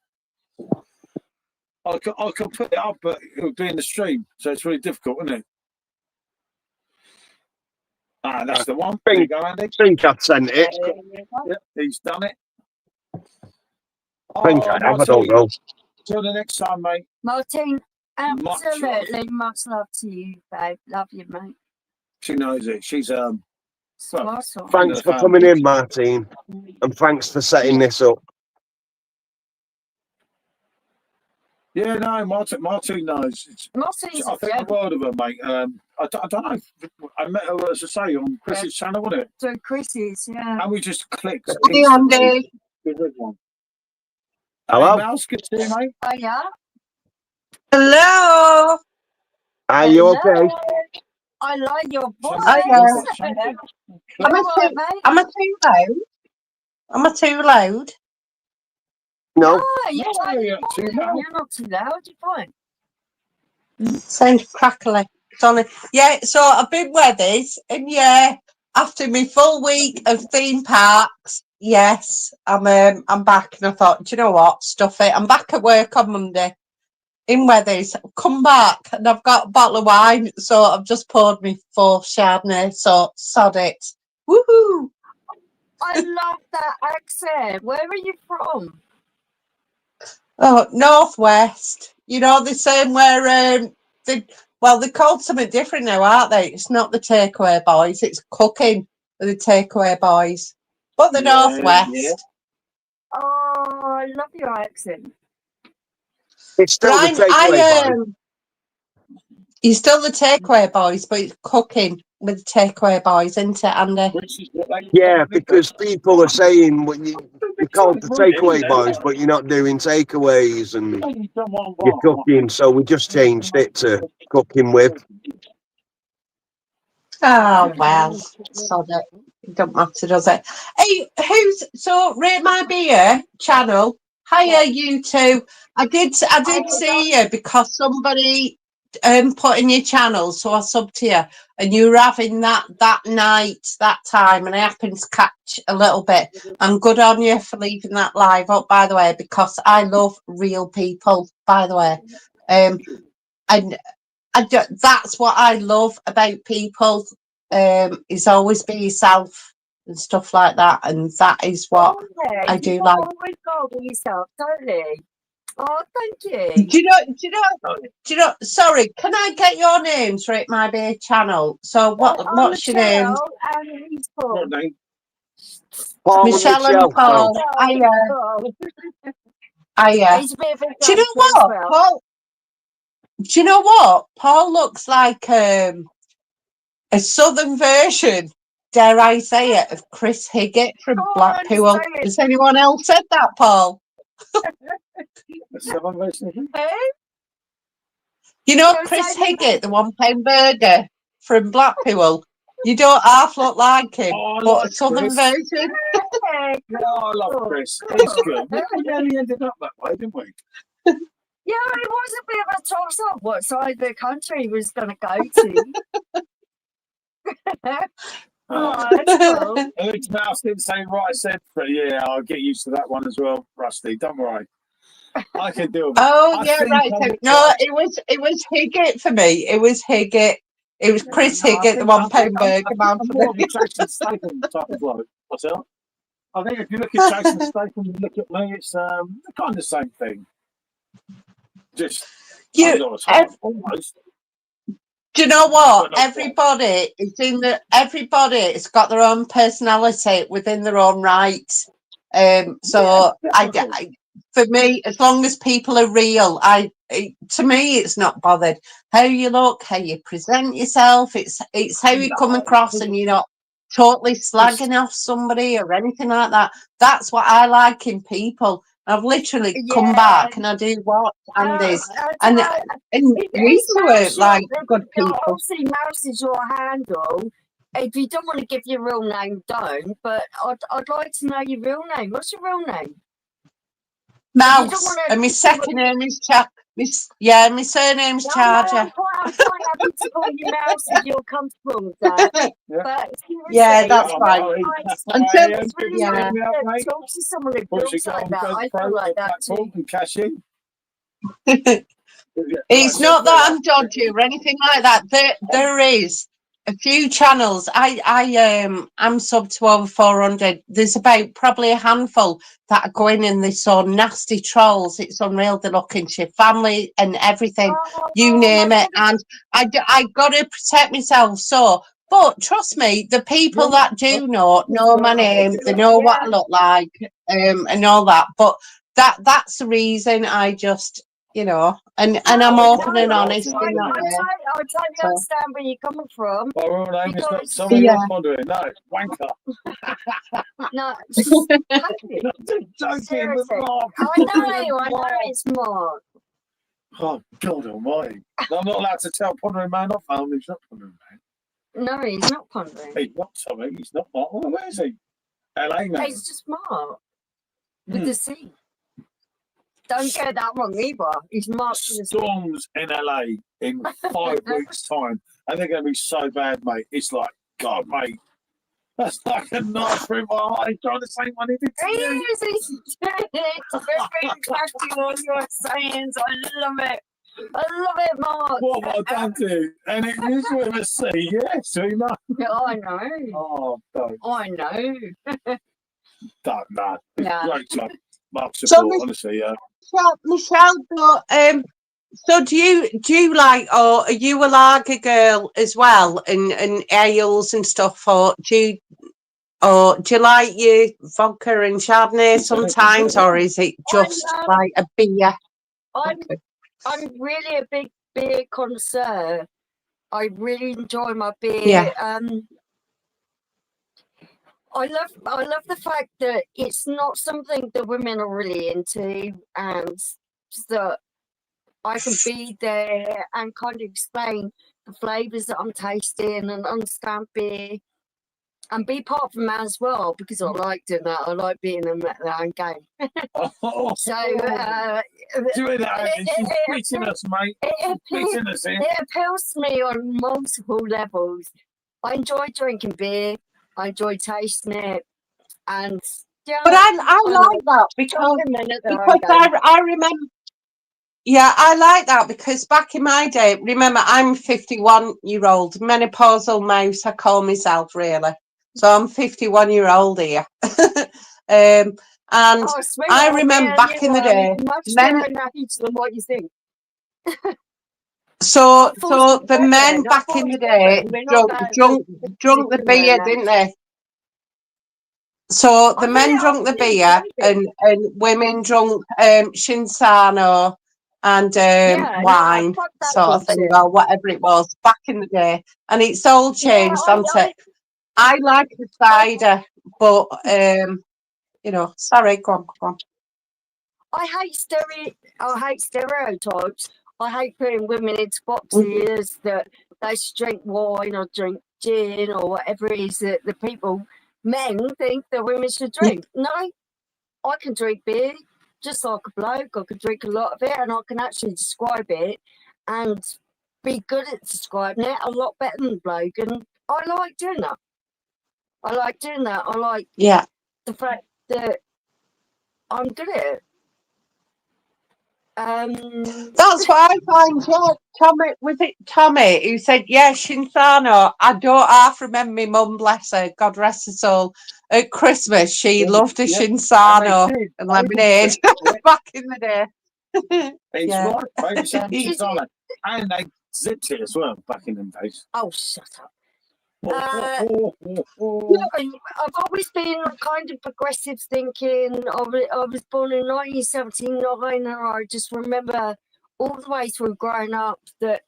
I could put it up, but it would be in the stream, so it's really difficult, isn't it? Ah, that's the one. There you go, Andy. I think I've sent it. Yep, he's done it. I think I have, I don't know. Till the next time, mate. Martin, absolutely much love to you, babe. Love you, mate. She knows it. She's Spot on. Thanks for coming in, Martin, and thanks for setting this up. Yeah, no, Martin knows. Martin's I think the world of her, mate. I don't know. I met her, as I say, on Chris's channel, wasn't it? So Chris's, yeah. And we just clicked. Hey, Andy. Hello? Hey, Mouse, good to see you, mate. Oh, yeah? Hello. Are you okay? I like your voice. Hello. You all right, mate? Am I too loud? Am I too loud? No. Oh, you're, No, you're not too loud. you're not too loud. You're fine. Sounds crackly. Sorry. Yeah, so I've been weathers, and yeah, after my full week of theme parks, yes, I'm back, and I thought, do you know what? Stuff it. I'm back at work on Monday in weathers. I've come back, and I've got a bottle of wine, so I've just poured me 4 Chardonnay. So sod it. Woohoo! I love that accent. Where are you from? Oh, Northwest. You know, the same where they're called something different now, aren't they? It's not the takeaway boys, it's cooking with the takeaway boys. But the Northwest. Yeah. Oh, I love your accent. It's still Brian, the takeaway boys. you're still the takeaway boys, but it's cooking with the takeaway boys, isn't it, Andy? Yeah, because people are saying you're called the takeaway boys, but you're not doing takeaways and you're cooking. So we just changed it to cooking with. Oh, well, sod it. It don't matter, does it? Hey, Rate My Beer channel? Hiya, you two. I did see you because somebody put in your channel, so I subbed to you, and you were having that night, that time, and I happened to catch a little bit. I'm good on you for leaving that live up, by the way, because I love real people, by the way. And that's what I love about people, is always be yourself and stuff like that, and that is what I do like. Always go with yourself, totally. Oh, thank you. Do you know? Sorry, can I get your names for It My Bay channel? So I'm what's your name? Michelle, and he's Paul. What name? Paul and Michelle and Michelle. Paul. Michelle, Hiya. Paul. Hiya. He's a bit of a Do you know gangster as what, well. Paul? Do you know what? Paul looks like a southern version, dare I say it, of Chris Higgett from Go on, Blackpool. say it. Has anyone else said that, Paul? That's the one version of him. Who? You know Don't Chris say the Higgett, the £1 burger from Blackpool? You don't half look like him, Oh, I but like a southern Chris. version. Yeah, Oh, I love Chris. He's good. We nearly ended up that way, didn't we? yeah, it was a bit of a toss up what side of the country he was going to go to. Oh, that's cool. At least Mouse didn't say what I said, but yeah, I'll get used to that one as well, Rusty. Don't worry. I can deal with it. Oh, I yeah, think right. I So, look no, like- it was Higgett for me. It was Higgett. It was Chris No, I Higgett, the think- I £1 think burger I'm man. more of a Jason Statham type of bloke. What's that? I think if you look at Jason Statham and look at me, it's kind of the same thing. Just You- not as hard, almost. Do you know But what? not Everybody everybody's got their own personality within their own right. So definitely. for me, as long as people are real, to me it's not bothered how you look, how you present yourself. It's how you come No. across, and you're not totally slagging off somebody or anything like that. That's what I like in people. I've literally come Yeah. back and I do what Andy's. And you It's two are like good people. Obviously, Mouse is your handle. If you don't want to give your real name, don't. But I'd like to know your real name. What's your real name? Mouse, wanna- and my second name is my surname's Charger. I'm quite happy to call you Mouse if you're comfortable with that. Yeah. But Yeah, that's seriously, fine. Until Until- it's really yeah. nice to talk to someone who Once you feels go like on that. I feel like that too. and cash in. It's not that I'm dodgy or anything like that. There is a few channels. I'm sub to over 400. There's about probably a handful that are going in. They so nasty trolls. It's unreal. They're looking to your family and everything. You name it. And I got to protect myself. So, but trust me, the people that do know my name. They know what I look like, and all that. But that's the reason I just, and I'm open and honest in that way. I totally So- understand where you're coming from. My real name is not Because- someone Yeah. you're pondering. No, wanker. No, Joking. Seriously. Mark. I know it's Mark. Oh, God almighty. I'm not allowed to tell Pondering Man off. He's not Pondering Man. No, he's not pondering. He's not something. He's not Mark. Well, where is he? LA man. He's just Mark with Hmm. the C. Don't get that wrong either. He's Mark with the C. Storms in LA in 5 weeks' time. And they're going to be so bad, mate. It's like, God, mate. That's like a knife through my heart. He's trying to say what he did to He you. is, he's exactly what you're saying. So I love it. I love it, Mark. What have I done to you? And it is with a C, yes, we know. I know. Oh, don't, I know. no. Yeah. Great job. Mark So support, Miss- honestly, yeah. Michelle, so do you like, or are you a lager girl as well, and ales and stuff, or do you like your vodka and Chardonnay sometimes, or is it just like a beer? I'm really a big beer connoisseur. I really enjoy my beer. Yeah. I love the fact that it's not something that women are really into, and that I can be there and kind of explain the flavours that I'm tasting and understand beer and be part of the man as well, because I like doing that. I like being in the own game. So Doing that, she's beating us, mate. it Beating us here. appeals to me on multiple levels. I enjoy drinking beer. I enjoy tasting it, and yeah. But I like that because I remember. Yeah, I like that because back in my day, remember, I'm 51-year-old menopausal mouse. I call myself, really. So I'm 51-year-old here. And Oh, sweet. I Oh, remember man, back in the day, much men. better age than what you think. So Unfortunately, the men women, back in the day unfortunately, we're not drunk the beer, didn't they? So the men drunk the beer and women drunk Shinsano and wine, fuck that sort of thing, bullshit. or whatever it was back in the day. And it's all changed, hasn't it? I like the cider, but you know, sorry, go on. I hate stereotypes. I hate putting women into boxes that they should drink wine or drink gin or whatever it is that the men think that women should drink. No, I can drink beer just like a bloke. I can drink a lot of it and I can actually describe it and be good at describing it a lot better than a bloke. And I like doing that. I like the fact that I'm good at it. That's what I find. Yeah, Tommy, was it Tommy who said, "Yeah, Shinsano"? I don't half remember my mum, bless her, God rest her soul. At Christmas, she loved a Shinsano and lemonade back in the day. It's Yeah. right, Shinsano. And they zipped it as well back in them days. Oh, shut up. I've always been kind of progressive thinking. I was born in 1979 and I just remember all the way through growing up that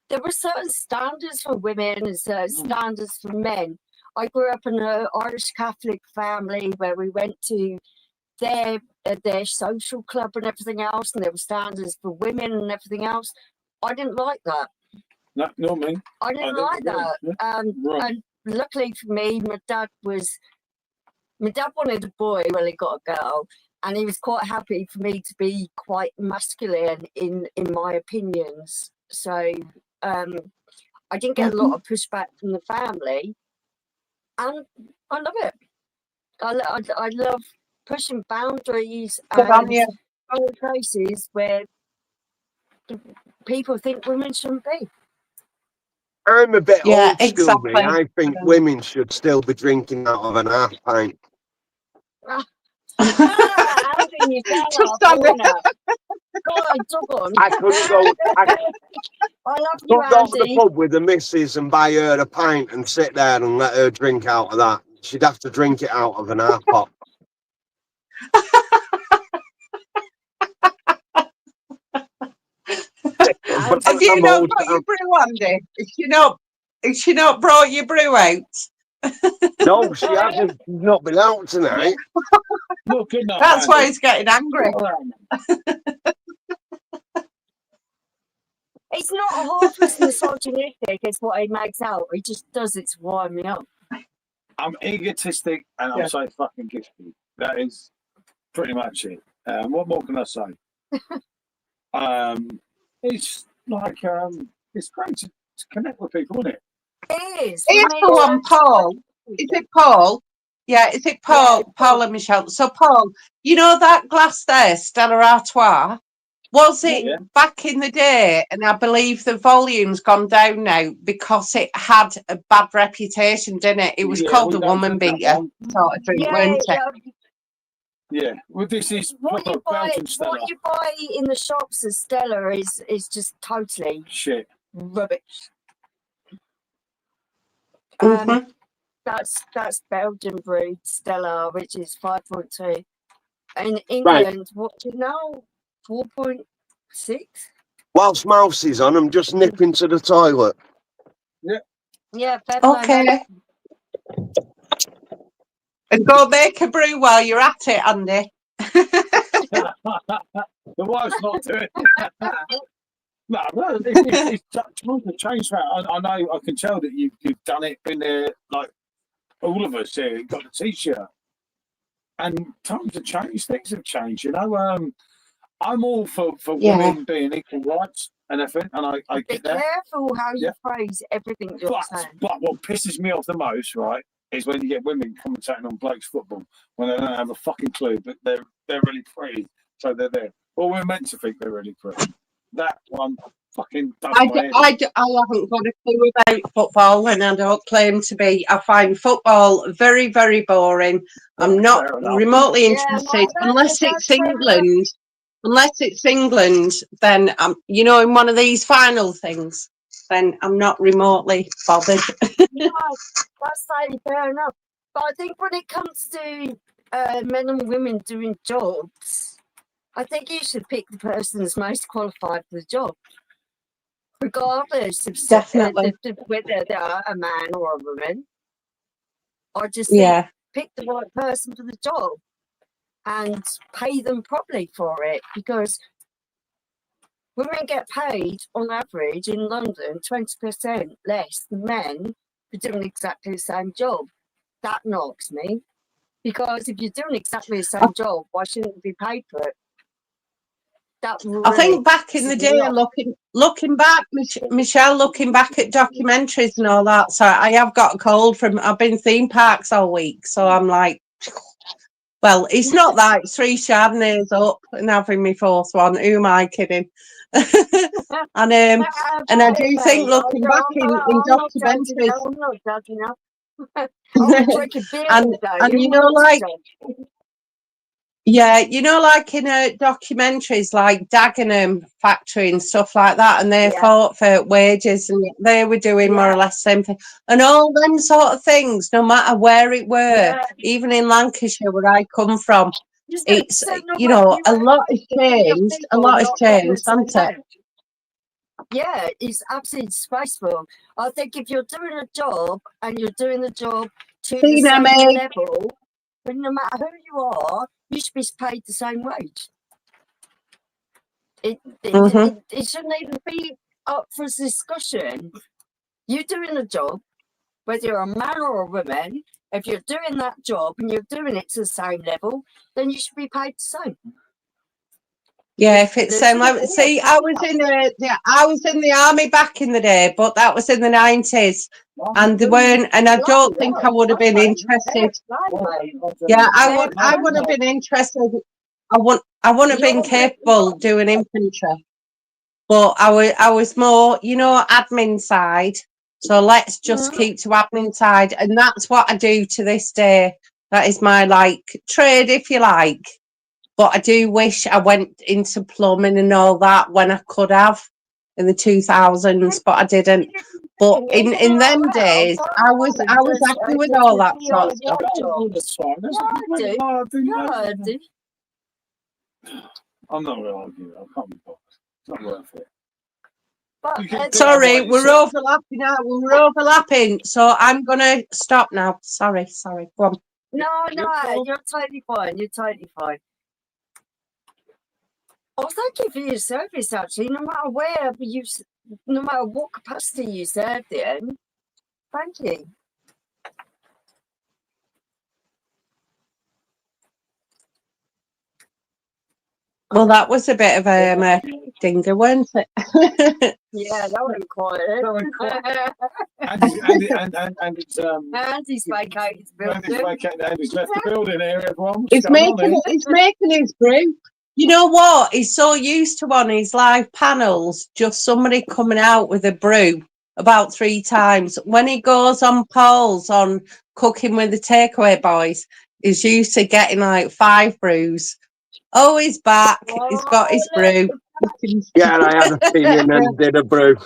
there were certain standards for women and certain standards for men. I grew up in an Irish Catholic family where we went to their social club and everything else, and there were standards for women and everything else. I didn't like that. No, not me. I didn't like that. Right. And luckily for me, my dad wanted a boy, well, he got a girl, and he was quite happy for me to be quite masculine in my opinions. So I didn't get a lot of pushback from the family, and I love it. I love pushing boundaries and going places where people think women shouldn't be. I'm a bit old school, exactly. me. I think women should still be drinking out of an half pint. Just on I couldn't go to the pub with the missus and buy her a pint and sit there and let her drink out of that. She'd have to drink it out of an half pot. Have you not got your brew, Andy? Is she not brought your brew out? No, she hasn't. She's not been out tonight. Look enough, That's why he's getting angry. It's not half as misogynistic as what he makes out. He just does it to wind me up. I'm egotistic and I'm so fucking gifted. That is pretty much it. What more can I say? It's like it's great to connect with people, isn't it? It is. Here's the one, Paul. Is it Paul? Yeah, is it Paul? Yeah, Paul and Michelle. So, Paul, you know that glass there, Stella Artois? Was it back in the day? And I believe the volume's gone down now because it had a bad reputation, didn't it? It was called a woman beater sort of drink, weren't it? Yeah. Well, this is what you buy in the shops as Stella is just totally shit, rubbish. That's Belgian brewed Stella, which is 5.2. In England, what do you know? 4.6. Whilst Mouse is on, I'm just nipping to the toilet. Yeah. Okay. And go make a brew while you're at it, Andy. The wife's not doing it. No, it's times have changed. I know. I can tell that you've done it. Been there, like all of us here. Got the t-shirt, and times have changed. Things have changed. You know, I'm all for women being equal rights and everything, and I get that. Be careful how you phrase everything you're saying. But what pisses me off the most, right, is when you get women commentating on blokes' football when they don't have a fucking clue, but they're really pretty, so they're there. Well, we're meant to think they're really pretty. That one fucking done I, my d- head. I, d- I haven't got a clue about football, and I don't claim to be. I find football very, very boring. I'm not Fair enough. remotely Yeah, no, interested unless it's that's fair enough. England. Unless it's England, then I'm, in one of these final things, then I'm not remotely bothered. No, that's totally fair enough. But I think when it comes to men and women doing jobs, I think you should pick the person that's most qualified for the job, regardless of Definitely. whether they're a man or a woman. I just think Yeah. pick the right person for the job and pay them properly for it, because women get paid on average in London 20% less than men for doing exactly the same job. That knocks me, because if you're doing exactly the same job, why shouldn't you be paid for it? That I really think back in the pisses day, me off. looking back, Michelle, looking back at documentaries and all that. So I have got a cold I've been theme parks all week. So I'm like, well, it's not that. It's 3 Chardonnays up and having my 4th one. Who am I kidding? and I do think looking back in documentaries, I'm not judging her. I'm drinking beer all day. and Who am I to judge? yeah, like in documentaries like Dagenham factory and stuff like that, and they Yeah. fought for wages, and they were doing more or less the same thing, and all them sort of things, no matter where it were, even in Lancashire where I come from, it's a lot has changed. A lot has changed, hasn't it? Yeah, it's absolutely disgraceful. I think if you're doing a job and you're doing the job to the same level, then no matter who you are, you should be paid the same wage. It shouldn't even be up for discussion. You're doing a job, whether you're a man or a woman, if you're doing that job and you're doing it to the same level, then you should be paid the same. Yeah, if it's same level. See, I was in the army back in the day, but that was in the 90s, and they weren't. And I don't think I would have been interested. Yeah, I would have been interested. I wouldn't have been capable doing infantry, but I was more, admin side. So let's just keep to admin side, and that's what I do to this day. That is my trade, if you like. But I do wish I went into plumbing and all that when I could have in the 2000s, but I didn't. But in them days, I was happy with all that sort of stuff. I do. I'm not going to argue. I can't be bothered. It's not worth it. But, sorry, we're overlapping now. We're overlapping, so I'm gonna stop now. Sorry. Go on. No, you're totally fine. You're totally fine. Oh, thank you for your service. Actually, no matter what capacity you served in, thank you. Well, that was a bit of a dinger, wasn't it? Yeah, that went quiet. Andy's vacated the building. Andy's left the building here, everyone. He's making his brew. You know what? He's so used to on his live panels, just somebody coming out with a brew about 3 times. When he goes on polls on Cooking with the Takeaway Boys, he's used to getting 5 brews. Oh, he's back. He's got his brew. Yeah, I had a feeling and did a brew.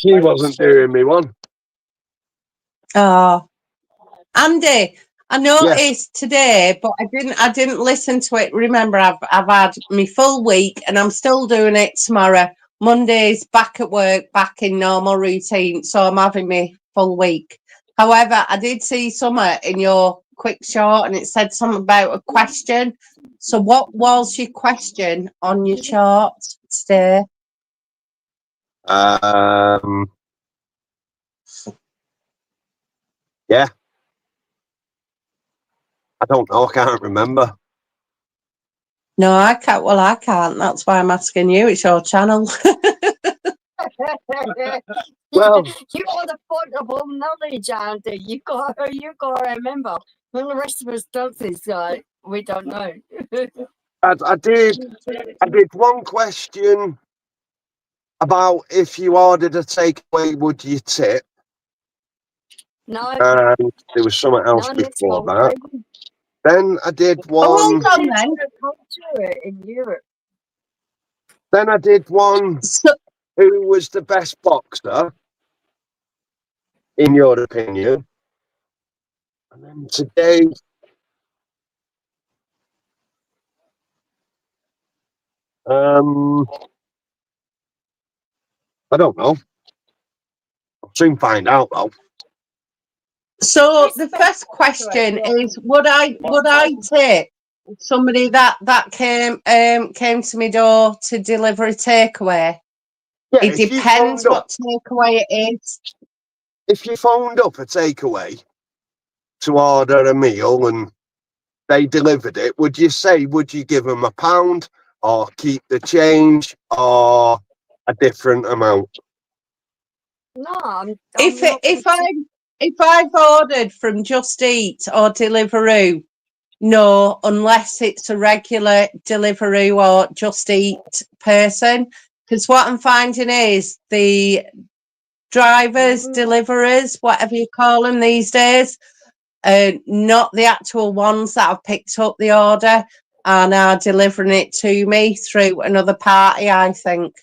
She wasn't doing me one. Oh, Andy, I noticed today, but I didn't listen to it. Remember, I've had my full week, and I'm still doing it tomorrow. Monday's back at work, back in normal routine, so I'm having my full week. However, I did see something in your quick short, and it said something about a question. So what was your question on your chart today? Yeah. I don't know. I can't remember. No, I can't. Well, I can't. That's why I'm asking you. It's your channel. Well, you are the font of all knowledge, Andy. You got to remember. When the rest of us don't, we don't know. I did one question about if you ordered a takeaway, would you tip? No, And there was something else none this before whole that. thing. Then I did Oh, one. hold on then. Culture in Europe. Then I did one. So, Who was the best boxer, in your opinion? And then today, I don't know. I'll soon find out though. so the first question is: would I tip somebody that came to my door to deliver a takeaway? Yeah, It if you depends phoned up, what takeaway it is. if you phoned up a takeaway to order a meal and they delivered it, would you give them £1 or keep the change or a different amount? No, I'm If not if I've ordered from Just Eat or Deliveroo, no, unless it's a regular Deliveroo or Just Eat person. Because what I'm finding is the drivers, deliverers, whatever you call them these days, not the actual ones that have picked up the order and are delivering it to me through another party, I think.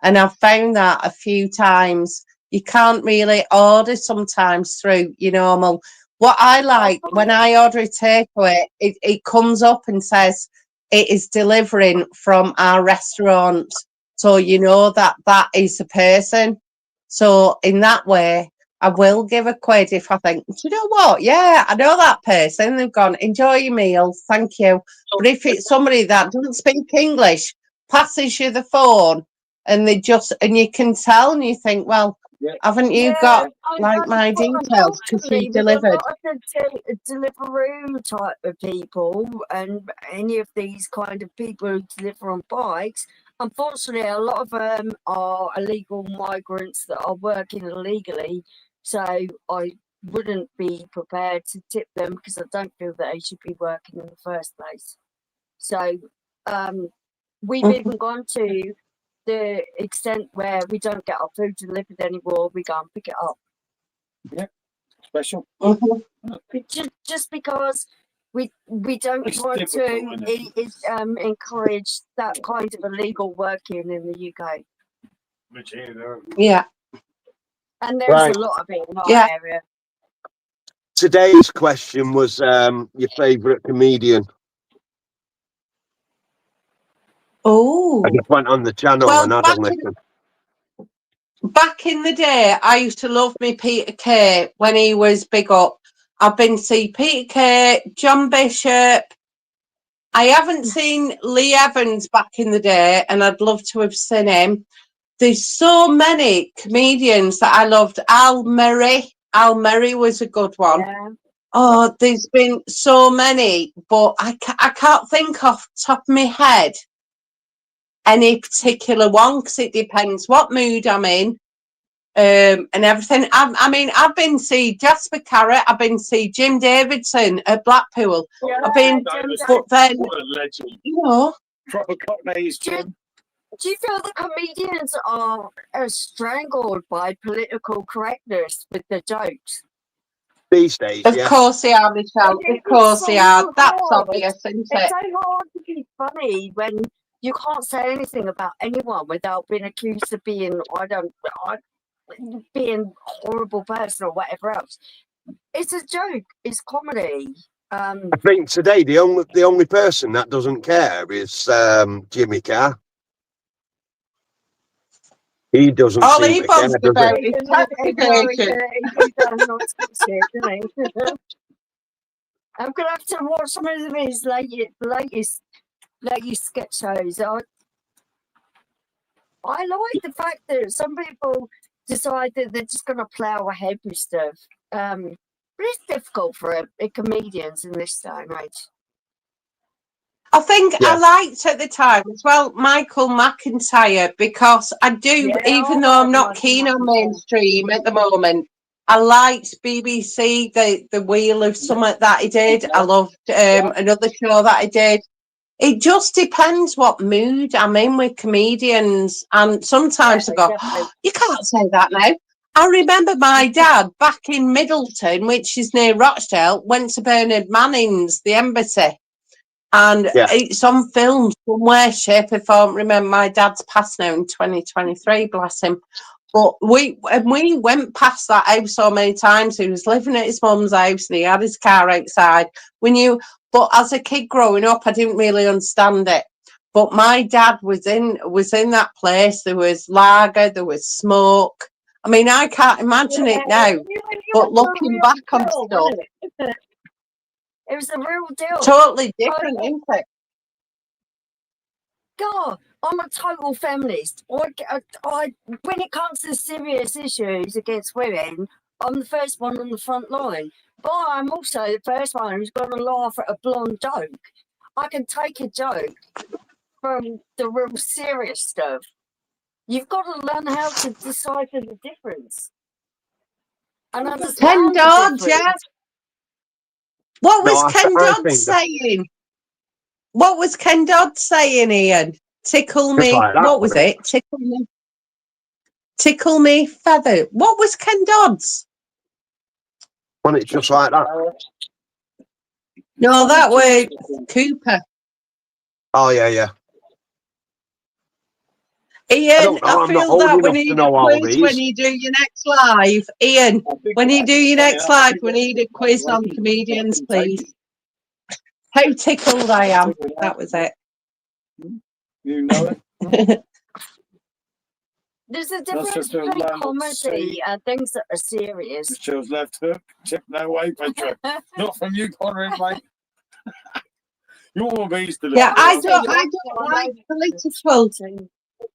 And I've found that a few times. You can't really order sometimes through your normal. What I like when I order a takeaway, it comes up and says it is delivering from our restaurant. So you know that is the person. So in that way, I will give a quid if I think, do you know what? Yeah, I know that person. They've gone, enjoy your meal, thank you. But if it's somebody that doesn't speak English, passes you the phone, and you can tell, and you think, well, haven't you got like my details because you delivered? A lot of the Deliveroo type of people and any of these kind of people who deliver on bikes, unfortunately, a lot of them are illegal migrants that are working illegally. So I wouldn't be prepared to tip them because I don't feel that they should be working in the first place. So we've even gone to the extent where we don't get our food delivered anymore. We go and pick it up. Yeah, special. Just because we don't It's want difficult, to encourage that kind of illegal working in the UK. Yeah. And there's Right. a lot of it in our area. Today's question was your favourite comedian. Oh. I just went on the channel Well, and had a listen. Back in the day, I used to love me Peter Kay when he was big up. I've been to see Peter Kay, John Bishop. I haven't seen Lee Evans back in the day, and I'd love to have seen him. There's so many comedians that I loved. Al Murray. Al Murray was a good one. Yeah. Oh, there's been so many, but I can't think off the top of my head any particular one because it depends what mood I'm in and everything. I mean, I've been to see Jasper Carrott, I've been to see Jim Davidson at Blackpool. Yeah, I've been, but then, you know. Proper cockneys, Jim. Do you feel the comedians are strangled by political correctness with their jokes? These days, Of course they are, Michelle. Of course they are. That's obvious, isn't it? It's so hard to be funny when you can't say anything about anyone without being accused of being, being a horrible person or whatever else. It's a joke. It's comedy. I think today the only person that doesn't care is Jimmy Carr. He doesn't seem to care, does he? I'm gonna have to watch some of his latest sketch shows. I like the fact that some people decide that they're just gonna plow ahead with stuff. But it's difficult for comedians in this day and age. I think I liked at the time as well Michael McIntyre because I do, even though I'm not keen on mainstream at the moment, I liked BBC, the Wheel of Summer that he did. I loved another show that he did. it just depends what mood I'm in with comedians. And sometimes I go, definitely. you can't say that now. I remember my dad back in Middleton, which is near Rochdale, went to Bernard Manning's, the embassy. And Yeah. it's on film somewhere, shape or form. Remember, my dad's passed now in 2023, bless him. But we went past that house so many times. He was living at his mum's house and he had his car outside. But as a kid growing up, I didn't really understand it. But my dad was in that place. There was lager, there was smoke. I mean, I can't imagine it now. But looking back on stuff, it was a real deal. totally different, isn't it? God, I'm a total feminist. I when it comes to serious issues against women, I'm the first one on the front line. But I'm also the first one who's going to laugh at a blonde joke. I can take a joke from the real serious stuff. You've got to learn how to decipher the difference. And Ken understand Dodd, the yeah. difference. What was No, Ken I Dodd think saying? What was Ken Dodd saying, Ian? Tickle Just me. like that, What was wasn't it? Tickle me. Tickle me feather. What was Ken Dodd's? when it's just like that. No, that was Cooper. Oh yeah, yeah. Ian, know, I'm not feel old that we enough to need know a all quiz these. when you do your next live. Ian, when you do your next live, we need a quiz on comedians, please. How tickled I am. That was it. You know it. There's a That's difference just a between land of comedy sea. and things that are serious. Michelle's left hook. Check no way, Petra. Not from you, Conrad, mate. You're one of these to the Yeah, I So don't you're like like political.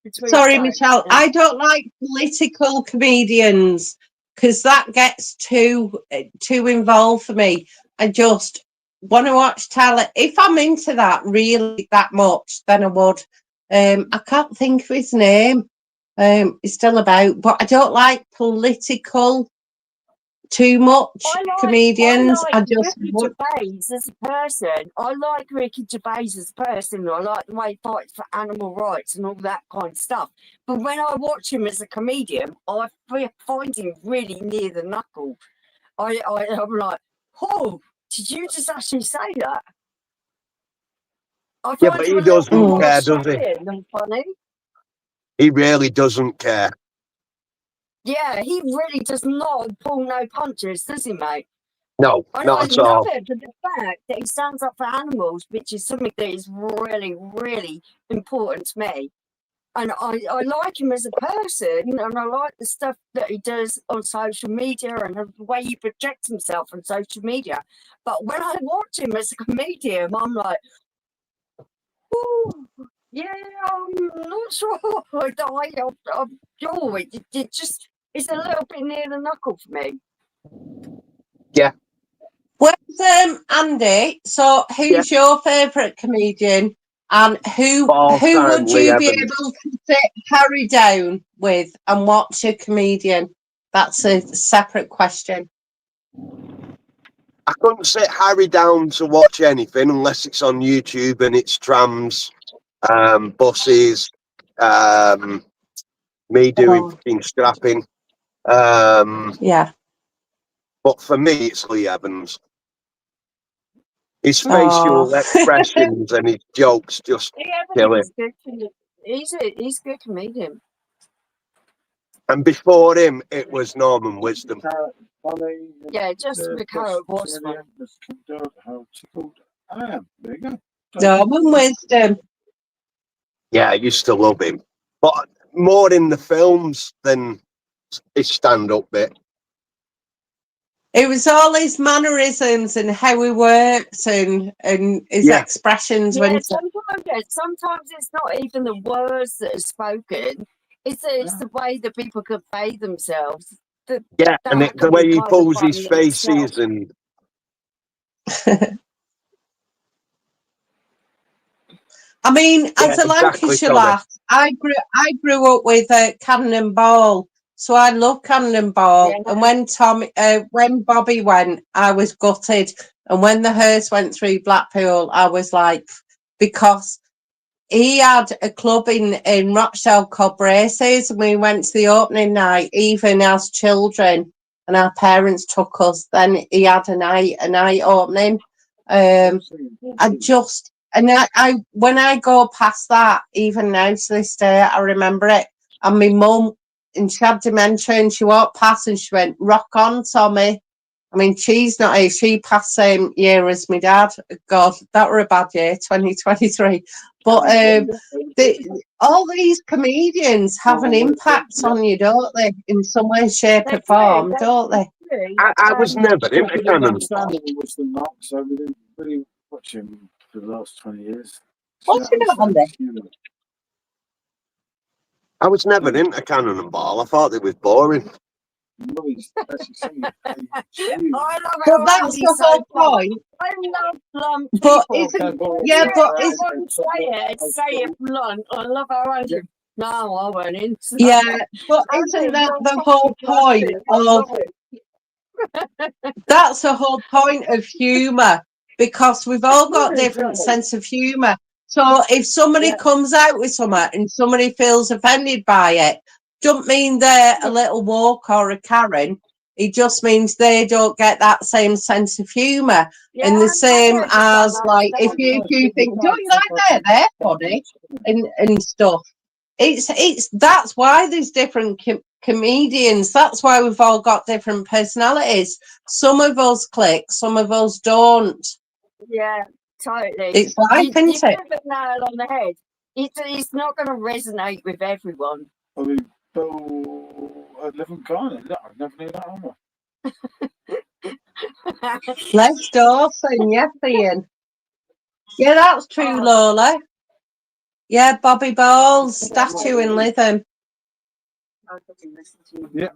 between Sorry, jokes, Michelle. yeah. I don't like political comedians because that gets too involved for me. I just want to watch talent. If I'm into that really that much, then I would. I can't think of his name. It's still about, but I don't like political too much comedians. I like just Ricky would. Gervais as a person. I like Ricky Gervais as a person. I like the way he fights for animal rights and all that kind of stuff. But when I watch him as a comedian, I find him really near the knuckle. I'm like, oh, did you just actually say that? I Yeah, find but him he a little doesn't bit more care, does he? shocking than funny. He really doesn't care. Yeah, he really does not pull no punches, does he, mate? No, And I not at love all. it for the fact that he stands up for animals, which is something that is really, really important to me. And I like him as a person, and I like the stuff that he does on social media and the way he projects himself on social media. But when I watch him as a comedian, I'm like, ooh, yeah, I'm not sure. It's a little bit near the knuckle for me. Where's Andy? So, who's your favourite comedian, and who All-time would Lee you be Evans. able to sit Harry down with and watch a comedian? That's a separate question. I couldn't sit Harry down to watch anything unless it's on YouTube and it's trams, buses, me doing fucking scrapping. Yeah. But for me, it's Lee Evans. His facial expressions and his jokes just kill it. He's a good comedian. And before him, it was Norman Wisdom. Yeah, just the carrot was one. How tickled I am. There you go. Norman Wisdom. Yeah, I used to love him. But more in the films than his stand-up bit. It was all his mannerisms and how he works and his expressions. Yeah, when sometimes it's not even the words that are spoken. It's the way that people convey themselves. And the way he pulls his faces and... I mean, as a Lancashire lass, I grew up with Cannonball, so I love Cannonball. Yeah. And when Bobby went, I was gutted, and when the hearse went through Blackpool, I was like, because he had a club in Rochdale called Braces, and we went to the opening night, even as children, and our parents took us. Then he had a night opening. I when I go past that, even now to this day, I remember it. And my mum, and she had dementia, and she walked past and she went, "Rock on, Tommy." I mean, she's not here. She passed same year as my dad. God, that were a bad year, 2023. But all these comedians have an impact on you, don't they? In some way, shape, or form, don't they? I was never into Cannonball. Understandable was the knock, so we didn't really watch him for the last 20 years. What's it on there? I was never into Cannonball. I thought it was boring. But that's the whole point. I love blunt But people. isn't Say it blunt. I love our own. No, I went into yeah, but isn't that the whole point of that's the whole point of humour, because we've all got different sense of humour. So if somebody comes out with something and somebody feels offended by it, don't mean they're a little woke or a Karen. It just means they don't get that same sense of humour. And the same as, like, if you think, don't you like they're funny and stuff. It's that's why there's different comedians. That's why we've all got different personalities. Some of us click, some of us don't. Yeah, totally. It's life, isn't it? You hit the nail on the head. It's not going to resonate with everyone. I mean, Bill Living Garnet. I've never knew that one. Les Dawson, yes, Ian. Yeah, that's true, Lola. Yeah, Bobby Ball's statue in Lytham. Yeah.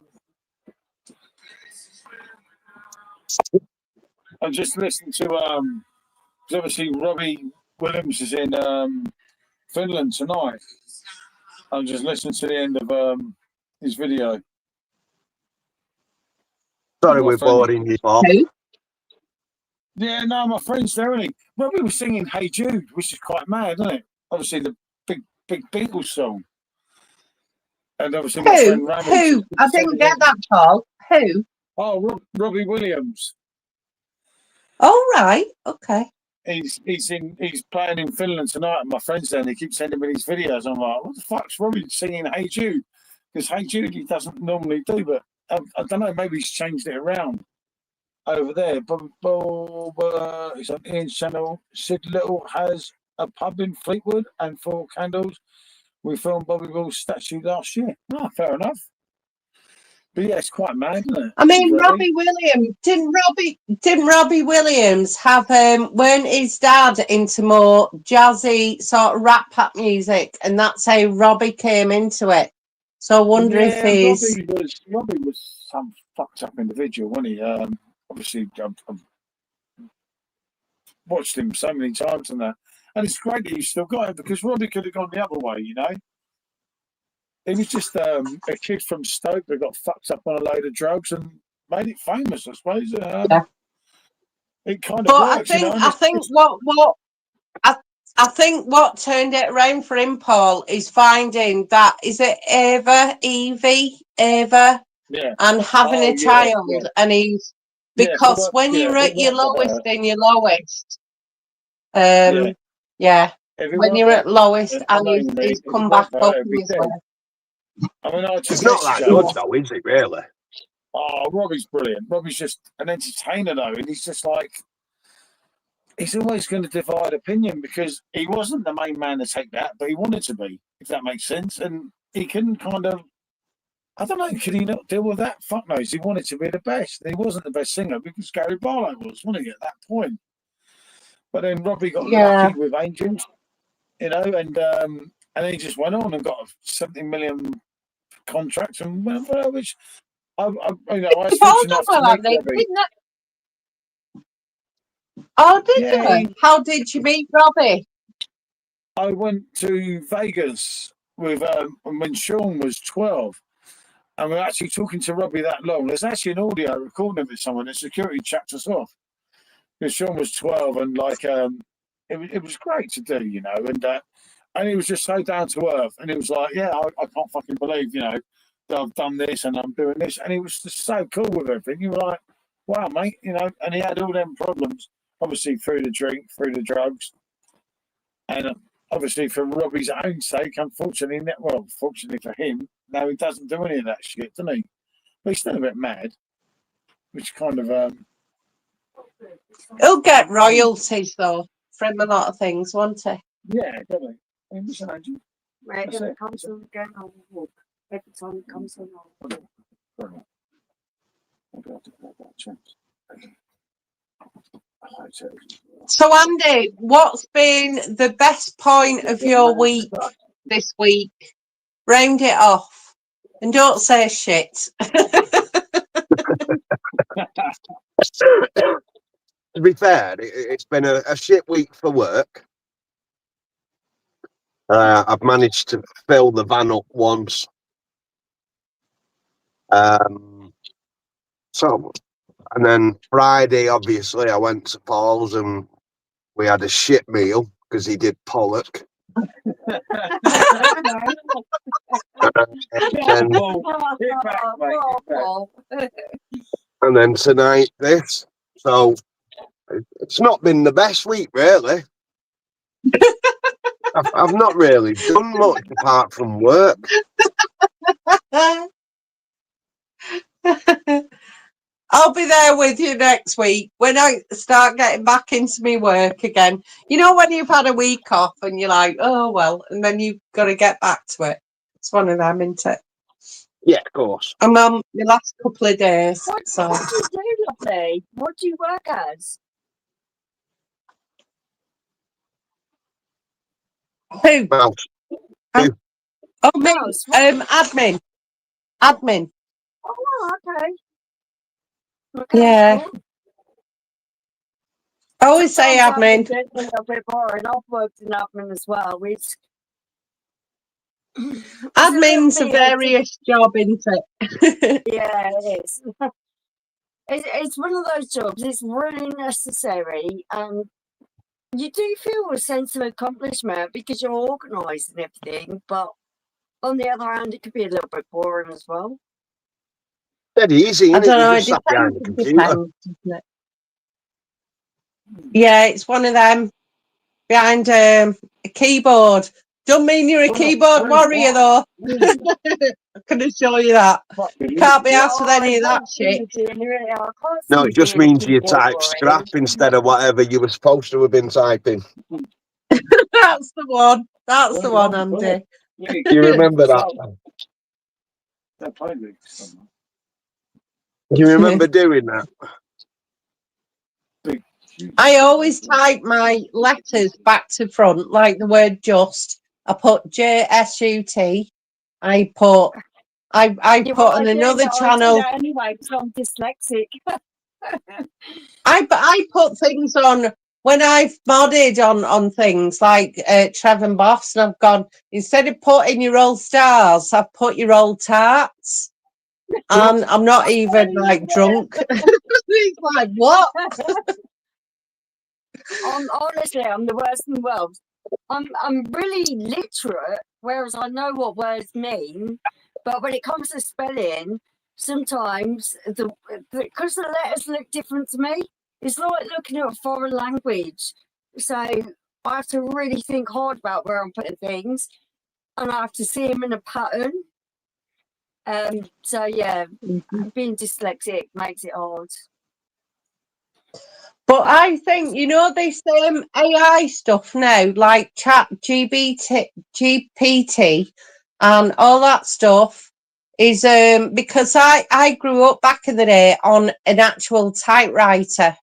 I just listened to obviously Robbie Williams is in Finland tonight. I'm just listening to the end of his video. Sorry, we're boring you, Bob. Yeah, no, my friend's there, isn't he? Robbie was singing "Hey Jude," which is quite mad, isn't it? Obviously, the big Beatles song. And obviously, my friend Rami. Who? I didn't get that, Paul. Who? Oh, Robbie Williams. Oh, right. Okay. He's playing in Finland tonight, and my friend's there, and he keeps sending me these videos. I'm like, what the fuck's Robbie singing "Hey Jude"? Because "Hey Jude" he doesn't normally do, but I don't know, maybe he's changed it around over there. But it's on Ian's channel. Sid Little has a pub in Fleetwood and 4 Candles. We filmed Bobby Ball's statue last year. Oh, fair enough. But yeah, it's quite mad, isn't it? I mean, Robbie Williams, didn't Robbie Williams have weren't his dad into more jazzy sort of rap pop music, and that's how Robbie came into it. So I wonder if he's Robbie was some fucked up individual, wasn't he? Obviously I've watched him so many times and that. And it's great that you still got it, because Robbie could have gone the other way, you know. He was just a kid from Stoke that got fucked up on a load of drugs and made it famous, I suppose. Yeah. It kind of but works, I think what turned it around for him, Paul, is finding that, is it Evie, yeah. and having a child, and he's, because when you're at your lowest and your lowest, when you're at lowest and he's come back up as well. I mean, it's not that good though, is it really? Oh, Robbie's brilliant. Robbie's just an entertainer though, and he's just like, he's always going to divide opinion, because he wasn't the main man to take that, but he wanted to be, if that makes sense. And he couldn't kind of, I don't know, could he not deal with that? Fuck knows. He wanted to be the best. He wasn't the best singer, because Gary Barlow was, wasn't he, at that point? But then Robbie got lucky with Angels, you know, and then he just went on and got a 70 million contract, and which I was fortunate enough to meet Robbie. Oh, did you? How did you meet Robbie? I went to Vegas with when Sean was 12, and we were actually talking to Robbie that long. There's actually an audio recording of it somewhere. The security chapped us off because Sean was 12, and like it was great to do, you know, and it was just so down to earth, and it was like, yeah, I can't fucking believe, you know, that I've done this and I'm doing this, and he was just so cool with everything. You were like, wow, mate, you know, and he had all them problems, obviously through the drink, through the drugs, and obviously for Robbie's own sake, unfortunately, well, fortunately for him, now he doesn't do any of that shit, doesn't he? But he's still a bit mad, which kind of He'll get royalties though from a lot of things, won't he? yeah, definitely. What's an angel? Right, That's if it. it comes on again, I'll walk. Every time it comes on, I'll walk. Fair enough. Maybe I'll do that by chance. So Andy, what's been the best point of your week this week? Round it off. And don't say shit. To be fair, it's been a shit week for work. I've managed to fill the van up once. So, and then Friday, obviously, I went to Paul's and we had a shit meal because he did pollock. And then tonight, this. So, it's not been the best week, really. I've not really done much apart from work. I'll be there with you next week when I start getting back into my work again. You know, when you've had a week off and you're like, oh, well, and then you've got to get back to it. It's one of them, isn't it? Yeah, of course. I'm on the last couple of days. What So do you do, lovely? What do you work as? who? Well, Oh, me. Mouse, what- Admin. Admin. Oh, okay. Okay, Yeah. cool. I always say Sometimes admin. admin's a little bit boring. I've worked in admin as well. It's Admin's a bit- various job, isn't it? Yeah, it is. It's one of those jobs. It's really necessary, and you do feel a sense of accomplishment because you're organised and everything. But on the other hand, it could be a little bit boring as well. dead easy, I innit? don't know. You It just sat behind the depends. computer. Doesn't it? Yeah, it's one of them behind a keyboard. Don't mean you're a keyboard warrior, though. I can assure you that. You can't be asked with any of that shit. No, it just means you type scrap instead of whatever you were supposed to have been typing. That's the one. That's the one, Andy. You remember that? You remember doing that? I always type my letters back to front, like the word just. I put JSUT. I put on another channel. Anyway, because I'm dyslexic. I put things on when I've modded on things like Trevor Boss, and I've gone, instead of putting your old stars, I've put your old tarts. And I'm not even like drunk. It's like, what? Honestly, I'm the worst in the world. I'm really literate, whereas I know what words mean, but when it comes to spelling, sometimes because the letters look different to me, it's like looking at a foreign language. So I have to really think hard about where I'm putting things, and I have to see them in a pattern. So yeah, being dyslexic makes it hard. But I think, you know, this AI stuff now, like Chat GPT and all that stuff is because I grew up back in the day on an actual typewriter.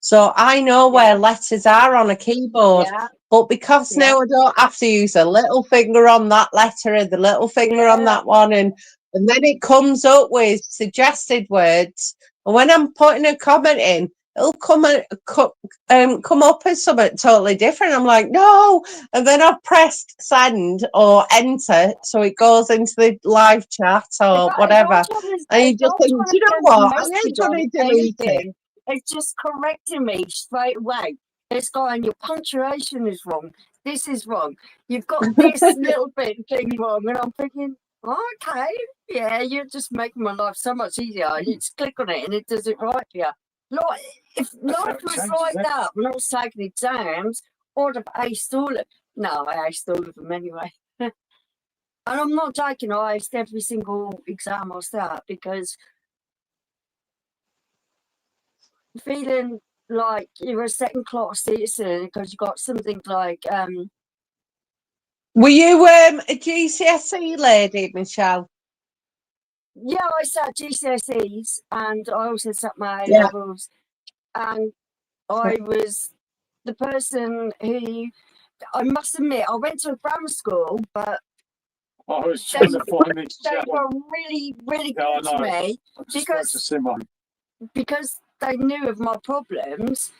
So I know where letters are on a keyboard. Yeah. But because now I don't have to use a little finger on that letter and the little finger on that one, and then it comes up with suggested words. And when I'm putting a comment in, it'll come up as something totally different. I'm like, no. And then I've pressed send or enter, so it goes into the live chat or whatever. And you just think, do you know what? I ain't going to delete it. It's just correcting me straight away. It's going, your punctuation is wrong. This is wrong. You've got this little bit thing wrong. And I'm thinking, okay, yeah, you're just making my life so much easier. You just click on it and it does it right for you. Like, if life was like that when I was taking exams, I'd have aced all of No, I aced all of them anyway. And I'm not joking, I aced every single exam I sat because feeling like you're a second class citizen because you got something like Were you a GCSE lady, Michelle? yeah, I sat GCSEs and I also sat my A Yeah. levels, and I was the person who, I must admit, I went to a grammar school, but I was trying to find this they chat. were really, really Yeah, I good to know. me I just spoke to Simone. because they knew of my problems.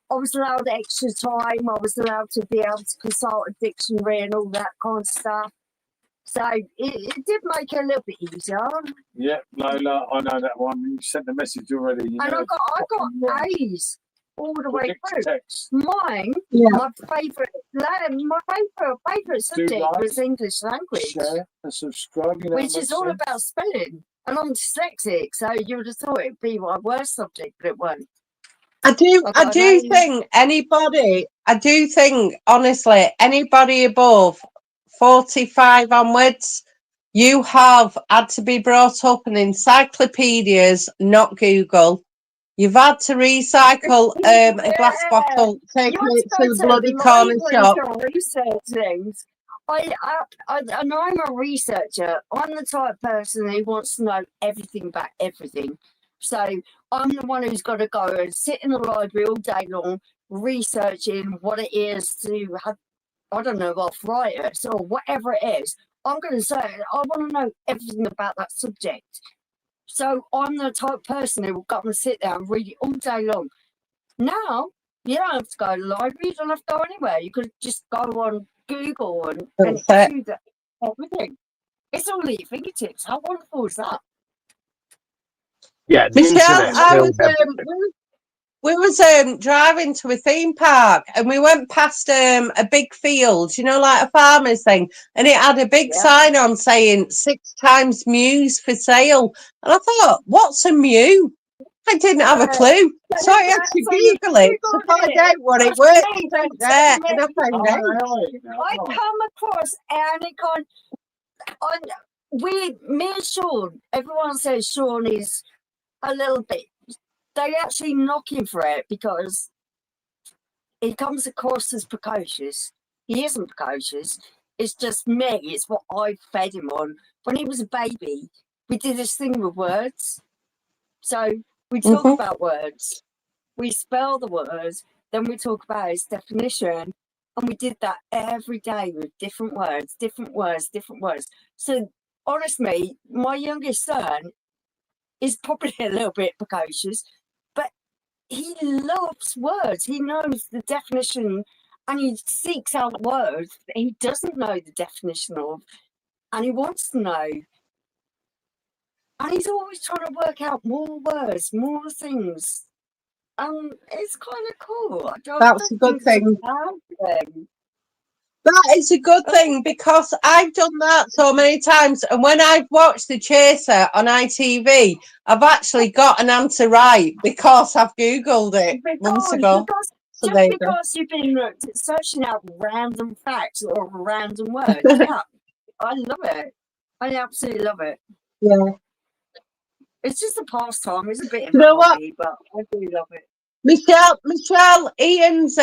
I was allowed extra time. I was allowed to be able to consult a dictionary and all that kind of stuff. So it did make it a little bit easier. Yeah, Lola, I know that one. You sent the message already. You And know, I got A's all the way through. text. Mine, Yeah. my favourite subject like, was English language, Share and subscribe. You know, which is all about spelling. And I'm dyslexic, so you would have thought it'd be my worst subject, but it won't. I do think honestly, anybody above 45 onwards, you have had to be brought up in encyclopedias, not Google. You've had to recycle a glass bottle, taking it to the bloody corner shop. Research things. And I'm a researcher. I'm the type of person who wants to know everything about everything. So I'm the one who's got to go and sit in the library all day long, researching what it is to have, I don't know, arthritis or whatever it is. I'm going to say, I want to know everything about that subject. So I'm the type of person who will go and sit there and read it all day long. Now, you don't have to go to the library, you don't have to go anywhere. You could just go on Google and do everything. It's all at your fingertips. How wonderful is that? Yeah, the Michelle, internet. we was driving to a theme park and we went past a big field, you know, like a farmer's thing, and it had a big sign on saying 6 times mews for sale. And I thought, what's a mew? I didn't have a clue. So I had to Google it to find out what it was. There, and I found out. I come across any kind me and Sean, everyone says Sean is a little bit, they actually knock him for it because he comes across as precocious. He isn't precocious. It's just me. It's what I fed him on. When he was a baby, we did this thing with words. So we talk about words. We spell the words. Then we talk about its definition. And we did that every day with different words, different words, different words. So honestly, my youngest son is probably a little bit precocious, but he loves words. He knows the definition and he seeks out words that he doesn't know the definition of, and he wants to know. And he's always trying to work out more words, more things. It's kind of cool. That's a good thing. That is a good thing because I've done that so many times. And when I've watched The Chaser on ITV, I've actually got an answer right because I've Googled it months ago. Because you've been searching out random facts or random words. Yeah, I love it. I absolutely love it. Yeah. It's just a pastime. It's a bit of a hobby, but I do love it. Michelle, Ian's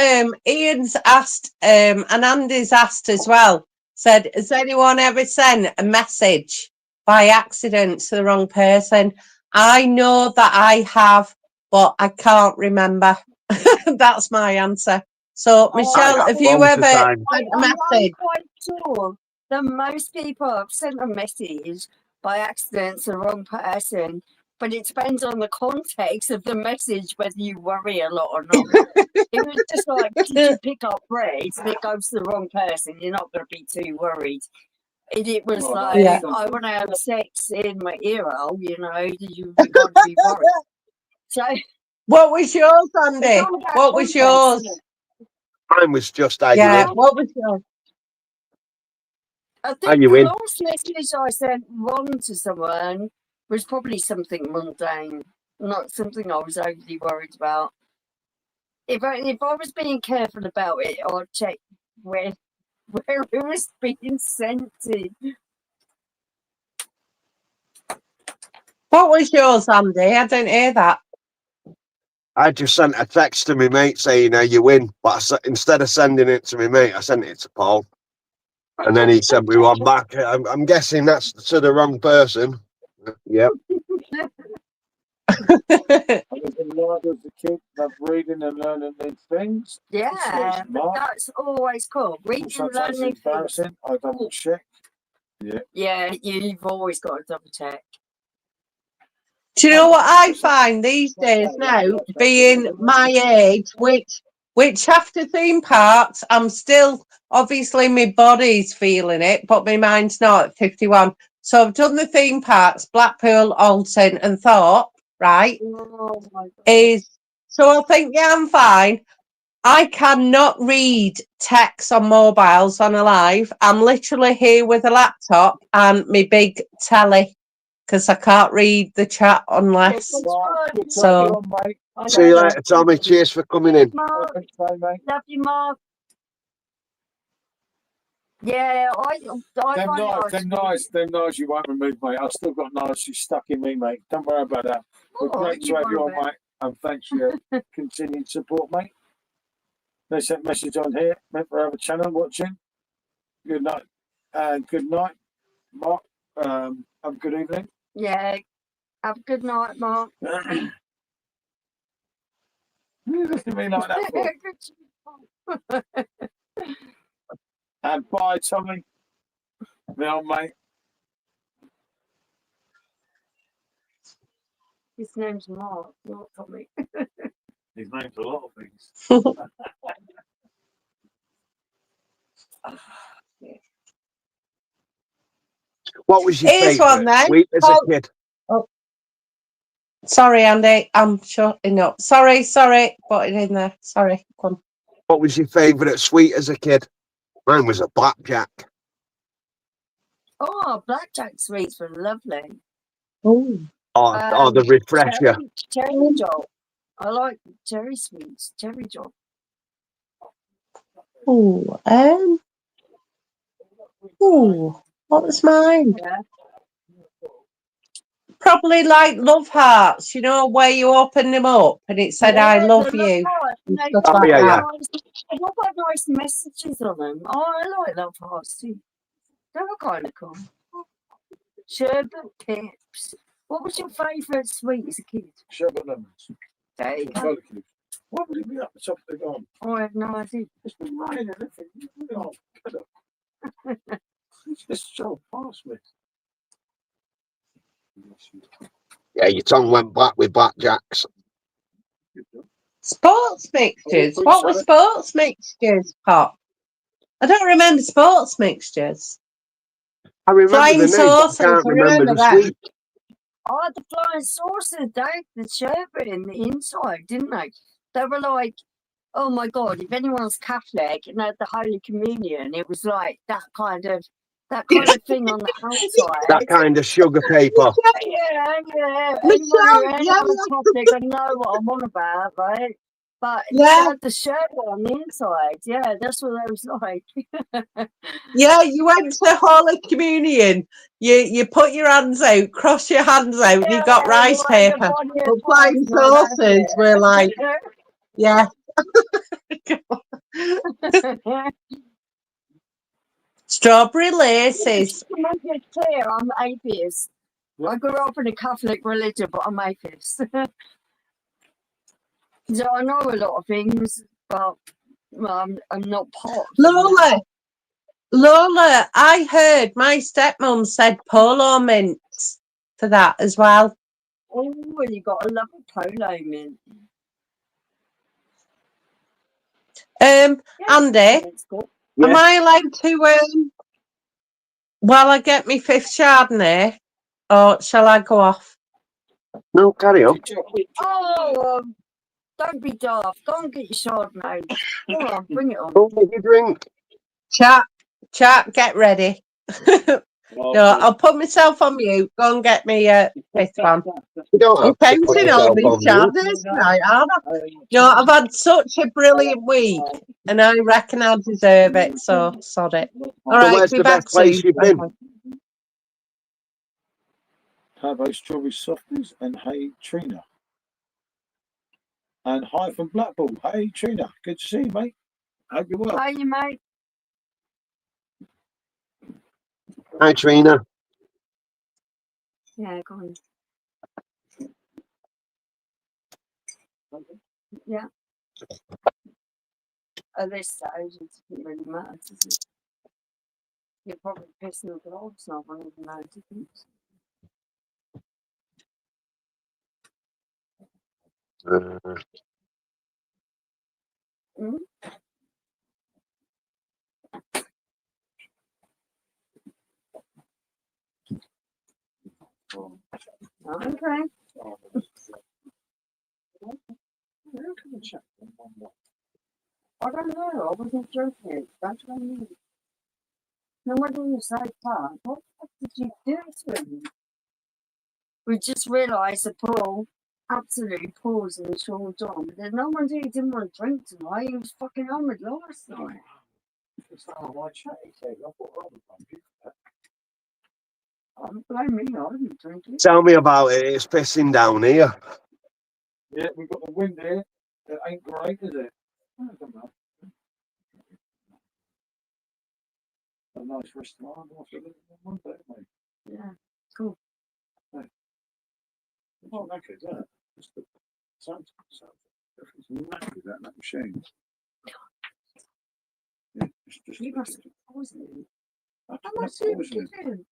asked, and Andy's asked as well, said, has anyone ever sent a message by accident to the wrong person? I know that I have, but I can't remember. That's my answer. So, Michelle, have you ever sent a message? I'm quite sure that most people have sent a message by accident to the wrong person. But it depends on the context of the message whether you worry a lot or not. It was just like, did you pick up bread and it goes to the wrong person, you're not going to be too worried. It was I want to have sex in my ear hole, you know, you got to be worried. So What was yours, Andy? It's all about What was context, yours? isn't it? Mine was just how Yeah, you in. what was yours? I How think you the in? last message I sent wrong to someone was probably something mundane, not something I was overly worried about. If I was being careful about it, I'd check where it was being sent to. What was yours, Andy? I didn't hear that. I just sent a text to my mate saying how you win, but instead of sending it to my mate, I sent it to Paul. And then he sent me one back. I'm guessing that's to the wrong person. Yep. I was in line as a kid, love reading and learning new things. Yeah, Mark. that's always cool. Reading and Sometimes learning things. embarrassing. I double check. Yeah, you've always got to double check. Do you know what I find these days now, being my age, which after theme parks, I'm still, obviously my body's feeling it, but my mind's not at 51. So I've done the theme parks, Blackpool, Alton and Thorpe, right? Oh my God. So I think, yeah, I'm fine. I cannot read text on mobiles on a live. I'm literally here with a laptop and my big telly because I can't read the chat unless. So, See you later, Tommy. Cheers for coming in. Mark, love you, Mark. Yeah, Them knives you won't remove, mate. I've still got knives stuck in me, mate. Don't worry about that. But great to have you on, mate. And thanks for your continued support, mate. They sent a message on here. Meant for our channel watching. Good night. Good night, Mark. Have a good evening. Yeah, have a good night, Mark. You look at me like that for? And bye, Tommy. Now, mate. His name's Mark, not Tommy. His name's a lot of things. What was your Here's one favourite then. sweet as a kid? Sorry, Andy. I'm shutting up. Sorry. Put it in there. Sorry. Come on. What was your favourite sweet as a kid? Mine was a blackjack. Oh, blackjack sweets were lovely. Ooh. Oh, the refresher. Cherry jolt. I like cherry sweets. Cherry jolt. Ooh. Ooh. What was mine? Yeah. Probably like love hearts, you know, where you open them up and it said "I love you." And stuff like that. They've all got nice messages on them. Oh, I like love hearts too. They were kind of cool. Sherbet pips. What was your favourite sweet as a kid? Sherbet lemons. There you go. What would it be up the top of the garden? I have no idea. It's been raining. Oh, it's just so past me. Yeah, your tongue went black with blackjacks. Sports mixtures. What were sports mixtures, Pop? I don't remember sports mixtures. I remember Flying the name, saucers, but I can't I remember remember the that. sweet. Oh, the flying saucers, they had the sherbet in the inside, didn't they? They were like, oh my God, if anyone's Catholic and had the Holy Communion, it was like that kind of thing on the outside. That kind of sugar paper. Yeah. Michelle, Anyone's Catholic, I know what I'm on about, right? But Yeah. they had the sherbet on the inside. Yeah, that's what they was like. Yeah, you went to Holy Communion. You put your hands out, cross your hands out, and you got rice paper. But flying saucers were like, yeah. Strawberry laces. To make it clear, I'm atheist. I grew up in a Catholic religion, but I'm atheist. So I know a lot of things, but I'm not part of them. Lola, I heard my stepmom said polo mints for that as well. Oh, well, you got a love of polo mint. Andy, am I allowed to while I get my 5th Chardonnay, or shall I go off? No, carry on. Oh, Don't be daft. Go and get your Chardonnay. Go on, bring it on. Don't make you drink. Chat, get ready. No, I'll put myself on mute. Go and get me a fifth one. You don't I'm have to put counting all yourself these on mute. charges tonight, aren't I? No, I've had such a brilliant week, and I reckon I deserve it. So sod it. All So right, where's be the back best place soon. you've been? How about strawberry softies and hey Trina? And hi from Blackpool. Hey Trina, good to see you, mate. Hope you're well. Hi, you mate. Hi, Trina. Yeah, go on. Yeah. At this stage, it doesn't really matter, does it? You're probably pissing the dogs off on even know, do you think? Okay. I don't know. I wasn't joking. That's what I mean. No wonder you say that. What the fuck did you do to him? We just realised the pool absolutely pours in Sean John. But there's no wonder he didn't want to drink tonight. He was fucking hammered last night. I don't blame me. I didn't drink it. Tell me about it. It's pissing down here. Yeah, we've got the wind here. It ain't great, is it? I don't know. A nice restaurant after one day, mate. Yeah, cool. It's not knackered, is it? It's the sound. It's knackered, that machine. Yeah, it's just. You must be poisoning. How How much did you do?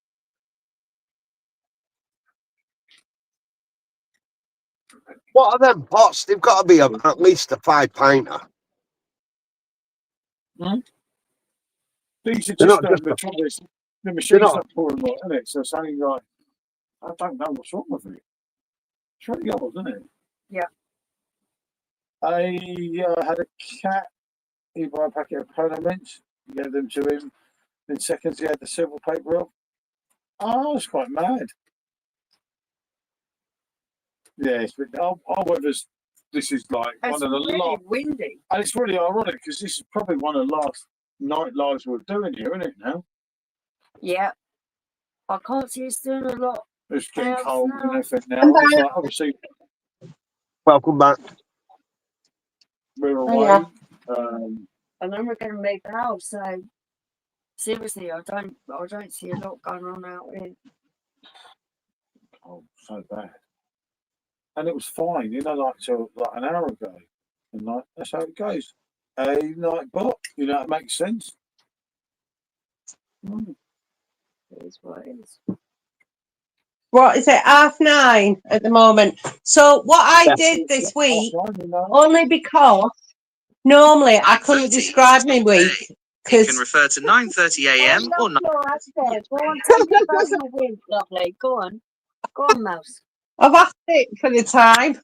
What are them pots? They've got to be at least a 5-pinter. These are They're just not just the a- trouble is the machine's not- not pouring right, isn't it? So it's only like, I don't know what's wrong with it. It's really old, isn't it? Yeah. I had a cat. He bought a packet of Polo Mints. Gave them to him. In seconds, he had the silver paper off. I was quite mad. Yes, but our weather's. This is like It's one of the really last. windy. And it's really ironic because this is probably one of the last night lives we're doing here, isn't it? Now Yeah. I can't see us doing a lot. it's getting Yes, cold no. and everything now. I'm It's back. like, obviously, Welcome back. we're Oh, away. yeah. And then we're going to make the house. So seriously, I don't see a lot going on out here. Oh, so bad. And it was fine, like till like an hour ago. And like that's how it goes. A night bot, it makes sense. It is what it is. What is it? 9:30 at the moment. So what I did this week, only because normally I couldn't describe my week. You Because can refer to 9:30 a.m. or Go on, tell me about your week, lovely. Go on, Mouse. I've asked it for the time.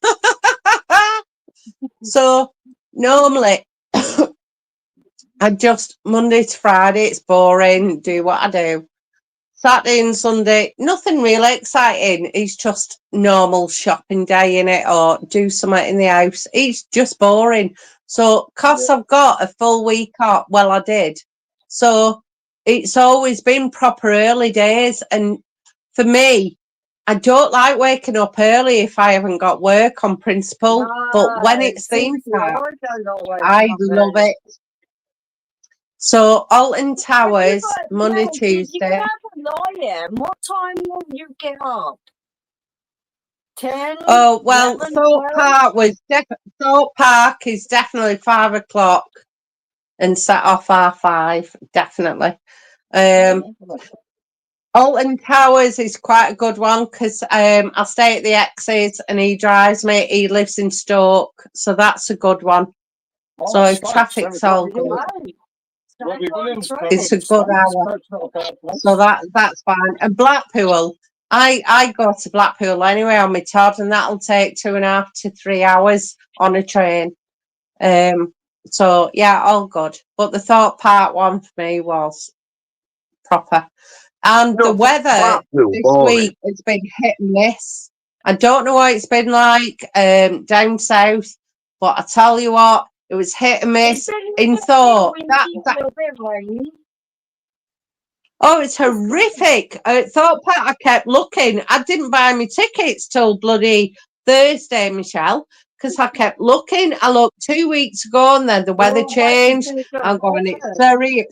So normally I just Monday to Friday, it's boring, do what I do. Saturday and Sunday, nothing really exciting. It's just normal shopping day in it or do something in the house. It's just boring. So because I've got a full week off, well, I did. So it's always been proper early days. And for me, I don't like waking up early if I haven't got work on principle. But when it's theme park, I love it. So Alton Towers, Monday, Tuesday. What time will you get up? 10? Oh well, 11, Thorpe Park is definitely 5 o'clock and set off 5:30, definitely. Alton Towers is quite a good one because I stay at the X's and he drives me. He lives in Stoke, so that's a good one. So if traffic's all good, it's a good hour. So that's fine. And Blackpool, I go to Blackpool anyway on my Todd, and that'll take 2.5 to 3 hours on a train. So yeah, all good. But the Thorpe Park one for me was proper. And the No, weather Blackpool, this boring. week has been hit and miss. I don't know what it's been like down south, but I tell you what, it was hit and miss. In Thorpe, oh, it's horrific. Thorpe Park, I kept looking. I didn't buy my tickets till bloody Thursday, Michelle, because I kept looking. I looked 2 weeks ago and then the weather changed. I'm going, it's Surrey.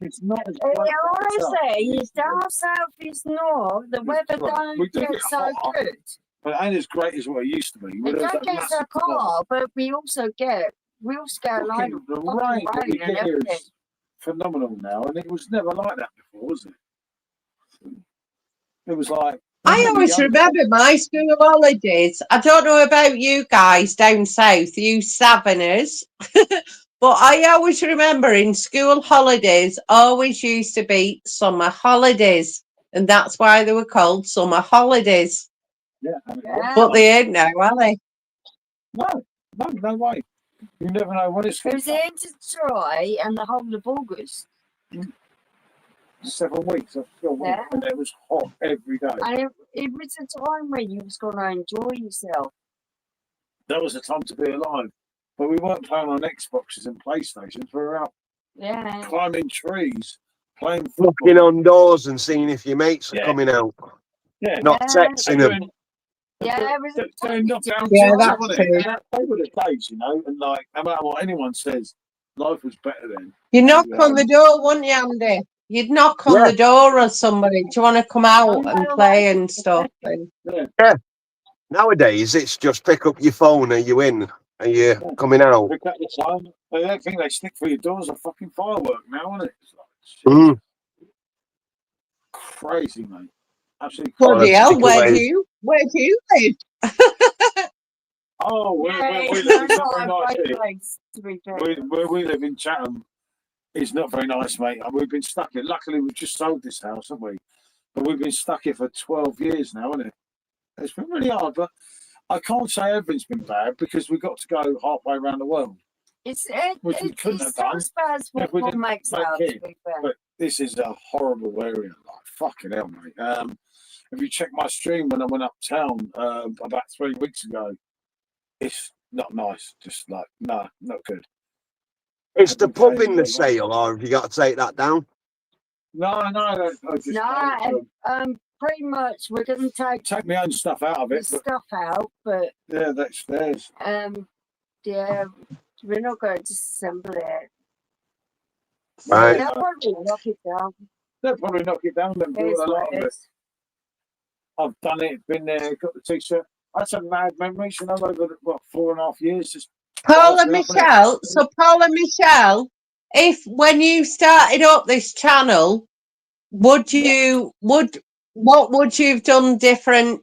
It's not as Yeah, bad as honestly, it's down south, it's north. The weather Right, we don't do get get so hot. good. But it ain't as great as what it used to be. It don't get so hot, but we also get a load of The fucking rain that we rain and get here everything. is phenomenal now, and it was never like that before, was it? It was like I always remember my school holidays. I don't know about you guys down south, you Southerners, but I always remember in school holidays always used to be summer holidays, and that's why they were called summer holidays. Yeah, But they ain't now, are they? no way. You never know when it's It was the end of July and the whole of August. 7 weeks. I feel weak, Yeah. and it was hot every day. And it was a time when you was going to enjoy yourself. That was the time to be alive. But we weren't playing on Xboxes and PlayStations. We were out Yeah. climbing trees, playing Looking football. on doors and seeing if your mates are Yeah. coming out. Yeah. Not Yeah. texting them. Yeah, it was a Doing knockdown Yeah, times, that's wasn't it? true. And they were the days, you know, and like, no matter what anyone says, life was better then. You knock on the door, wouldn't you, Andy? You'd knock on Yeah. the door of somebody. Do you want to come out and play and stuff? And Nowadays, it's just pick up your phone. Are you in? Are you coming out? Pick up the time. They don't think they stick through your doors a fucking firework now, isn't it? It's like, shit. Mm. Crazy, mate. Absolutely Oh, bloody crazy. that's hell, where do takeaways. you live? Oh, we Yeah, live it's in not very not a nice great here. place, to be fair. Where we live in Chatham, it's not very nice, mate. And we've been stuck here. Luckily, we've just sold this house, haven't we? But we've been stuck here for 12 years now, hasn't it? It's been really hard, but I can't say everything's been bad because we got to go halfway around the world. It's Which we couldn't have it's done not as bad as if we what didn't makes make out, it. to be fair. But this is a horrible area. Like, fucking hell, mate. If you check my stream when I went uptown about 3 weeks ago, it's not nice. Just like, no, not good. Is the pub in the sale, or have you got to take that down? No, I just Pretty much we're gonna take my own stuff out of the it. But stuff out, but yeah, that's theirs. yeah, we're not going to disassemble it. Right. They'll probably knock it down. They'll probably knock it down and It is do a lot what of it it. is. I've done it, been there, got the t-shirt. That's some mad memories, you know, over what 4.5 years. Just Paul and Michelle. So, Paul and Michelle, if when you started up this channel, what would you have done different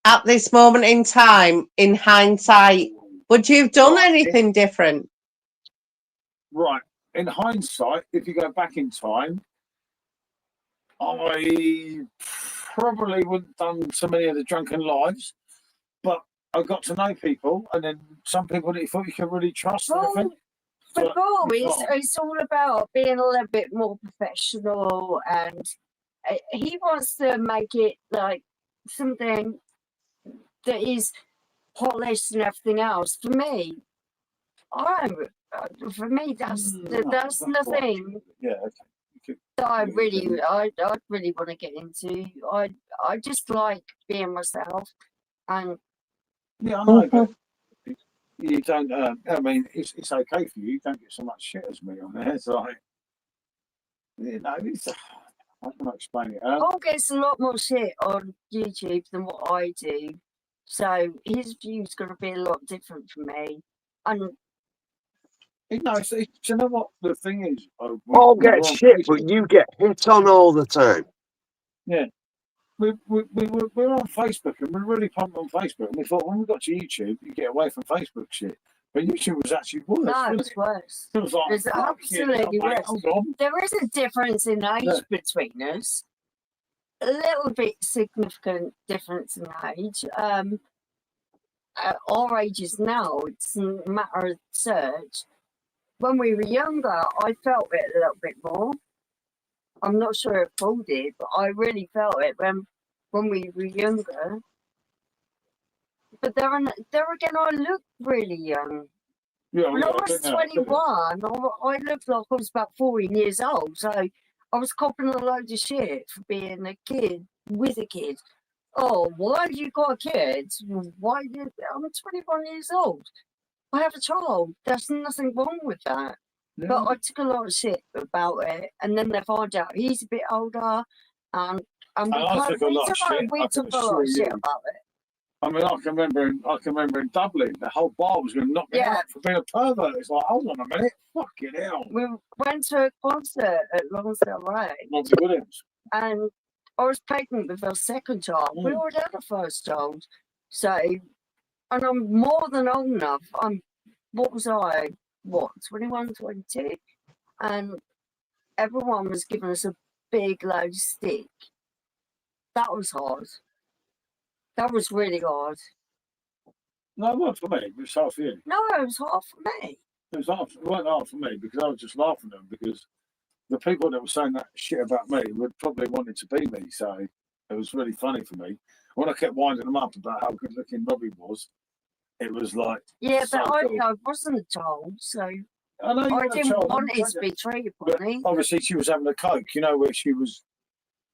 at this moment in time? In hindsight, would you have done anything different? Right. In hindsight, if you go back in time, I probably wouldn't have done so many of the drunken lives, but I got to know people, and then some people that you thought you could really trust. Well, And for But- Paul, it's all about being a little bit more professional, and he wants to make it like something that is polished and everything else. For me, that's that's the right. thing yeah, okay. that I Yeah, really want to get into. I just like being myself, and Yeah, I know, but you don't. I mean, it's okay for you. You don't get so much shit as me on there. It's like, you know, I can explain it. Paul gets a lot more shit on YouTube than what I do, so his view's going to be a lot different from me. And You know, do you know what the thing is? All get shit, but you get hit on all the time. We're on Facebook, and we're really pumped on Facebook. And we thought when we got to YouTube, you get away from Facebook shit. But YouTube was actually worse. no, wasn't it's worse. it was like, It's fuck it, absolutely mate, worse. hold on. There is a difference in age Yeah. between us. a little bit significant difference in age. At our ages now, it's a matter of search. When we were younger, I felt it a little bit more. I'm not sure if Paul did, but I really felt it when we were younger. But there again, I look really young. Yeah, When I yeah, was yeah, 21, I looked like I was about 14 years old. So I was copping a load of shit for being a kid with a kid. Oh, why have you got a kid? Why you? I'm 21 years old. I have a child. There's nothing wrong with that. yeah. But I took a lot of shit about it, and then they find out he's a bit older, and And I took a lot of shit. we I took can a lot of assure shit you. about it. I mean, I can remember in Dublin, the whole bar was going to knock me Yeah. out for being a pervert. It's like, hold on a minute, fucking hell. We went to a concert at Lonsdale Ray, Monty Williams. and I was pregnant with our second child. We Mm. already had a first child, so and I'm more than old enough. What was I? What 21, 22, and everyone was giving us a big load of stick. That was hard. That was really hard. No, it wasn't for me. It was hard for you. No, it was hard for me. It wasn't hard for me because I was just laughing at them because the people that were saying that shit about me would probably wanted to be me. So it was really funny for me. When I kept winding them up about how good looking Robbie was, it was like, Yeah, so but cool. I wasn't a child, so I know you I were a didn't child, want it weren't to you? be treated But funny. obviously she was having a coke, you know, where she was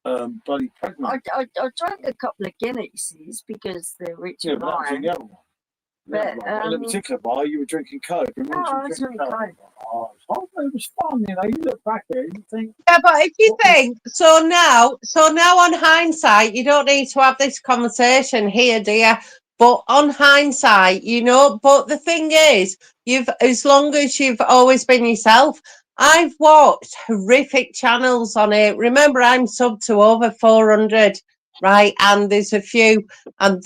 bloody pregnant. I drank a couple of Guinnesses because they're rich Yeah, in but that was in iron. the other one. But, in a particular bar, you were drinking coke. And No, I was drinking coke. Oh, it was fun, you know. You look back at it, you think, Yeah, but if you think so now on hindsight, you don't need to have this conversation here, dear. But on hindsight, you know, but the thing is, as long as you've always been yourself, I've watched horrific channels on it. Remember, I'm sub to over 400, right? And there's a few, and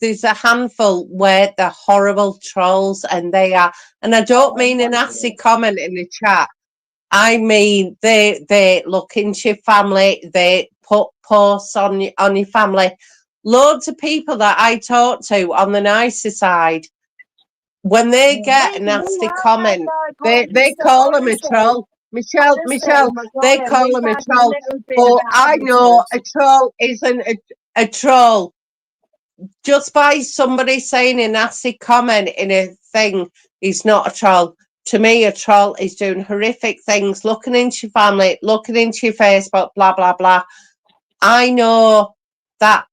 there's a handful where they're horrible trolls, and they are. And I don't mean a nasty comment in the chat. I mean, they look into your family, they put posts on your family. Loads of people that I talk to on the nicer side, when they get a nasty comment, they call them a troll. Michelle, they call them a troll. But I know a troll isn't a troll. Just by somebody saying a nasty comment in a thing, he's not a troll. To me, a troll is doing horrific things, looking into your family, looking into your Facebook, blah, blah, blah. I know that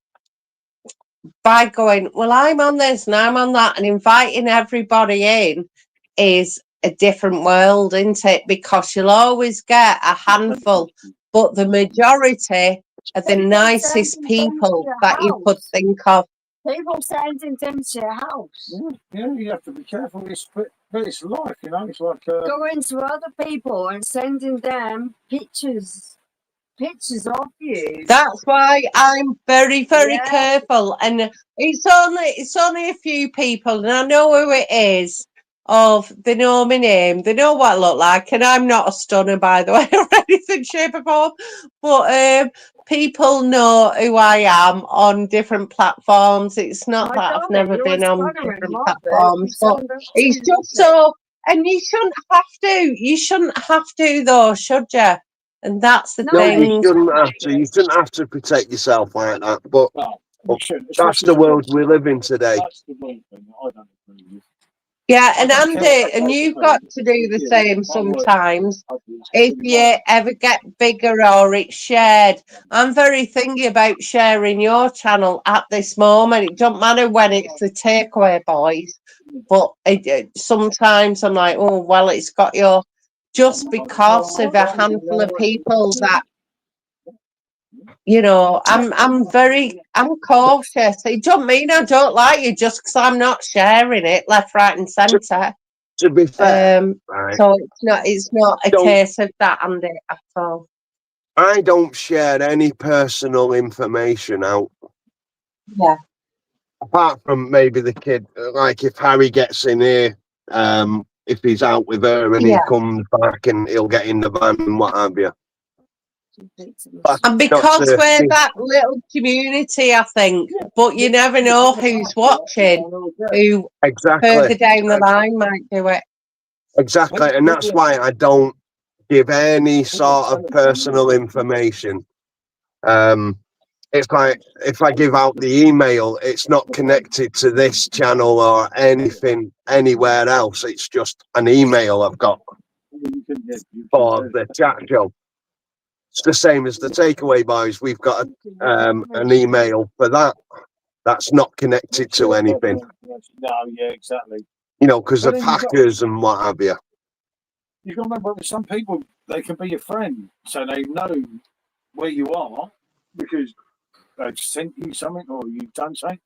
by going, well, I'm on this and I'm on that, and inviting everybody in is a different world, isn't it? Because you'll always get a handful, but the majority are the nicest people that you could think of. People sending them to your house. yeah, you have to be careful. But it's life, you know. It's like Going to other people and sending them pictures of you. That's why I'm very, very Yeah. careful. And it's only a few people, and I know who it is. They know my name, they know what I look like, and I'm not a stunner, by the way, or anything, shape, or form. But people know who I am on different platforms. It's not that I've never been on different platforms, but it's just so. And you shouldn't have to though, should you? And that's the No, thing. You shouldn't have to. You shouldn't have to protect yourself like that. But that's the world we live in today. That's the one thing I don't agree with. Yeah, and Andy, and you've got to do the same sometimes. If you ever get bigger or it's shared, I'm very thingy about sharing your channel at this moment. It don't matter when it's the takeaway boys, but sometimes I'm like, oh well, it's got your, just because of a handful of people that, you know, I'm cautious. It don't mean I don't like you just because I'm not sharing it left, right, and centre. To be fair, right, so it's not a case of that, Andy, at all. I don't share any personal information out. Yeah. Apart from maybe the kid, like if Harry gets in here, if he's out with her and he comes back and he'll get in the van and what have you. And because we're that little community, I think, but you never know who's watching, who Exactly. further down the line might do it. Exactly, and that's why I don't give any sort of personal information. It's like if I give out the email, it's not connected to this channel or anything anywhere else. It's just an email I've got for the chat show. It's the same as the Takeaway Boys. We've got an email for that. That's not connected to anything. No, yeah, exactly. You know, because of hackers and what have you. You got to remember, with some people, they can be your friend, so they know where you are because they've sent you something or you've done something.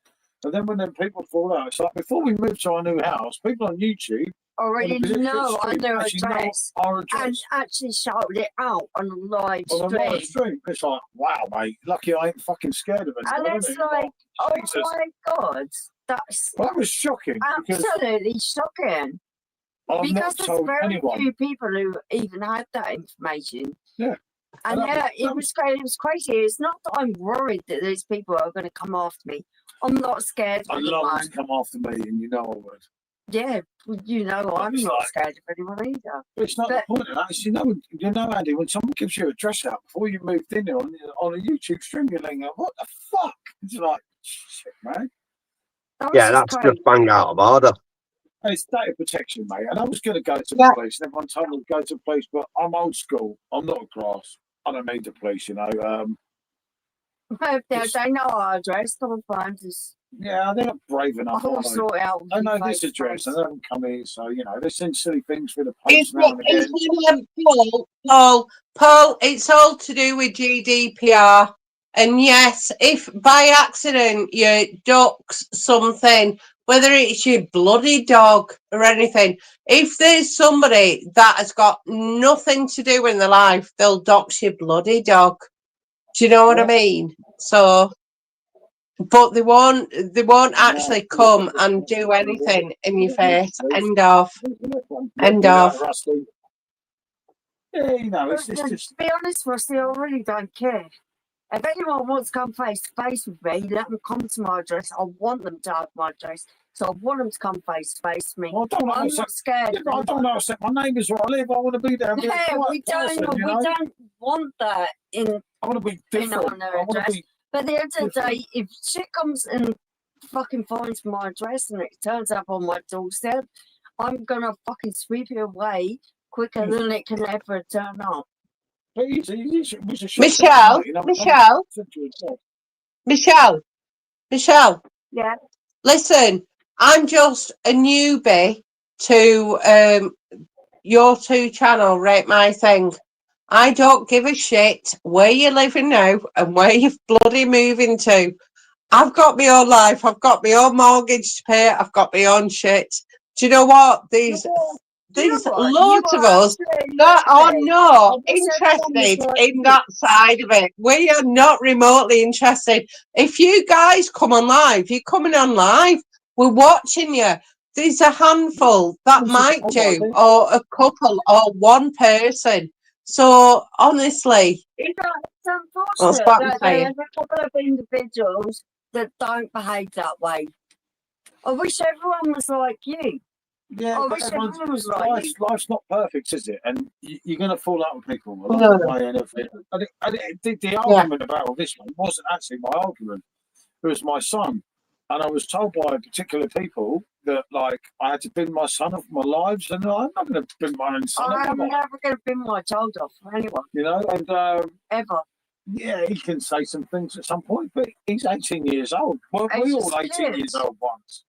And then when them people fall out, it's like before we moved to our new house, people on YouTube already know their address our address. and actually shouted it out on a live On a live stream. stream. It's like, wow, mate, lucky I ain't fucking scared of it. And it's like, oh Jesus. my God, that's Well, that was shocking. Because absolutely shocking. I've Because not there's told very anyone. few people who even had that information. Yeah. And And that it was crazy. It was crazy. It's not that I'm worried that these people are going to come after me. I'm not scared of I'd love them anyone. to come after me, and you know I would. Yeah, well, you know, I'm it's not like- scared of anyone either. But it's not But- the point of that. It's, you know, Andy, when someone gives you a address out before you moved in there on a YouTube stream, you're like, what the fuck? It's like, shit, man. That was Yeah, just that's crazy. just bang out of order. It's data protection, mate. And I was going to go to Yeah. the police, and everyone told me to go to the police, but I'm old school. I'm not a grass. I don't need the police, you know. If they know our address, come find us. Yeah, they're not brave enough. I'll Are they? sort it out. with I you know this face to address, face. and they haven't come here, so you know they send silly things for the It's post now and again. Paul, it's all to do with GDPR. And yes, if by accident you ducks something, whether it's your bloody dog or anything, if there's somebody that has got nothing to do in their life, they'll dox your bloody dog. Do you know what I mean? So, but they won't actually come and do anything in your face. End of. End of. Rusty. Yeah, you know, it's But, just to be honest, Rusty, I really don't care. If anyone wants to come face to face with me, let them come to my address. I want them to have my address. So I want them to come face to face with me. I don't know. I'm not scared. Yeah, but I don't know. I said my neighbours where I live. I want to be there. And be a Yeah, quiet we don't. person, you We know? don't want that in. I want to be You different. know, I want to address. be. But at the end of the day, if shit comes and fucking finds my address and it turns up on my doorstep, I'm gonna fucking sweep it away quicker than it can ever turn up. But he's a shot Michelle, you know, Michelle, Yeah. listen, I'm just a newbie to your two channel, Rate My Thing. I don't give a shit where you're living now and where you're bloody moving to. I've got my own life. I've got my own mortgage to pay. I've got my own shit. Do you know what? There's loads of us that are not interested in that side of it. We are not remotely interested. If you guys come on live, you're coming on live. We're watching you. There's a handful that might do, or a couple, or one person. So honestly, It's That's unfortunate what I'm that saying. there's a couple of individuals that don't behave that way. I wish everyone was like you. Yeah, I but wish everyone's- everyone was like you. life's not perfect, is it? And you're going to fall out with people along No. the way and everything. The argument about all this one wasn't actually my argument. It was my son. And I was told by particular people that, like, I had to bin my son off my lives. And I'm not going to bin my own son off, I'm am I? never going to bin my child off for anyone, You know, and ever. yeah, he can say some things at some point, but he's 18 years old. We're He's all just 18 years kids. old once.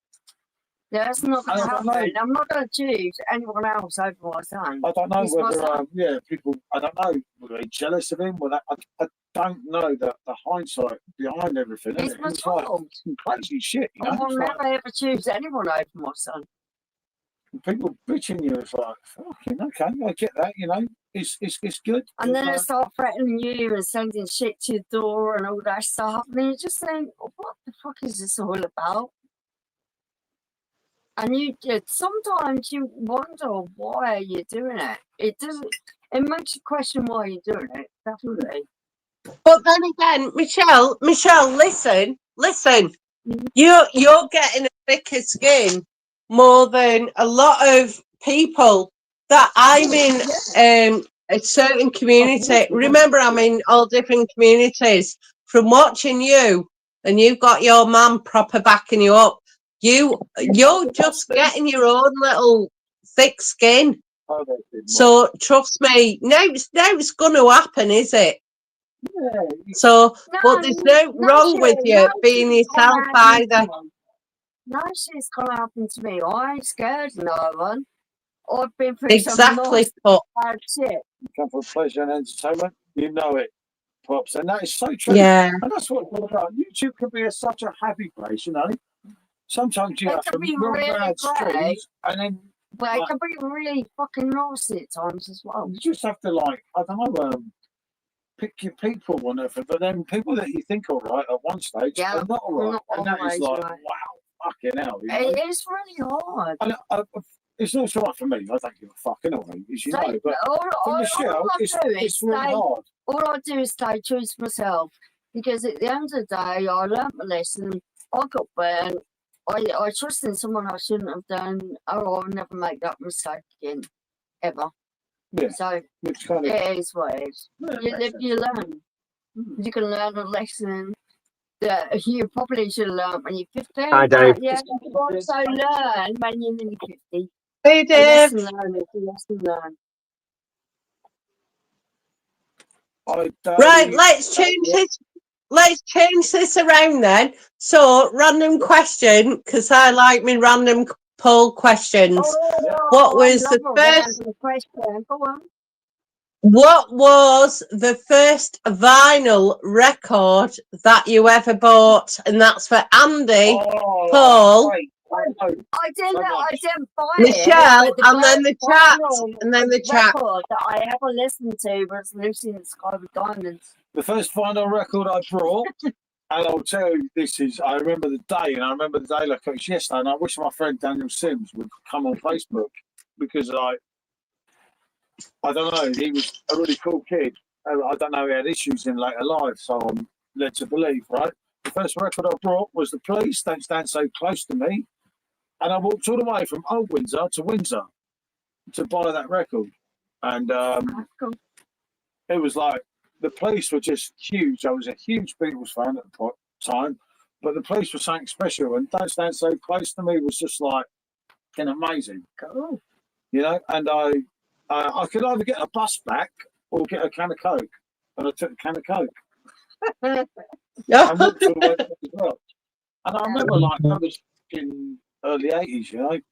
Yeah, that's not going I to don't know. happen. I'm not going to choose anyone else over my son. I don't know He's my whether, son. people, I don't know, were they jealous of him? I don't know the hindsight behind everything. It's innit? my It's like child. some crazy shit, you I know? will It's like, never ever choose anyone over my son. people bitching you, it's like, fucking okay, I get that, you know, it's good. And then but, they start threatening you and sending shit to your door and all that stuff. And you just think, what the fuck is this all about? And you just sometimes you wonder why you're doing it. It doesn't. It makes you question why you're doing it. Definitely. But then again, Michelle, listen. You're getting a thicker skin more than a lot of people that I'm in a certain community. Remember, I'm in all different communities. From watching you, and you've got your mum proper backing you up. You're just getting your own little thick skin. So trust me, now it's going to happen, is it? So, but there's no wrong with you being yourself either. No shit's gonna happen to me. I ain't scared of no one. I've been through Exactly, some but bad shit. Come for pleasure and entertainment, you know it, Pops, and that is so true. yeah. And that's what it's all about. YouTube can be such a happy place, you know. Sometimes you It have can some be real really bad great. streams, and then But it can be really fucking nasty at times as well. you just have to, like, I don't know, pick your people or nothing. But then people that you think are right at one stage are not right, not and that is always like, right. wow, fucking hell. You know? It is really hard. And it's not so right for me. I don't give a fuck anyway, as you know. Stay- But for Michelle, it's really hard. All I do is stay true to myself, because at the end of the day, I learnt my lesson. I got burnt. I trusted someone I shouldn't have done. Oh, I'll never make that mistake again, ever. Yeah. So Which kind of, it is what it is. yeah, You live, you learn. You can learn a lesson that you probably should have learned when you're 15. Hi, Dave. But yeah, you also learn when you're nearly 50. Hey, A Dave. lesson learned is a lesson learned. Right, let's change this. Let's change this around then. So, random question, because I like me random poll questions. What was the first? Question. Go on. What was the first vinyl record that you ever bought? And that's for Andy, Paul, I didn't buy Michelle, it. but and then the first chat, vinyl and then the chat. record that I ever listened to was Lucy in the Sky with Diamonds. The first vinyl record I brought, and I'll tell you, I remember the day, and I remember the day like it was yesterday, and I wish my friend Daniel Sims would come on Facebook, because I don't know, he was a really cool kid. I don't know, he had issues in later life, so I'm led to believe, right? The first record I brought was The Police, Don't Stand So Close to Me, and I walked all the way from Old Windsor to Windsor to buy that record, and it was like, The Police were just huge. I was a huge Beatles fan at the time, but The Police were something special, and Don't Stand So Close to Me was just like amazing. Cool. You know, and I could either get a bus back or get a can of Coke, and I took a can of Coke. And walked all the way back as well. And I remember, like, that was in early 80s, you know. It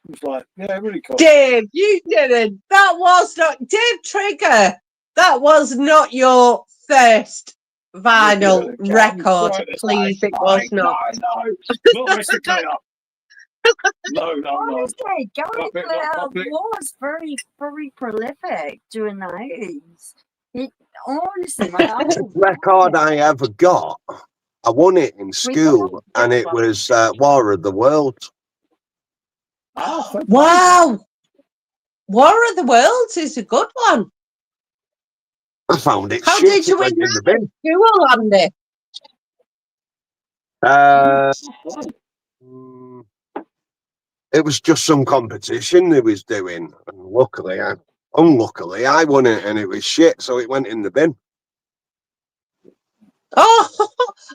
was like, yeah, really cool. Dave, you didn't. That was not Dave Trigger. That was not your first vinyl record. Please, it was not. No, not Mr. Clear. No. Honestly, Gary Glitter was very, very prolific during the 80s. Honestly, The record I ever got, I won it in school, and it was War of the Worlds. Wow. War of the Worlds is a good one. I found it. How shit. did you It went win in the that bin. school, Andy? It was just some competition they was doing, and unluckily, I won it, and it was shit, so it went in the bin. Oh,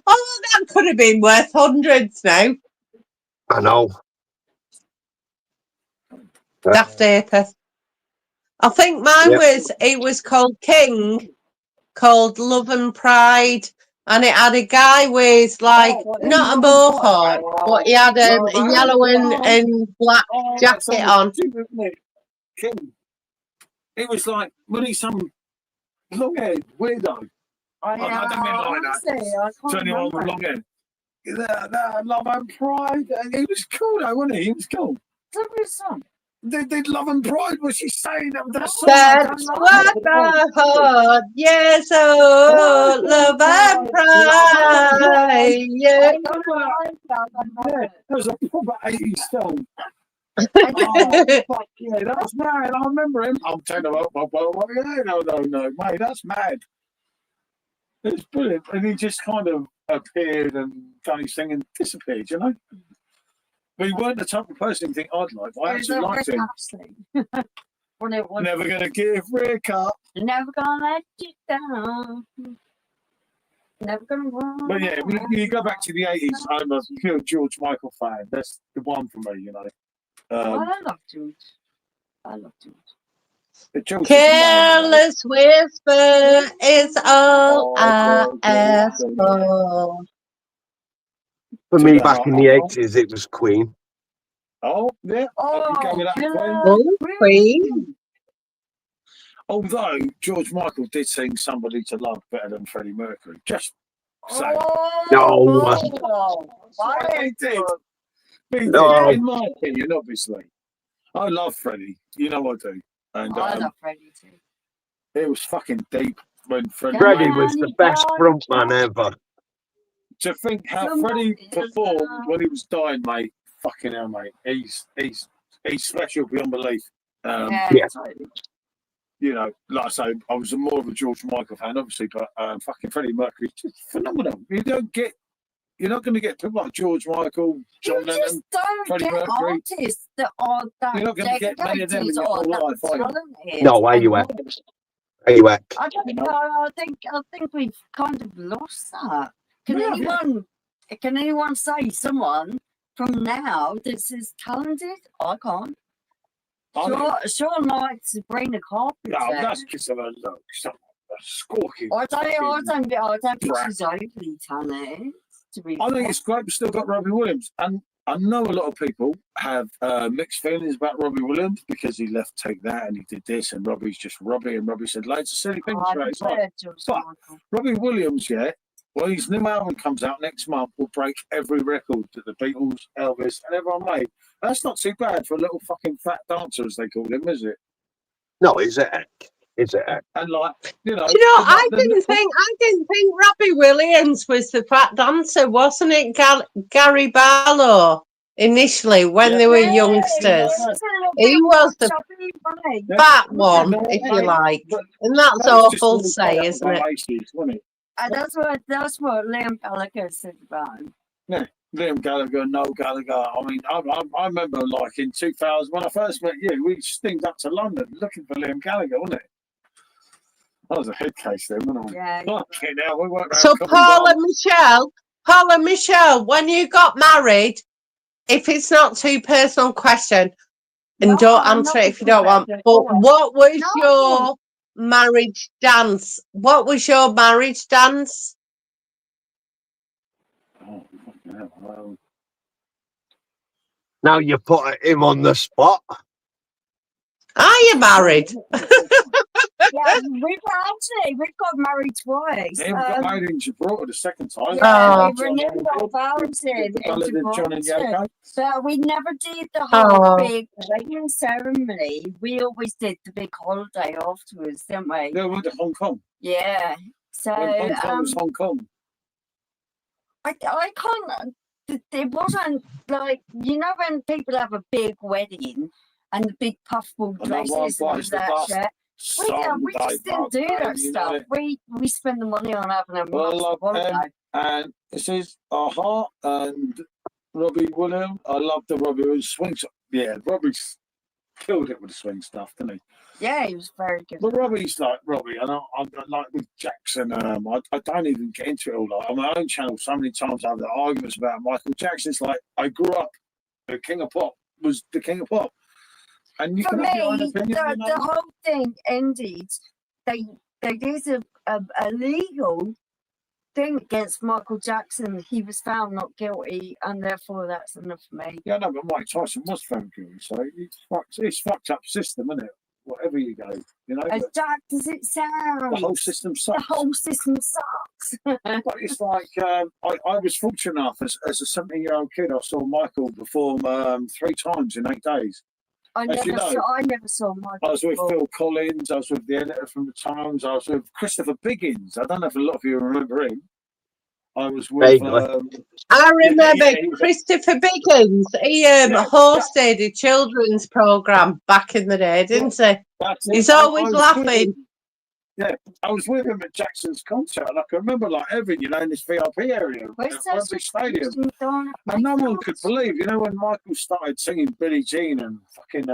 that could have been worth hundreds now. I know. Daft Aper. I think mine was called King, called Love and Pride, and it had a guy with, like, not a mohawk, but he had a yellow and black jacket on. King. It was like, really some long-haired weirdo. I don't mean like that. 21 with long hair. That Love and Pride. And he was cool though, wasn't he? He was cool. What's his song? They did Love and Pride. Was she saying that? That song? That's what I heard. Yes, oh, love and pride. Yeah. Yeah, that was a proper 80s film. Oh, fuck yeah, that's mad. I remember him. I'm telling you, no, mate, that's mad. It's brilliant. And he just kind of appeared and done his thing and disappeared, you know? But he weren't the type of person you think I'd like. I actually liked him. Never gonna give Rick up. Never gonna let you down. Never gonna run. But yeah, you go back to the 80s, I'm a pure George Michael fan. That's the one for me, you know. I love George. I love George. But George is Careless whisper is all I ask for. For To me, the back in the 80s, it was Queen. Oh, yeah. Oh, Go with that, Queen. Oh, Queen. Although George Michael did sing Somebody to Love better than Freddie Mercury. Just saying. No. He did. He No. did, in my opinion, obviously. I love Freddie. You know I do. And I love Freddie too. it was fucking deep when Freddie. Freddie was the best frontman ever. To think how Freddie performed when he was dying, mate. Fucking hell, mate. He's special beyond belief. Yeah. Totally. You know, like I say, I was more of a George Michael fan, obviously, but fucking Freddie Mercury, just phenomenal. You're not going to get people like George Michael, John You Lennon. just don't Freddie get Mercury. artists that are that You're not gonna get many of them in dedicated your or whole that life, are you? talented. No, are you, and- Are you, Eck? I don't know. I think we've kind of lost that. Yeah, Can anyone say someone from now that's as talented? I can't. Sure, like Sabrina Carpenter. No, that's because of her look. A squawky. I don't think brat. she's overly talented. To be I think fair. it's great we've still got Robbie Williams. And I know a lot of people have mixed feelings about Robbie Williams because he left Take That and he did this and Robbie's just Robbie and Robbie said loads of silly things I about his life. prefer George But- Michael. Robbie Williams, yeah, when his new album comes out next month, will break every record that the Beatles, Elvis, and everyone made. That's not too bad for a little fucking fat dancer, as they call him, is it? No, is it Eck? Is it Eck? And like, you know, I didn't think Robbie Williams was the fat dancer, wasn't it? Gary Barlow initially when they were youngsters. He was the fat one, if you like, and that's awful to say, isn't it? And that's what Liam Gallagher said about him. Liam Gallagher, Noel Gallagher. I mean, I remember like in 2000 when I first met you, we steamed up to London looking for Liam Gallagher, wasn't it? That was a head case then, wasn't it? Yeah. Fucking hell, we went round So Covent Paul Garden. and Michelle, when you got married, if it's not too personal question, and No, don't I'm answer not it if you don't want, personal. but what was No. your marriage dance? What was your marriage dance? Oh, fucking hell. Now you put him on the spot. Are you married? Yeah, we've got married twice. Liam got married in Gibraltar the second time. Oh. We renewed our vows in John and Gibraltar. Yoko. But we never did the whole Oh. big wedding ceremony. We always did the big holiday afterwards, didn't we? They went to Hong Kong. Yeah. So When Hong Kong was Hong Kong. I can't. It wasn't like, you know, when people have a big wedding and the big puffball And that one dresses and buys the that bus. shit. We just didn't do that stuff. We spend the money on having a Well, massive holiday. And this is Aha and Robbie Williams. I love the Robbie Williams swing. Yeah, Robbie's killed it with the swing stuff, didn't he? Yeah, he was very good. But Robbie's like Robbie, and I'm like with Jackson. I don't even get into it all. Like on my own channel, so many times I have the arguments about Michael Jackson. It's like I grew up, the King of Pop was the King of Pop, and you For can have your own me, opinion. you know? the whole thing ended. They did a legal thing against Michael Jackson. He was found not guilty, and therefore that's enough for me. Yeah, no, but Mike Tyson was found guilty, so it's fucked up system, isn't it? Whatever you go, you know. As but dark as it sounds, the whole system the sucks. whole system sucks. But it's like I was fortunate enough as a 17-year-old kid. I saw Michael perform 3 times in 8 days. I As you know, never saw Michael. I was with before. Phil Collins. I was with the editor from the Times. I was with Christopher Biggins. I don't know if a lot of you remember him. I was with. Vaguely. I remember yeah, he was- Christopher Biggins. He hosted a children's program back in the day, didn't he? that's it. He's I always was with laughing. him. Yeah, I was with him at Jackson's concert, and I can remember like Evan, in this VIP area Where's at that Wembley Stadium. Madonna? And no one could believe, when Michael started singing Billie Jean and fucking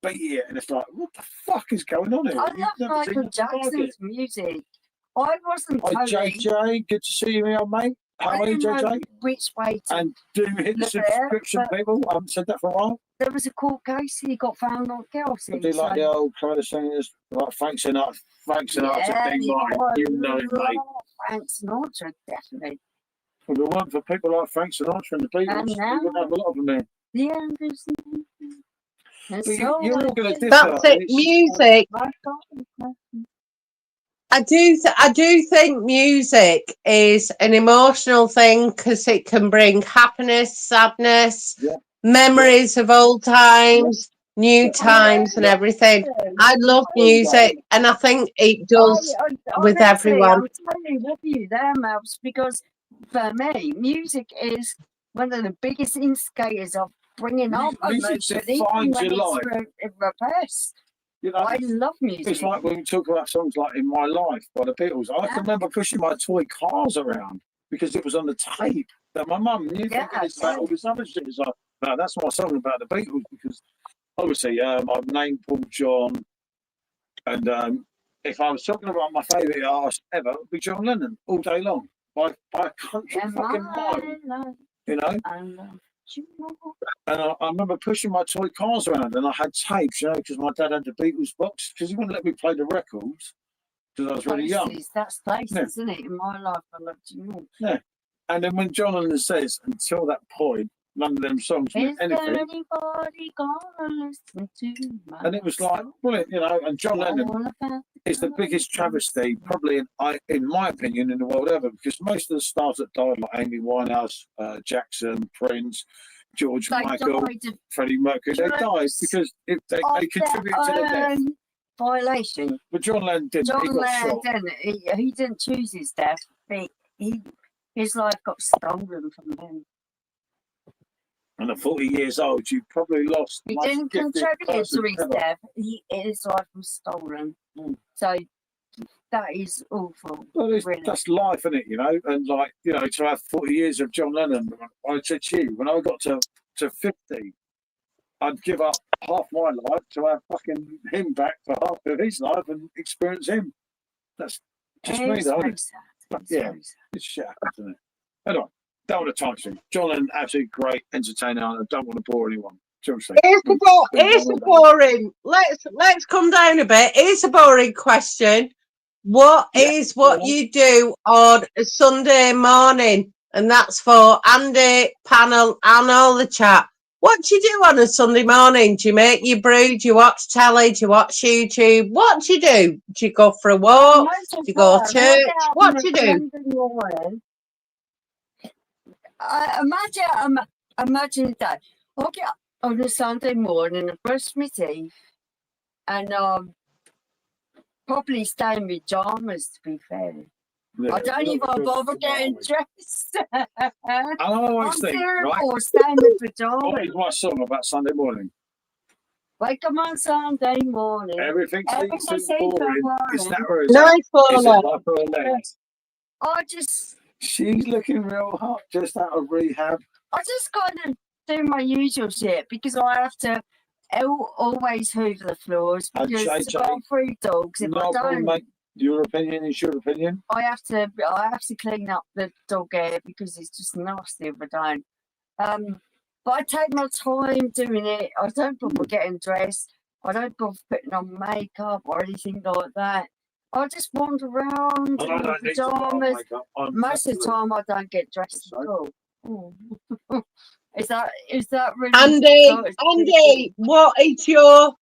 Beat It, and it's like, what the fuck is going on here? I You've love never seen Michael anything like it. Jackson's music. I wasn't Hi, totally. JJ, good to see you, here, mate. How I are you, didn't know JJ? which way to. And do hit the Look there, subscription, but- people. I haven't said that for a while. There was a court case. He got found not guilty. I do like the old kind of singers, like Frank Sinatra. Frank Sinatra's a thing, like, you know it, mate. Frank Sinatra, definitely. If it weren't for people like Frank Sinatra and the Beatles, And we now- wouldn't have a lot of them here. The end is. But you're all going to diss That's her, it. and it's- Music. I do think music is an emotional thing because it can bring happiness, sadness, Yeah. memories of old times, new times, and everything. I love music, and I think it does with everyone. I'm totally with you there, Mouse, because for me, music is one of the biggest instigators of bringing up Music emotion, even defines when your life. it's repressed. You know, I love music. it's like when we talk about songs like "In My Life" by the Beatles. I can remember pushing my toy cars around because it was on the tape that my mum knew. Yeah, Thinking it's about all this other shit. It's like, no, that's my song about the Beatles because obviously I've named Paul John, and if I was talking about my favourite artist ever, it would be John Lennon all day long by a country Yeah, fucking mile. You know. I love you. And I remember pushing my toy cars around, and I had tapes, because my dad had the Beatles box, because he wouldn't let me play the records because I was really young. Places, that's places, Yeah. isn't it? In my life, I loved you more. And then when John Lennon says, until that point, none of them songs Is meant there anything, anybody gonna listen to my and it was like, brilliant, and John Lennon all about is the biggest travesty, probably in my opinion, in the world ever, because most of the stars that died, like Amy Winehouse, Jackson, Prince, George They Michael, died of Freddie Mercury, they died because they their contributed to their death. own violation. But John Lennon didn't. He John got Lennon shot. didn't. He didn't choose his death. His life got stolen from him. And at 40 years old, you probably lost. He the most didn't gifted contribute person to his ever. death. His life was stolen. So that is awful. Well, really. that's life, isn't it? And to have 40 years of John Lennon, I said to you, when I got to 50, I'd give up half my life to have fucking him back for half of his life and experience him. That's just me, It's though, very isn't it? sad. But It's yeah, very sad. it's shit happens, isn't it? Anyway, that was a time thing. John Lennon, absolutely great entertainer. I don't want to bore anyone. Seriously. Here's a boring. Let's come down a bit. Here's a boring question. What is what you do on a Sunday morning? And that's for Andy, panel, and all the chat. What do you do on a Sunday morning? Do you make your brew? Do you watch telly? Do you watch YouTube? What do you do? Do you go for a walk? Do you go to church? What do you do? Imagine that. I'll get up on a Sunday morning and brush my teeth and probably stay in my pajamas, to be fair. I don't even bother getting dressed. And I always I'm think, right? terrible, stay in my What pajamas. is my song about Sunday morning? Wake up on Sunday morning. Everything Everything seems seems so boring. boring. Is that where Nice Is it follow. like her legs? I just She's looking real hot just out of rehab. kind of do my usual shit because I have to always hoover the floors And because I've JJ, got 3 dogs. If No I problem, don't, mate. Your opinion is your opinion. I have to clean up the dog hair because it's just nasty if I don't. But I take my time doing it. I don't bother getting dressed. I don't bother putting on makeup or anything like that. I just wander around And I in my don't need to put on pajamas. makeup. I'm Most of the absolutely- time, I don't get dressed at all. Oh. Is that really? Andy, what is your...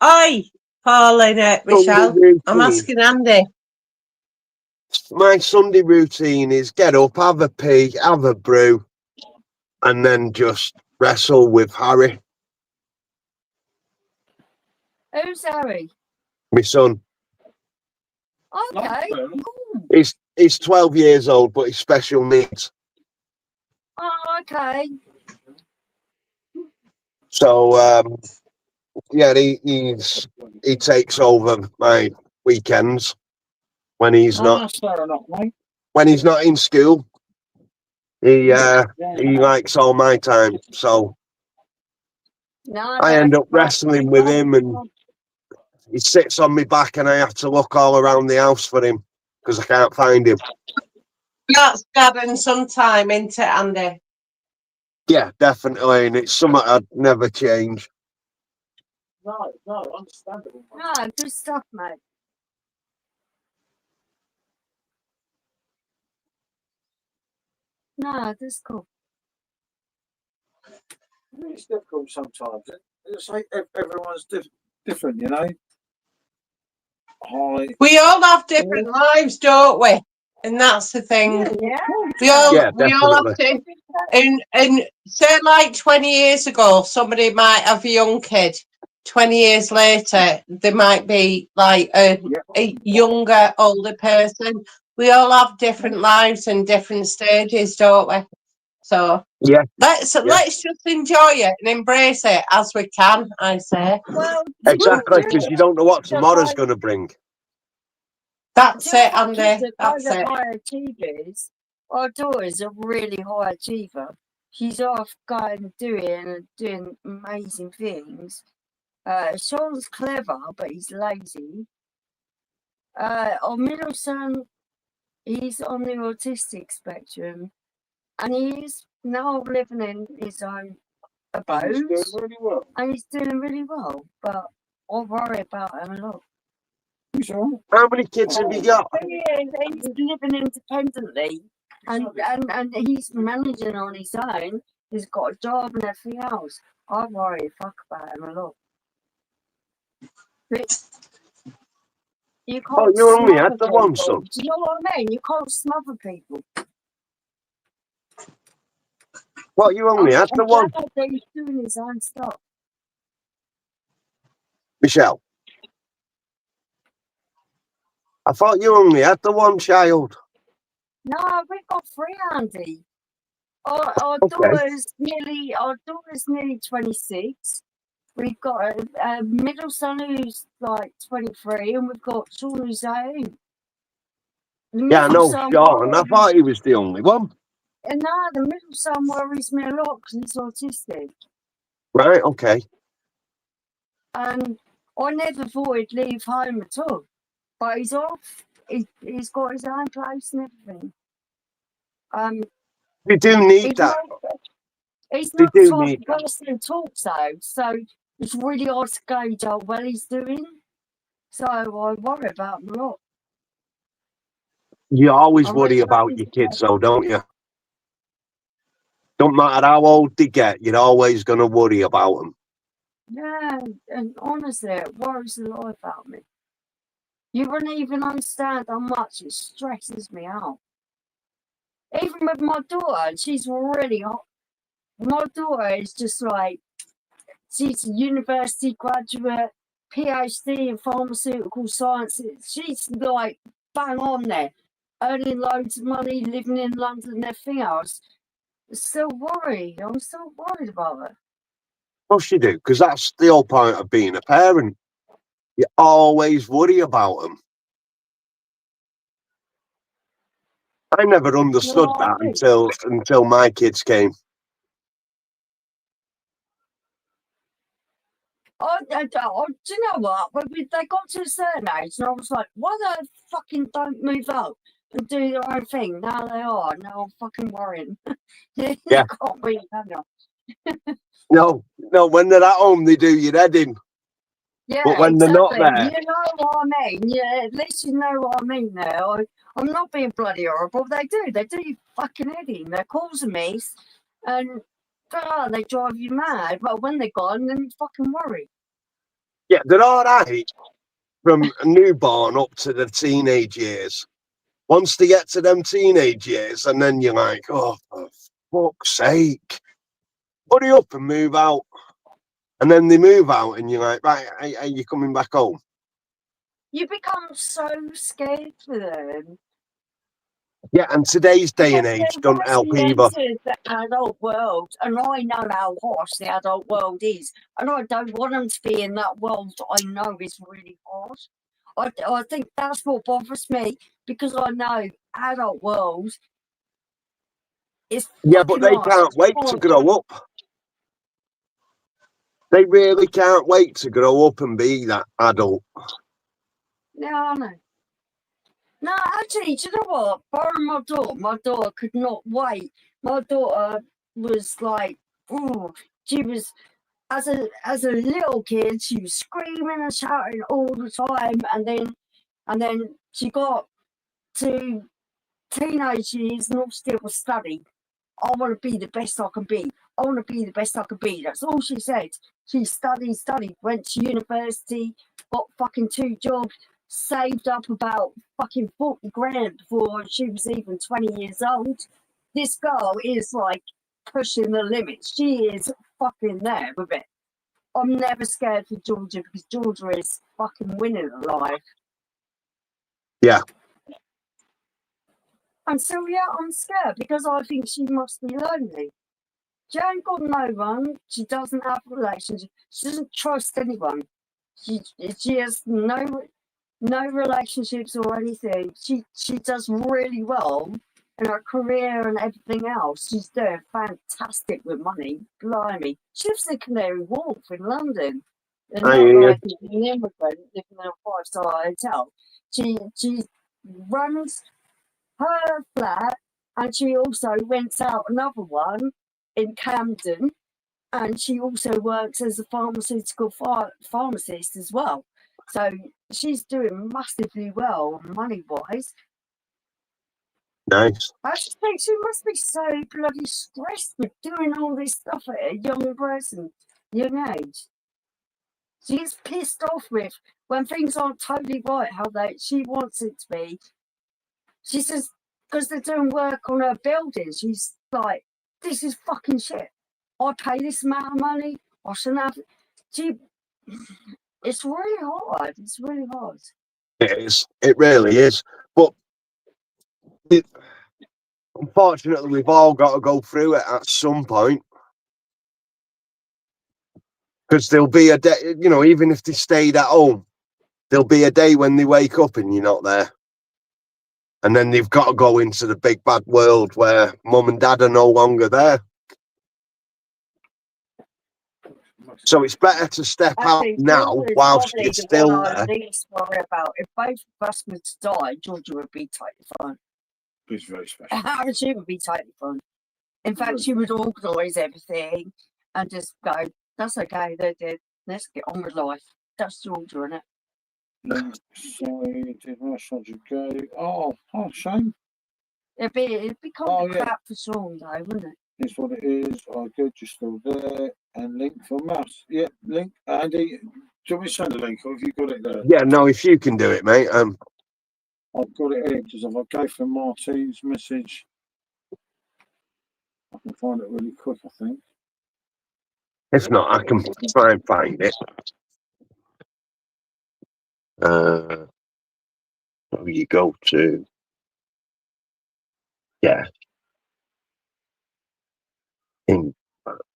Hi, Paulina, Michelle. I'm asking Andy. My Sunday routine is get up, have a pee, have a brew, and then just wrestle with Harry. Who's Harry? My son. Okay. Lovely. Cool. He's 12 years old, but he's special needs. Oh, okay. So yeah, he takes over my weekends when he's Oh, not that's fair enough, mate. in school. He likes all my time, so No, I end that's up wrestling with him, and he sits on my back, and I have to look all around the house for him because I can't find him. That's gathering some time, isn't it, Andy? Yeah, definitely, and it's something I'd never change. No, understandable. Mate. No, good stuff, mate. No, that's cool. It's difficult sometimes. It's like everyone's different, you know. We all have different lives, don't we? And that's the thing. Yeah. We all Yeah, we all have to. And say like 20 years ago, somebody might have a young kid. 20 years later, they might be like a younger, older person. We all have different lives and different stages, don't we? So Yeah. let's just enjoy it and embrace it as we can. I say Well, Exactly, because you don't know what tomorrow's going to bring. that's it, Andy. That's it. High achievers. Our daughter's a really high achiever. She's off going doing amazing things. Sean's clever, but he's lazy. Our middle son, he's on the autistic spectrum, and he's now living in his own abode, He's doing really well. and he's doing really well. But I worry about him a lot. He's all right. How many kids have you got? He's living independently, and he's managing on his own. He's got a job and everything else. I worry fuck about him a lot. But you can't. Oh, you only smother had the one people. son. Do you know what I mean? You can't smother people. What, you only had the one? He's doing his own stuff. Michelle? I thought you only had the one child. No, we've got three, Andy. Our Okay. daughter's nearly 26. We've got a middle son who's like 23, and we've got Sean who's 18. Yeah, I know, Sean. I thought he was the only one. And now the middle son worries me a lot because he's autistic. Right, okay. And I never thought he'd leave home at all. But he's off. He's got his own place and everything. You do need that. He's You not do the type need of person who talks though, so it's really hard to gauge how well he's doing. So I worry about him a lot. You always I'm worry really about lucky your to kids, though, don't you? Don't matter how old they get, you're always going to worry about them. Yeah, and honestly, it worries a lot about me. You wouldn't even understand how much it stresses me out. Even with my daughter, she's really hot. My daughter is just like, she's a university graduate, PhD in pharmaceutical sciences. She's like bang on there, earning loads of money, living in London and everything else. Still worried. I'm still worried about her. Of course you do, because that's the whole point of being a parent. You always worry about them. I never understood that until my kids came. Do you know what? When they got to a certain age, and I was like, why the fucking don't move up and do their own thing? Now they are. Now I'm fucking worrying. You Yeah. can't read, can you? No, when they're at home, they do your head in. Yeah, But when they're not there, you know what I mean. Yeah, at least you know what I mean there. I'm not being bloody horrible. They do you fucking head in. They're causing me, and they drive you mad. But when they're gone, then you fucking worry. yeah, they're all right from a newborn up to the teenage years. Once they get to them teenage years, and then you're like, oh, for fuck's sake, hurry up and move out. And then they move out, and you're like, right, are you coming back home? You become so scared for them. Yeah, and today's day and Because age they're don't help rushing either. into the adult world, and I know how harsh the adult world is, and I don't want them to be in that world. I know is really harsh. I think that's what bothers me, because I know adult world is Yeah, but fucking they harsh. can't It's wait to harsh. grow up. They really can't wait to grow up and be that adult. Yeah, I know. No, actually, do you know what? Borrowing my daughter could not wait. My daughter was like, oh, she was as a little kid, she was screaming and shouting all the time, and then she got to teenage years and all still was study. I want to be the best I can be. I want to be the best I can be. That's all she said. She studied, went to university, got fucking 2 jobs, saved up about fucking 40 grand before she was even 20 years old. This girl is like pushing the limits. She is fucking there with it. I'm never scared for Georgia because Georgia is fucking winning at life. Yeah. And Sylvia, I'm scared because I think she must be lonely. She ain't got no one. She doesn't have a relationship. She doesn't trust anyone. She has no relationships or anything. She does really well in her career and everything else. She's doing fantastic with money. Blimey. She lives in Canary Wharf in London. And I not hear you. like an immigrant living in a 5-star hotel. She runs her flat, and she also rents out another one in Camden, and she also works as a pharmaceutical pharmacist as well. So she's doing massively well money wise. Nice. I just think she must be so bloody stressed with doing all this stuff at a young age. She's pissed off with when things aren't totally right how she wants it to be. She says, because they're doing work on her building, she's like, this is fucking shit. I pay this amount of money. I shouldn't have. It's really hard. It's really hard. It is. It really is. But unfortunately, we've all got to go through it at some point. Because there'll be a day, you know, even if they stayed at home, there'll be a day when they wake up and you're not there. And then they've got to go into the big bad world where mum and dad are no longer there. So it's better to step out now whilst you're still there. I least worry about. If both of us were to die, Georgia would be totally fine. It's very special. She would be totally fine. In fact, she would organise everything and just go, that's okay, they're dead. Let's get on with life. That's Georgia, isn't it? Sorry, did I shot you go? Oh, shame. It'd be kind of crap for Sean, though, wouldn't it? Here's what it is. Oh, good, you're still there. And link for mouse. Yeah, link. Andy, do you want me to send a link or have you got it there? Yeah, no, if you can do it, mate. I've got it here because if I go for Martin's message, I can find it really quick, I think. If not, I can try and find it. Where you go to? Yeah.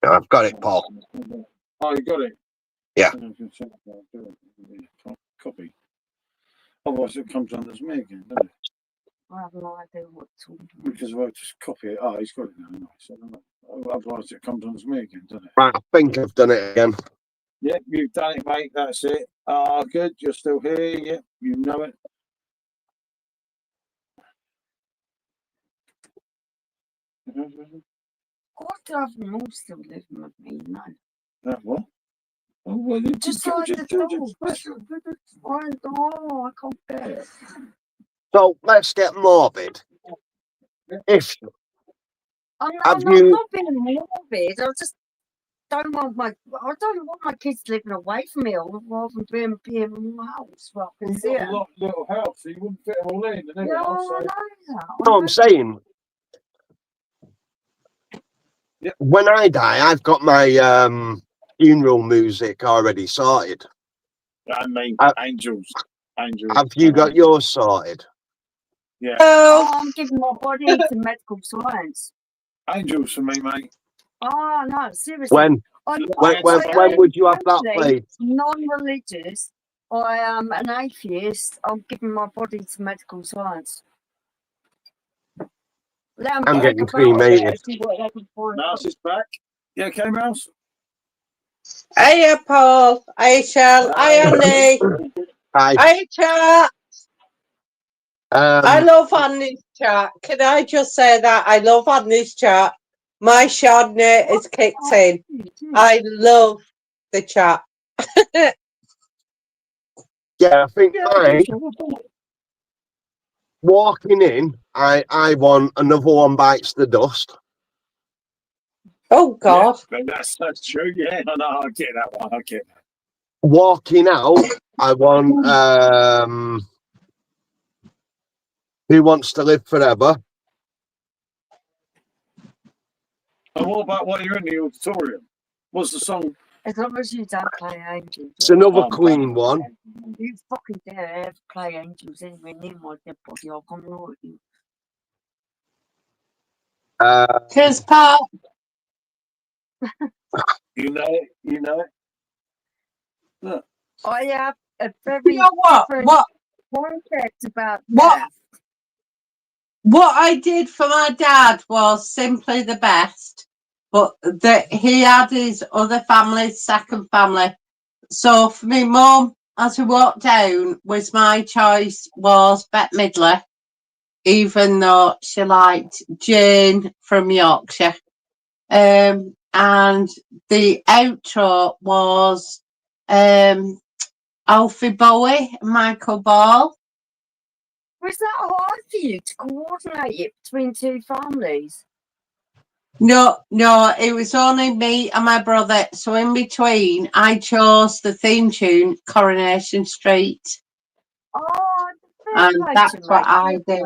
I've got it, Paul. Oh, you got it? Yeah. Copy. Otherwise, it comes under me again, doesn't it? I have no idea what to do. Because if I just copy it, he's got it now. Nice. Otherwise, it comes under me again, doesn't it? Right, I think I've done it again. Yep, you've done it, mate. That's it. Good. You're still here. Yep, you know it. What do I have them all still living with me? No. That what? Oh, well, you Just like the dog. I can't bear it. So let's get morbid. If I'm Have not you- being morbid. I just don't want my kids living away from me or rather than being in my house. Well, I can You've see got it. a little house, so you wouldn't fit them all in. And Yeah, I everything else, know so- that. no, I'm saying, Yep. when I die, I've got my funeral music already sorted. I mean, Uh, angels. Have you got yours sorted? Yeah, Oh, I'm giving my body to medical science. angels for me, mate. Oh no, seriously. When would you have that played? Non-religious. I am an atheist. I'm giving my body to medical science. Let 'em I'm think getting about cremated. it, see what they can find. Mouse is back. You okay, Mouse? hiya, Paul. Hiya, Shell. Hiya, Andy. Hiya, chat. I love Andy's chat. Can I just say that? I love Andy's chat. My Chardonnay is kicked in. I love the chat. Yeah, I think Yeah, walking in, I want another one bites the dust. Oh, God. Yeah, that's true. Yeah, I know. I get that one. I get that. Walking out, I want Who Wants to Live Forever? And what about while you're in the auditorium? What's the song? as long as you don't play angels. It's another Oh, Queen one. You fucking dare ever play angels anywhere near my dead body, I'll come and at you. Because, Pat, You know it. You know it. Look. I have a very you know what? different concept about What? death. What I did for my dad was simply the best, but that he had his other family, second family. So for me, mum, as we walked down, was my choice was Bette Midler, even though she liked Jane from Yorkshire. And the outro was Alfie Bowie, Michael Ball. Was that hard for you to coordinate it between two families? No, it was only me and my brother. So in between, I chose the theme tune, Coronation Street. Oh, And that's what I did.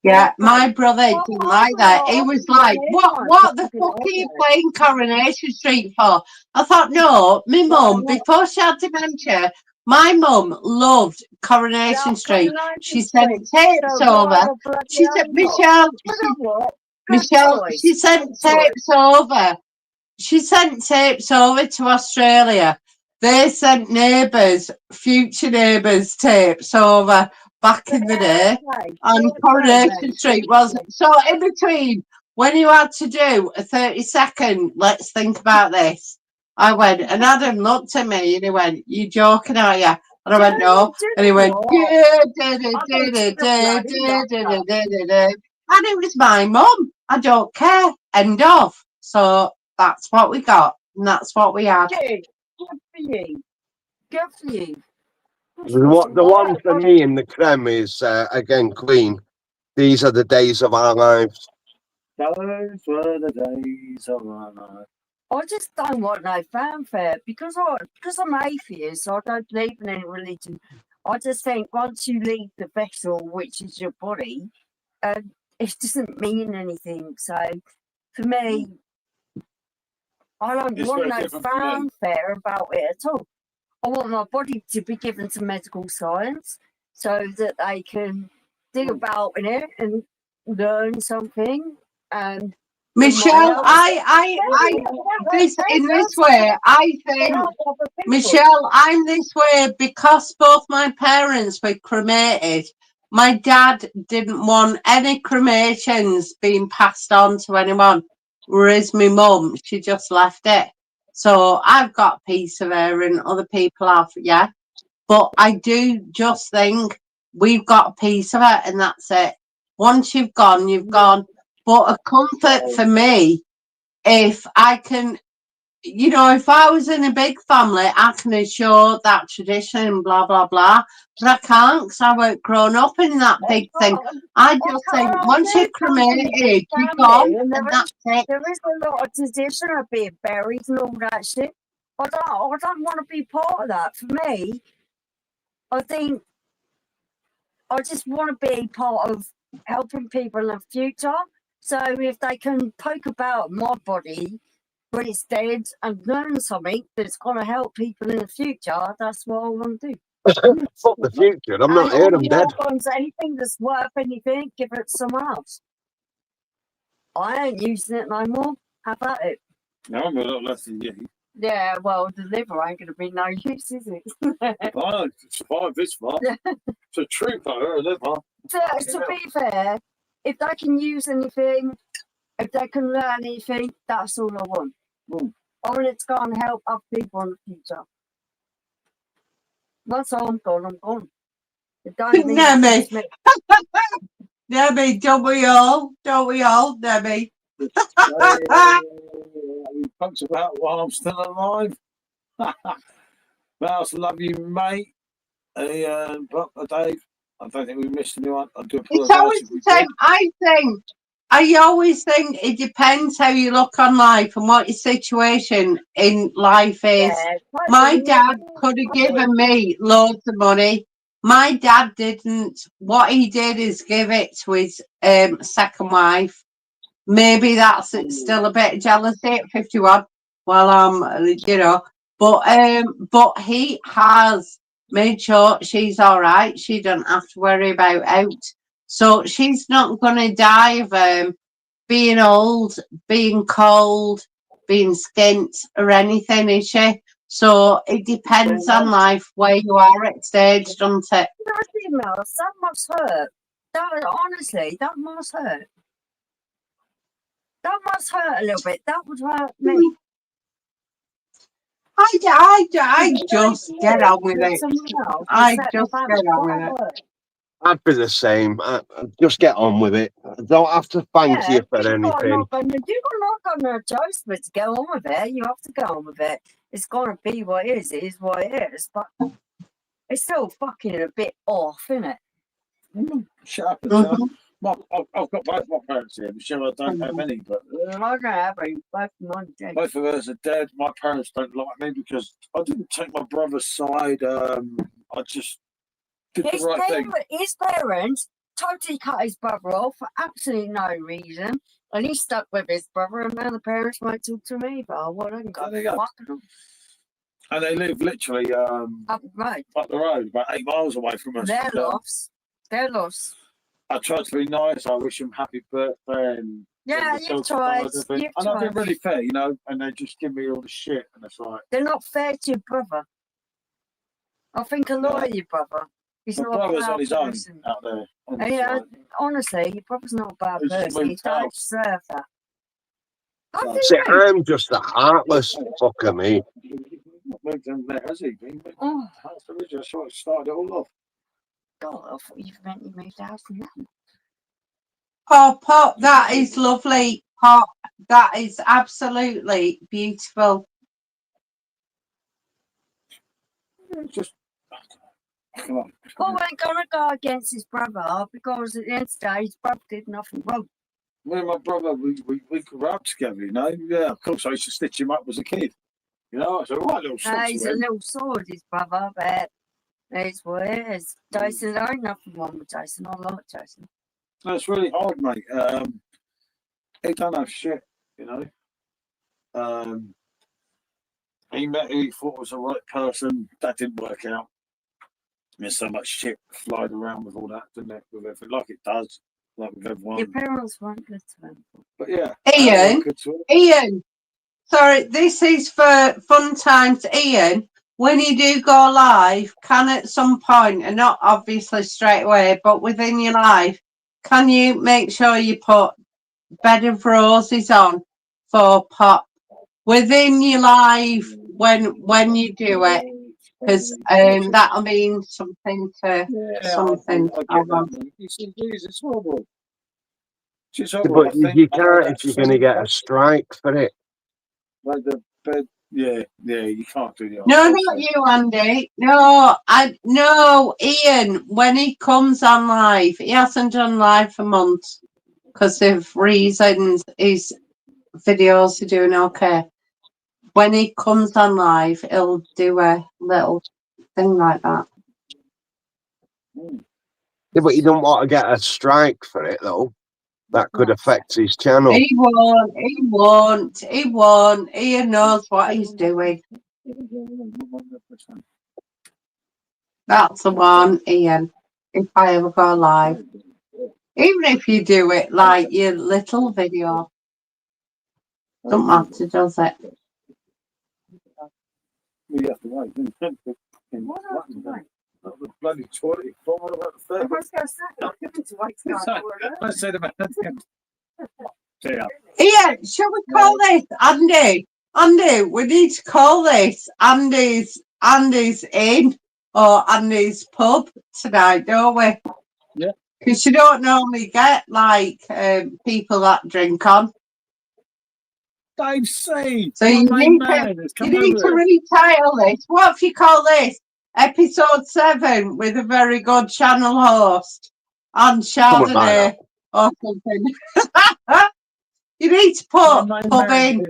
Yeah, my brother didn't like that. He was like, what the fuck are you playing Coronation Street for? I thought, no, my mum, before she had dementia, my mum loved Coronation Street. She sent tapes over. She said, Michelle, she sent tapes over. She sent tapes over to Australia. They sent Neighbours, Future Neighbours tapes over back in the day. And Coronation Street was so in between when you had to do a 30-second, let's think about this. I went, and Adam looked at me and he went, you joking, are you? And I went, no. And he went, and it was my mum. I don't care. End of. So that's what we got. And that's what we had. Good for you. Good for you. The one for me in the creme is, again, Queen. These are the days of our lives. Those were the days of our life. I just don't want no fanfare because I'm atheist. I don't believe in any religion. I just think once you leave the vessel, which is your body, it doesn't mean anything. So for me, I don't want no fanfare about it at all. I want my body to be given to medical science so that they can dig about in it and learn something. And Michelle, in this way, I think, Michelle, I'm this way because both my parents were cremated. My dad didn't want any cremations being passed on to anyone, whereas my mum, she just left it. So I've got a piece of her and other people have, yeah. But I do just think we've got a piece of it and that's it. Once you've gone, you've gone. But a comfort for me, if I can, you know, if I was in a big family, I can ensure that tradition, blah, blah, blah. But I can't because I weren't grown up in that big thing. I just think once you're cremated, you're gone and that's it. There is a lot of tradition of being buried and all that shit. I don't want to be part of that. For me, I think I just want to be part of helping people in the future. So if they can poke about my body but instead and learn something that's going to help people in the future. That's what I want to do. Fuck the future. I'm not And here. all I'm the dead. war guns, anything that's worth anything, give it to someone else. I ain't using it no more. How about it? No, I'm a lot less than you. Yeah, well, the liver ain't going to be no use, is it? I survived this far. It's a trooper, a liver. To be fair, if they can use anything, if they can learn anything, that's all I want. Mm. I want it to go and help other people in the future. Once I'm gone. It don't mean Debbie. it's me. Debbie, don't we all, Debbie? We punch about while I'm still alive. Mouse, love you, mate. Dave, I don't think we missed anyone. I do It's apologise always if the we same. did. I always think it depends how you look on life and what your situation in life is. Yeah, My dad could have given me loads of money. My dad didn't. What he did is give it to his second wife. Maybe that's still a bit of jealousy at 51. Well, but he has made sure she's all right. She doesn't have to worry about out. So she's not going to die of being old, being cold, being skint or anything, is she? So it depends on life where you are at stage, doesn't it? Mouse, that must hurt. Honestly, that must hurt. That must hurt a little bit. That would hurt me. I just get on with it. I just get on with it. I'd be the same. I just get on with it. I don't have to thank you for anything. You're not going to choice but to go on with it. You have to go on with it. It's going to be what it is. It is what it is. But it's still fucking a bit off, isn't it? Shut up, Michelle. I've got both my parents here. Michelle, I don't have any, but I'm not going to have both of us are dead. My parents don't like me because I didn't take my brother's side. I just did the right thing. His parents totally cut his brother off for absolutely no reason, and he stuck with his brother. And now the parents won't talk to me. But what I got, and they live literally up the road, about 8 miles away from us. They're lost. They're lost. I tried to be nice. I wish them happy birthday, and yeah, you tried. And I've been really fair, you know. And they just give me all the shit, and it's like they're not fair to your brother. I think a lot of your brother. He's my not brother's a bad on his person. own out there. Yeah, honestly, your brother's not a bad person. He don't deserve that. See, I'm just a heartless fucker, me. Moved in there, has he? Oh, that's the reason I started it all off. God, I thought you meant you moved out from that. Oh, Pop, that is lovely. Pop, that is absolutely beautiful. Just come on. Paul ain't gonna go against his brother because at the end of the day, his brother did nothing wrong. Me and my brother, we grew up together, you know. Yeah, of course, I used to stitch him up as a kid. You know, it's a right little sword. He's a little sword, his brother, but it's what it is. Jason, there ain't nothing wrong with Jason. I like Jason. No, it's really hard, mate. He don't have shit, you know. He met who he thought was the right person. That didn't work out. There's so much shit flying around with all that, didn't it? With everything, like it does, like with everyone. Your parents weren't good to him. But yeah. Ian, sorry, this is for fun times. Ian, when you do go live, can at some point, and not obviously straight away, but within your life, can you make sure you put Bed of Roses on for Pop within your life when you do it? Because that'll mean something to something. It's horrible. But you can't if you're going to get a strike for it. Like the bed, yeah, you can't do the. No, not you, Andy. No, Ian. When he comes on live, he hasn't done live for months because of reasons. His videos are doing okay. When he comes on live, he'll do a little thing like that. Yeah, but you don't want to get a strike for it, though. that could affect his channel. He won't. He won't. He won't. Ian knows what he's doing. That's the one, Ian. If I ever go live, even if you do it like your little video, don't matter, does it? We have to wait. That was bloody 20. What about the third? Let's say the man. Yeah. Ian, shall we call this Andy? Andy, we need to call this Andy's Inn or Andy's Pub tonight, don't we? Yeah. Because you don't normally get like people that drink on. Dave C. So you need to retitle this. What if you call this episode 7 with a very good channel host and Chardonnay or something? You need to put pub in.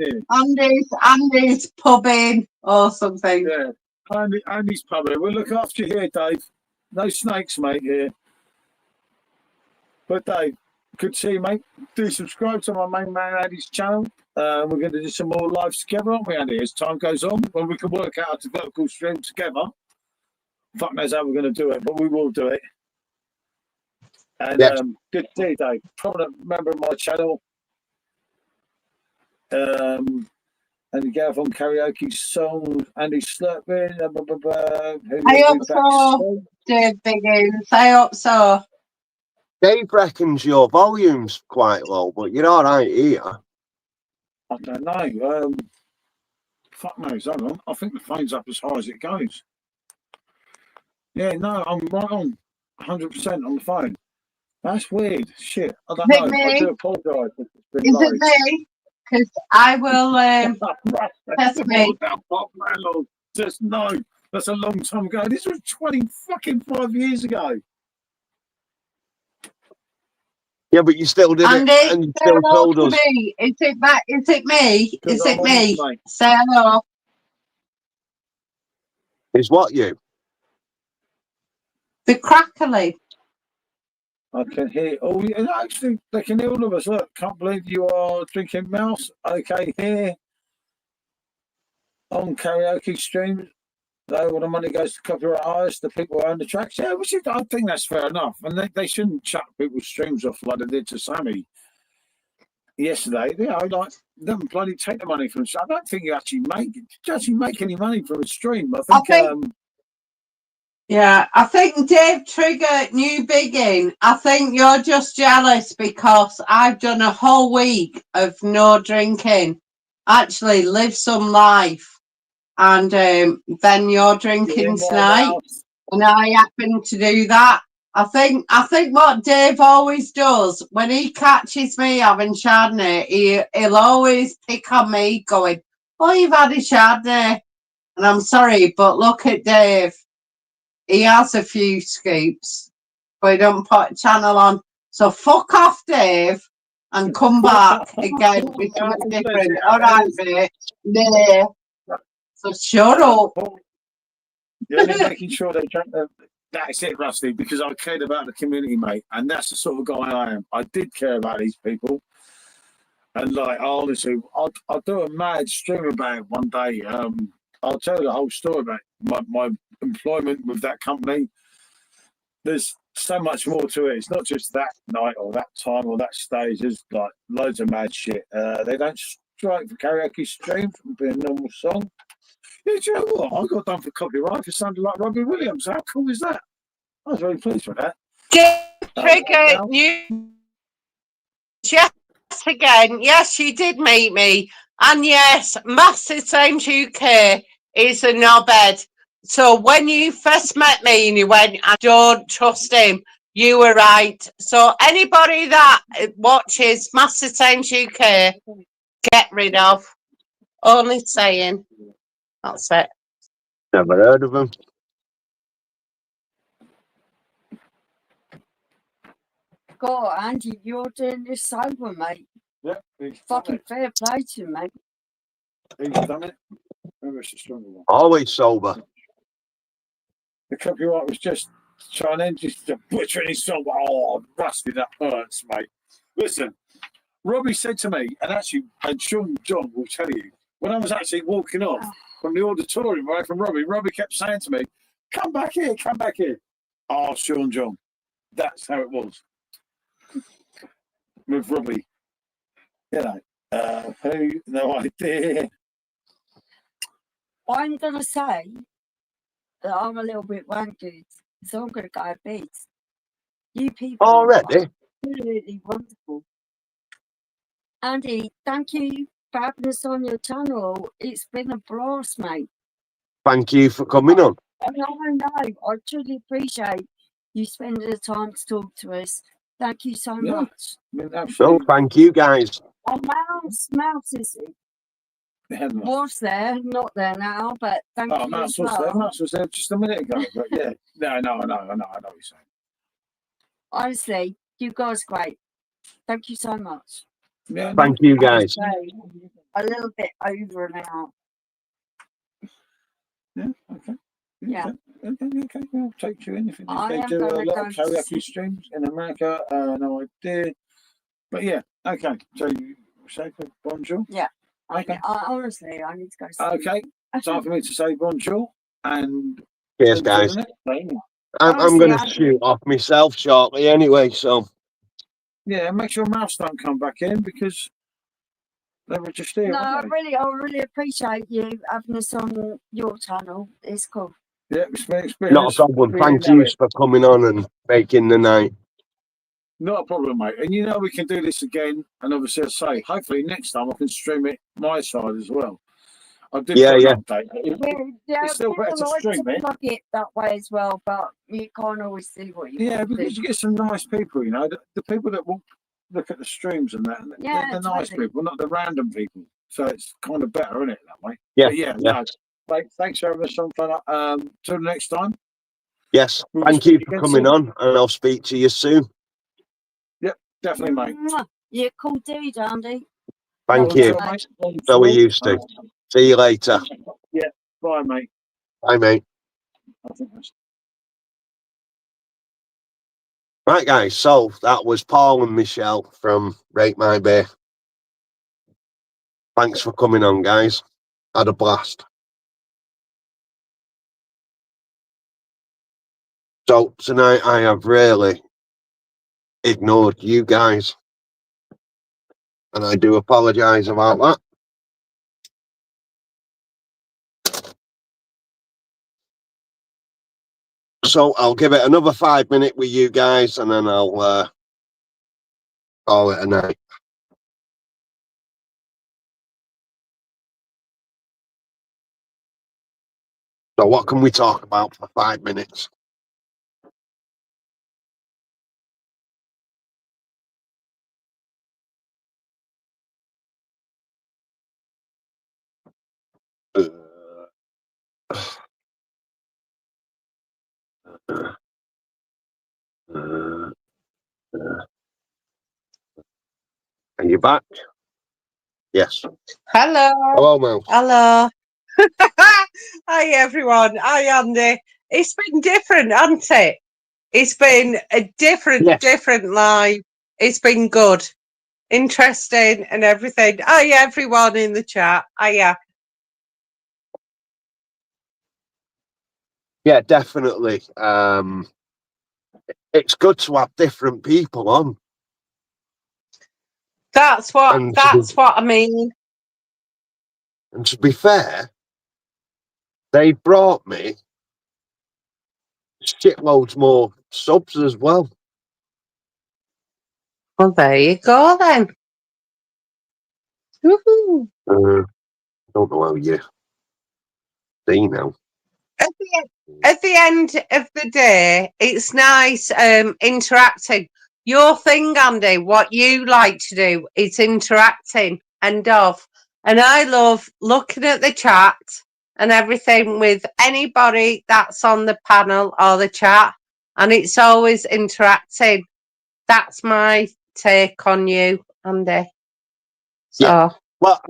Andy's pub in or something. Yeah, Andy's pub in. We'll look after you here, Dave. No snakes, mate, here. But Dave, good to see you, mate. Do subscribe to my main man Andy's channel. We're going to do some more lives together, aren't we, Andy? As time goes on, when we can work out a vertical stream together. Fuck knows how we're going to do it, but we will do it. And good to see you, Dave. Prominent member of my channel. And the Gav on karaoke songs, Andy Slurpin. I hope so, Dave Biggins. I hope so. Dave reckons your volume's quite low, but you're all right here. I don't know. Fuck knows. Hang on. I think the phone's up as high as it goes. Yeah, no, I'm right on. 100% on the phone. That's weird. Shit. I don't know. I do apologise. Is it me? Because I will test me. Just no. That's a long time ago. This was 5 years ago. Yeah, but you still did Andy, it, and you still told us. Me. Is it me? Is it me? Mate. Say hello. Is what you? The crackly. I can hear. Oh, yeah, actually, they can hear all of us. Look, can't believe you are drinking mouse. Okay, here on karaoke stream. Though all the money goes to copyright artists, the people who own the tracks. Yeah, I think that's fair enough. And they shouldn't chuck people's streams off like they did to Sammy yesterday. You know, like them bloody take the money from. I don't think you actually make any money from a stream. I think yeah, I think Dave Trigger, new biggin. I think you're just jealous because I've done a whole week of no drinking. Actually, live some life. And then you're drinking tonight, and I happen to do that. I think what Dave always does when he catches me having Chardonnay, he'll always pick on me, going, "Oh, you've had a Chardonnay," and I'm sorry, but look at Dave. He has a few scoops, but he don't put a channel on. So fuck off, Dave, and come back again with something different. All right, mate. Yeah. So shut up. Yeah, making sure they drink them. That's it, Rusty, because I cared about the community, mate. And that's the sort of guy I am. I did care about these people. And like, honestly, I'll do a mad stream about it one day. I'll tell you the whole story about my employment with that company. There's so much more to it. It's not just that night or that time or that stage. There's like loads of mad shit. They don't strike for karaoke streams. It would be a normal song. Yeah, do you know what? I got done for copyright for sounding like Robbie Williams. How cool is that? I was very pleased with that. Trigger, yes, again. Yes, you did meet me. And yes, Massive James UK is a knobhead. So when you first met me and you went, I don't trust him, you were right. So anybody that watches Massive James UK, get rid of. Only saying. That's it. Never heard of him. God, Andy, you're doing this sober, mate. Yeah, he's Fucking fair play to you, mate. He's done it. Maybe it's a stronger one. Always sober. The copyright was just trying to just butcher his song. Oh, Rusty, that hurts, mate. Listen, Robbie said to me, and Sean John will tell you, when I was actually walking off from the auditorium away from Robbie kept saying to me, come back here, come back here. Oh, Sean John. That's how it was. With Robbie. You know, who? No idea. I'm going to say that I'm a little bit wankered, so I'm going to go to bed. You people Already? are absolutely wonderful. Andy, thank you for having us on your channel. It's been a blast, mate. Thank you for coming on. And I know, I truly appreciate you spending the time to talk to us. Thank you so Yeah. much. I mean, No, absolutely. thank you guys. And Mouse is, was there, not there now, but thank you Mouse as was there. well. Mouse was there just a minute ago. But yeah, no, I know what you're saying. Honestly, you guys are great. Thank you so much. Yeah, Thank you guys. A little bit over now. Yeah, okay. Yeah. Okay. We'll take you in if you need. I They am do a gonna lot go of to karaoke sleep. streams in America. No idea. But yeah, okay. So you say bonjour? Yeah. Okay. Honestly, I need to go to sleep. Okay. Time for me to say bonjour and Cheers, until guys. the next time. I'm Honestly, going to shoot off myself shortly anyway, so. Yeah, make sure Mouse don't come back in because they were just here. No, I weren't they? really appreciate you having us on your channel. It's cool. Yeah, it's been experience. Not a problem. We Thank know you it. for coming on and making the night. Not a problem, mate. And you know we can do this again. And obviously, I say, hopefully next time I can stream it my side as well. I did Yeah, put yeah. an update. It's still better to stream it. Plug it that way as well, but you can't always see what you Yeah, want to because do. you get some nice people, you know, the people that will look at the streams and that, Yeah, they're the nice totally. people, not the random people. So it's kind of better, isn't it, that way? Yeah, But yeah, yeah. no. Thanks for having us on, fella. Till the next time. Yes, We'll thank you speak for again coming soon. on, and I'll speak to you soon. Definitely, mate. Mwah. You're a cool dude, Andy. Thank Love you. that, mate. So we used to. See you later. Yeah, bye, mate. Bye, mate. I think that's Right, guys, so that was Paul and Michelle from Rate My Bay. Thanks for coming on, guys. Had a blast. So tonight I have really ignored you guys, and I do apologise about that. So I'll give it another 5 minutes with you guys, and then I'll call it a night. So what can we talk about for 5 minutes? Are you back? Yes. Hello. Hello, Mel. Hello. Hi, everyone. Hi, Andy. It's been different, hasn't it? It's been a different live. It's been good, interesting, and everything. Hi, everyone in the chat. Hiya. Yeah, definitely. It's good to have different people on. That's what And I mean. And to be fair, they brought me shitloads more subs as well. Well, there you go then. Woohoo. Don't know how you see now. At the end of the day, it's nice interacting. Your thing, Andy, what you like to do is interacting and I love looking at the chat and everything with anybody that's on the panel or the chat, and it's always interacting. That's my take on you, Andy. So Yeah. Well,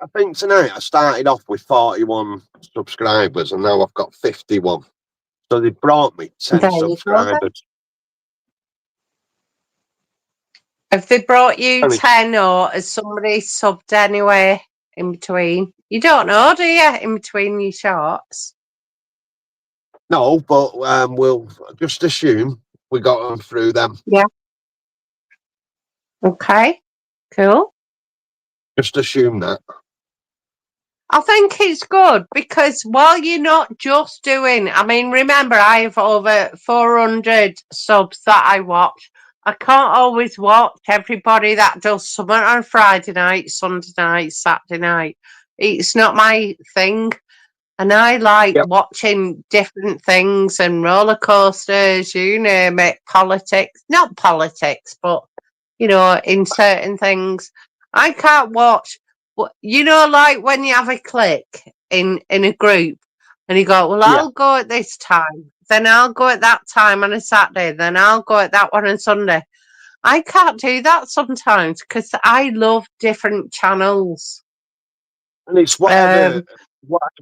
I think tonight I started off with 41 subscribers and now I've got 51. So they brought me 10 there you go then. subscribers. Have they brought you And it- 10 or has somebody subbed anywhere in between? You don't know, do you? In between your shots? no, but we'll just assume we got them through them. Okay, cool. Just assume that. I think it's good because while you're not just doing, I mean, remember, I have over 400 subs that I watch. I can't always watch everybody that does something on Friday night, Sunday night, Saturday night. It's not my thing. And I like Yep. watching different things and roller coasters, you name it, politics, not politics, but, you know, in certain things. I can't watch, you know, like when you have a click in a group and you go, well, Yeah. I'll go at this time, then I'll go at that time on a Saturday, then I'll go at that one on Sunday. I can't do that sometimes because I love different channels. And it's whatever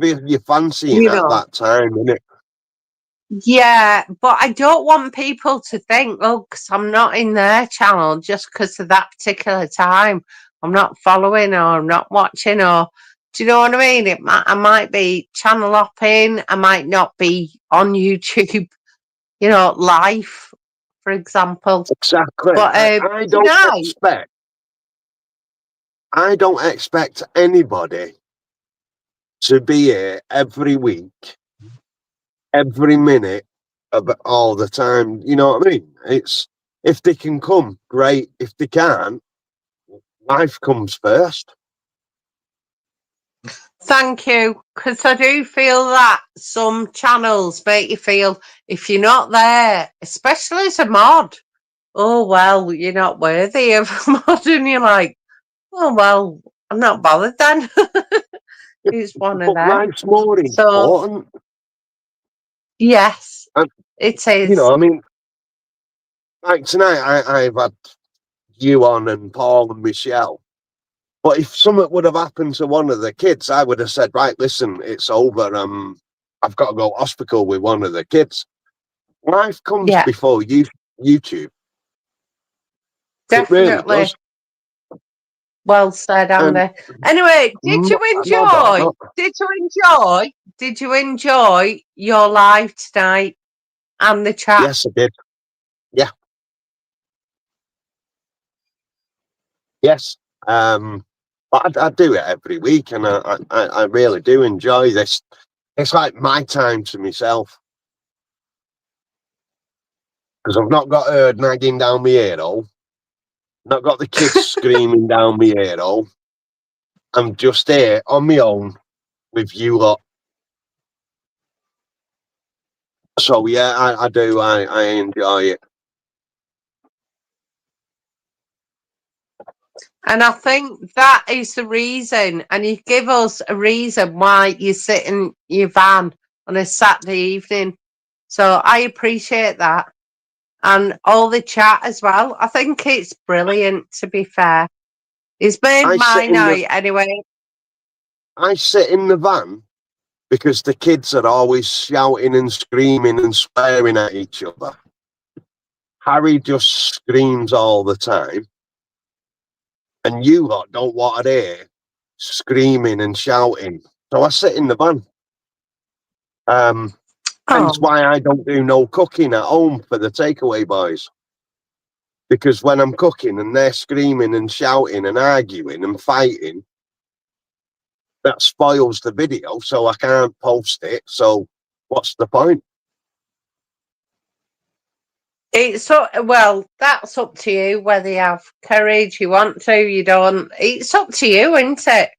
you're fancying You at know. that time, isn't it? Yeah, but I don't want people to think, oh, because I'm not in their channel just because of that particular time. I'm not following or I'm not watching or, do you know what I mean? I might be channel hopping. I might not be on YouTube, you know, live, for example. Exactly. But I don't expect anybody to be here every week, every minute, all the time. You know what I mean? It's if they can come, great. If they can't, life comes first. Thank you, because I do feel that some channels make you feel if you're not there, especially as a mod, oh, well, you're not worthy of a mod, and you're like, oh, well, I'm not bothered then. It's one of But them. life's more So, important. yes, And, it you is. know, I mean, like tonight, I've had you on and Paul and Michelle. But if something would have happened to one of the kids, I would have said, right, listen, it's over. I've got to go to hospital with one of the kids. Life comes Yeah, before YouTube. It really definitely. does. Well said, And Andy. Anyway, did you no, but enjoy? Did you enjoy your live tonight and the chat? yes, I did. Yeah. Yes. But I do it every week, and I really do enjoy this. It's like my time to myself. Because I've not got her nagging down my ear hole. Not got the kids screaming down my ear hole. I'm just here on my own with you lot. So yeah, I do. I enjoy it. And I think that is the reason, and you give us a reason why you sit in your van on a Saturday evening. So I appreciate that. And all the chat as well. I think it's brilliant, to be fair. It's made my night anyway. I sit in the van because the kids are always shouting and screaming and swearing at each other. Harry just screams all the time. And you lot don't want to hear screaming and shouting. So I sit in the van. Hence why I don't do no cooking at home for the takeaway boys. Because when I'm cooking and they're screaming and shouting and arguing and fighting, that spoils the video, so I can't post it. So what's the point? It's so well, that's up to you whether you have courage, you want to, you don't. It's up to you, isn't it?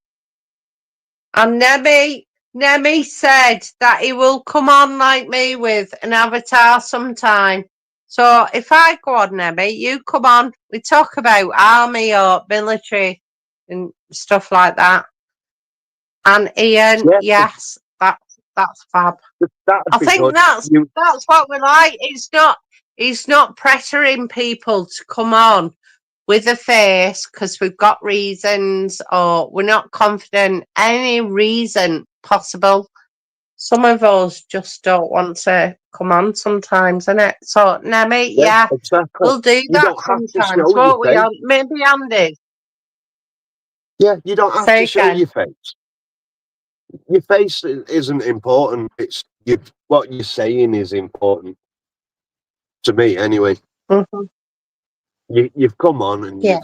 And Nemi said that he will come on like me with an avatar sometime. So if I go on, Nemi, you come on. We talk about army or military and stuff like that. And Ian, yes, that's fab. I think that's what we like. It's not pressuring people to come on with a face because we've got reasons or we're not confident. Any reason possible. some of us just don't want to come on sometimes, innit? So, Nemi, yeah, exactly. we'll do You that don't have to sometimes, show your won't we? face. Maybe Andy. Yeah, you don't have Say to show again. your face. Your face isn't important. It's what you're saying is important to me, anyway. Mhm. You've come on and Yeah.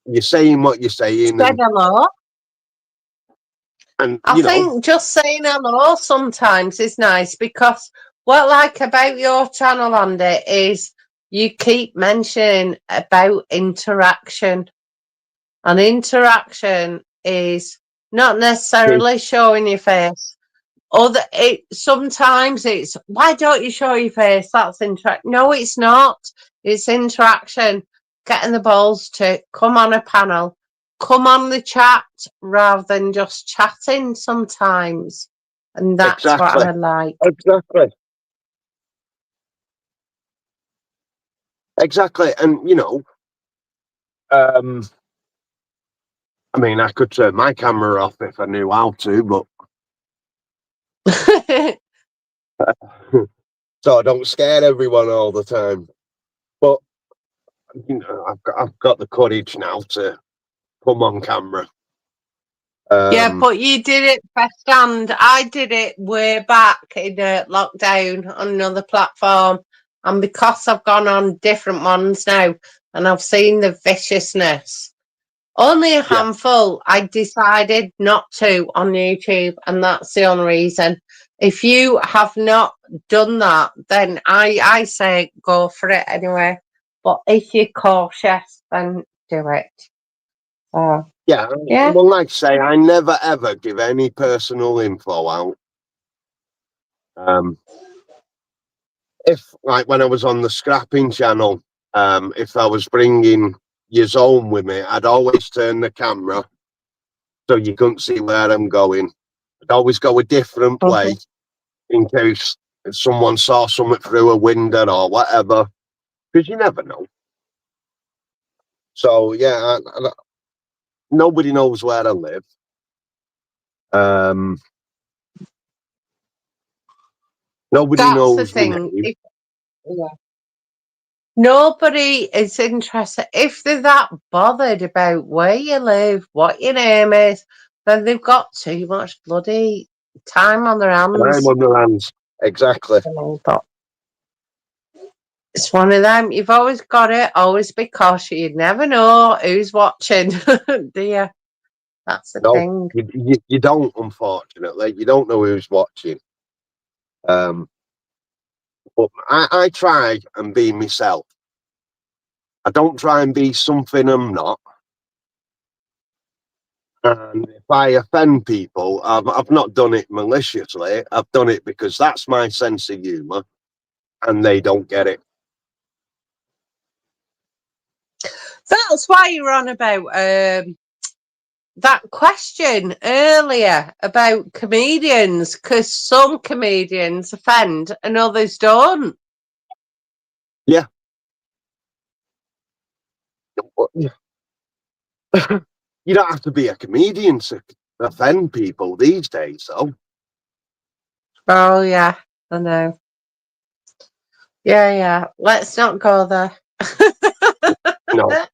you're saying what you're saying, Said hello. and I you know, think just saying hello sometimes is nice because what I like about your channel, Andy, is you keep mentioning about interaction. And interaction is not necessarily showing your face. Sometimes it's why don't you show your face? That's interaction. No, it's not. It's interaction. Getting the balls to come on a panel, come on the chat rather than just chatting sometimes. And that's what exactly, I like. exactly, and you know, I mean, I could turn my camera off if I knew how to, but so I don't scare everyone all the time. But you know, I've got the courage now to come on camera. Yeah, but you did it first hand. I did it way back in lockdown on another platform. And because I've gone on different ones now and I've seen the viciousness, only a handful I decided not to on YouTube. And that's the only reason. If you have not done that, then I say go for it anyway. But if you're cautious, then do it. Yeah, Yeah. well, like I say, I never ever give any personal info out. If, like, when I was on the scrapping channel, if I was bringing your home with me, I'd always turn the camera so you couldn't see where I'm going. I'd always go a different way in case someone saw something through a window or whatever, because you never know. So yeah, nobody knows where I live. Nobody That's knows the my thing. name. Nobody is interested. If they're that bothered about where you live, what your name is, then they've got too much bloody time on their hands. I'm on the hands. Exactly. But it's one of them. You've always got it. Always be cautious. You never know who's watching, do you? That's the thing. You don't, unfortunately. You don't know who's watching. But I try and be myself. I don't try and be something I'm not. And if I offend people, I've not done it maliciously. I've done it because that's my sense of humour, and they don't get it. That's why you were on about that question earlier about comedians, because some comedians offend and others don't. Yeah. You don't have to be a comedian to offend people these days, though. Oh yeah, I know. Yeah. Let's not go there. No.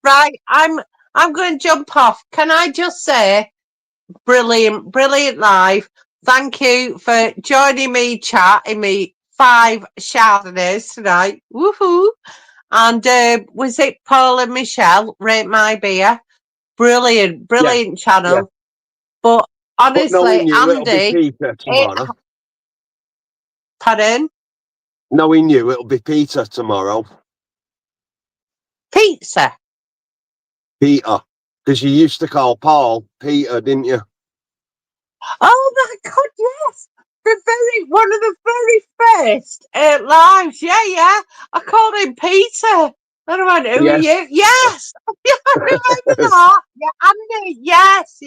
Right, I'm going to jump off. Can I just say, brilliant live. Thank you for joining me chatting me 5 Chardonnays tonight. Woohoo! And was it Paul and Michelle rate my beer? Brilliant channel. Yeah. But honestly, knowing you, Andy, it'll be Peter tomorrow. Pardon? Knowing you, it'll be Peter tomorrow. Pizza. Peter, because you used to call Paul Peter, didn't you? Oh my God, yes. One of the very first lives. Yeah. I called him Peter. And I went, who are you? Yes. I remember that. Yeah, Andy. Yes.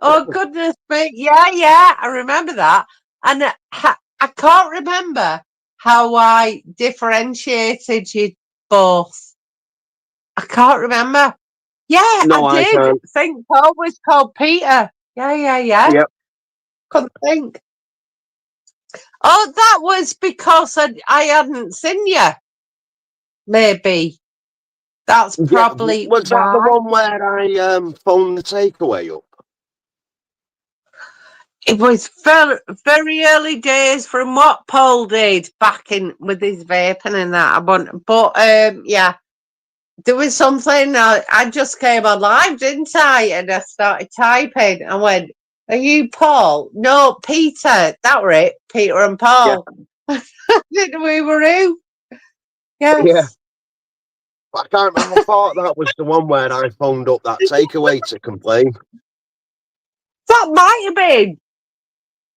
Oh, goodness me. Yeah. I remember that. And I can't remember how I differentiated you both. I can't remember. Yeah, No, I did can't. think Paul was called Peter. Yeah. Yep. Couldn't think. Oh, that was because I hadn't seen you. Maybe. That's Yeah, probably was that the why. one where I phoned the takeaway up? It was very, very early days from what Paul did back in with his vaping and that. But yeah, there was something. I just came on live, didn't I? And I started typing. I went, "Are you Paul?" No, Peter. That were it. Peter and Paul. Didn't we were who? Yes. Yeah. I can't remember. I thought that was the one where I phoned up that takeaway to complain. That might have been.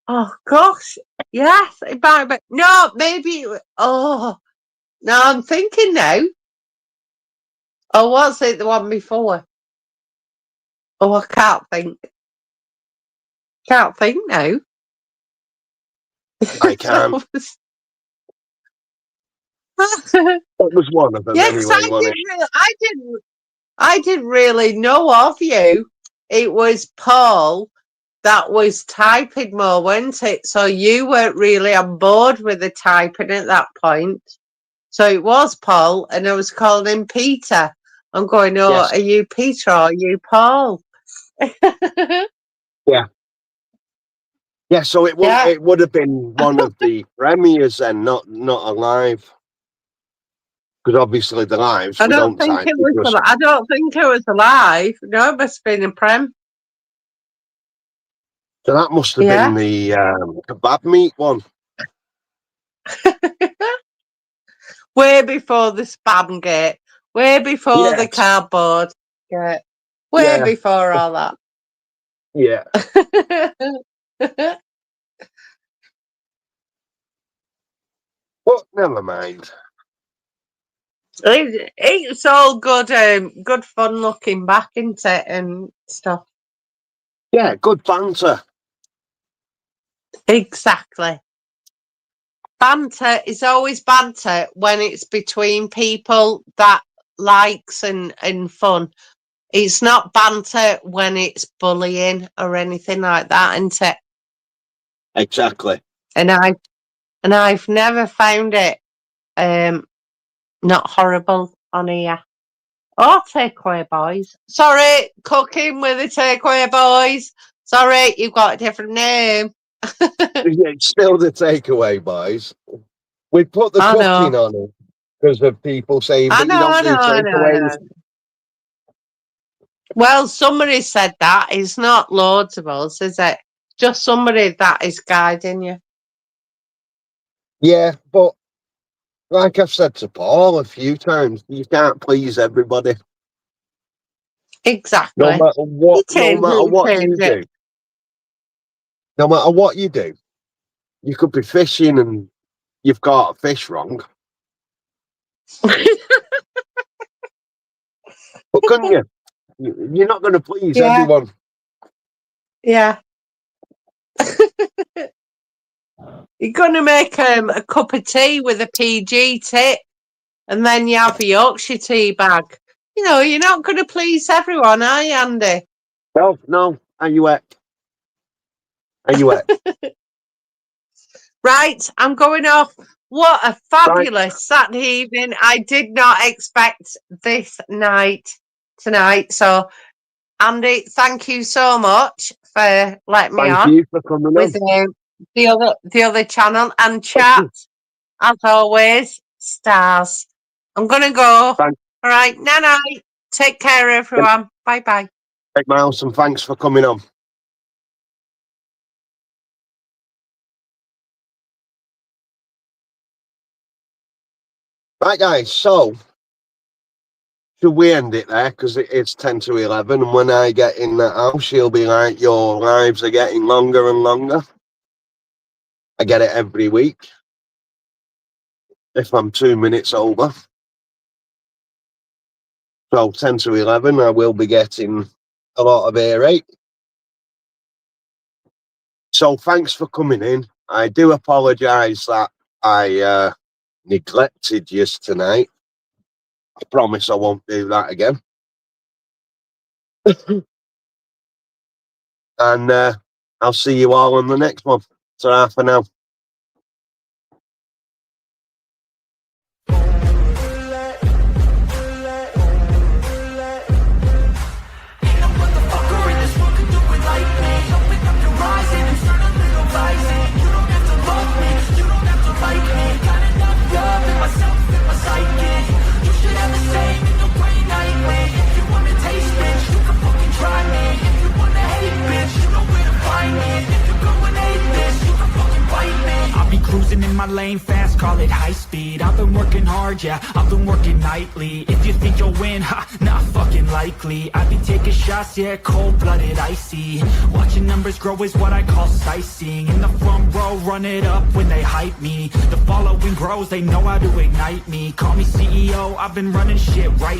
Oh gosh. Yes, it might have been. No, maybe. Oh, no, I'm thinking now. Or was it the one before? Oh, I can't think. Can't think now. I can't. It was one of them Yeah, because anyway, wasn't it? I didn't really know of you. It was Paul that was typing more, wasn't it? So you weren't really on board with the typing at that point. So it was Paul, and I was calling him Peter. I'm going, oh, Yes. are you Peter or are you Paul? Yeah, so it would have been one of the premieres then, not a live. Because obviously the lives I we don't don't think type. it was. I don't think it was alive. No, it must have been a prem. So that must have been the kebab meat one. Way before the spam gate. Way before the Yes. cardboard gate. Way before all that. Yeah. But never mind. It's all good, good fun looking back into it and stuff. Yeah, good banter. Exactly. Banter is always banter when it's between people that likes and fun. It's not banter when it's bullying or anything like that, isn't it? Exactly. And I've never found it not horrible on here. Oh, takeaway boys. Sorry, cooking with the takeaway boys. Sorry, you've got a different name. Yeah, it's still the takeaway, boys. We put the I cooking know. on it because of people saying, I but you know, don't I do know, I know, I takeaways. know. Well, somebody said that. It's not loads of us, is it? Just somebody that is guiding you. Yeah, but like I've said to Paul a few times, you can't please everybody. Exactly. No matter what, no matter what you Change do. No matter what you do. You could be fishing and you've got a fish wrong. But couldn't you? You're not going to please everyone. Yeah. You're going to make a cup of tea with a PG tip and then you have a Yorkshire tea bag. You know, you're not going to please everyone, are you, Andy? No. Are you wet? Are you wet? Right, I'm going off. What a fabulous Saturday evening. I did not expect this night tonight. So, Andy, thank you so much for letting me Thank on you for coming with on. the other channel and chat. As always, stars. I'm going to go. Thanks. All right, night. Take care, everyone. Bye-bye. Hey, Miles, and thanks for coming on. Right, guys, so should we end it there? Because it's 10 to 11, and when I get in the house, she'll be like, your lives are getting longer and longer. I get it every week. If I'm 2 minutes over. So 10 to 11, I will be getting a lot of airate. So thanks for coming in. I do apologise that I neglected you tonight. I promise I won't do that again. And I'll see you all on the next one. Ta-ra for now. Cruising in my lane fast, call it high speed. I've been working hard, yeah, I've been working nightly. If you think you'll win, ha, not fucking likely. I be taking shots, yeah, cold-blooded, icy. Watching numbers grow is what I call sightseeing. In the front row, run it up when they hype me. The following grows, they know how to ignite me. Call me CEO, I've been running shit right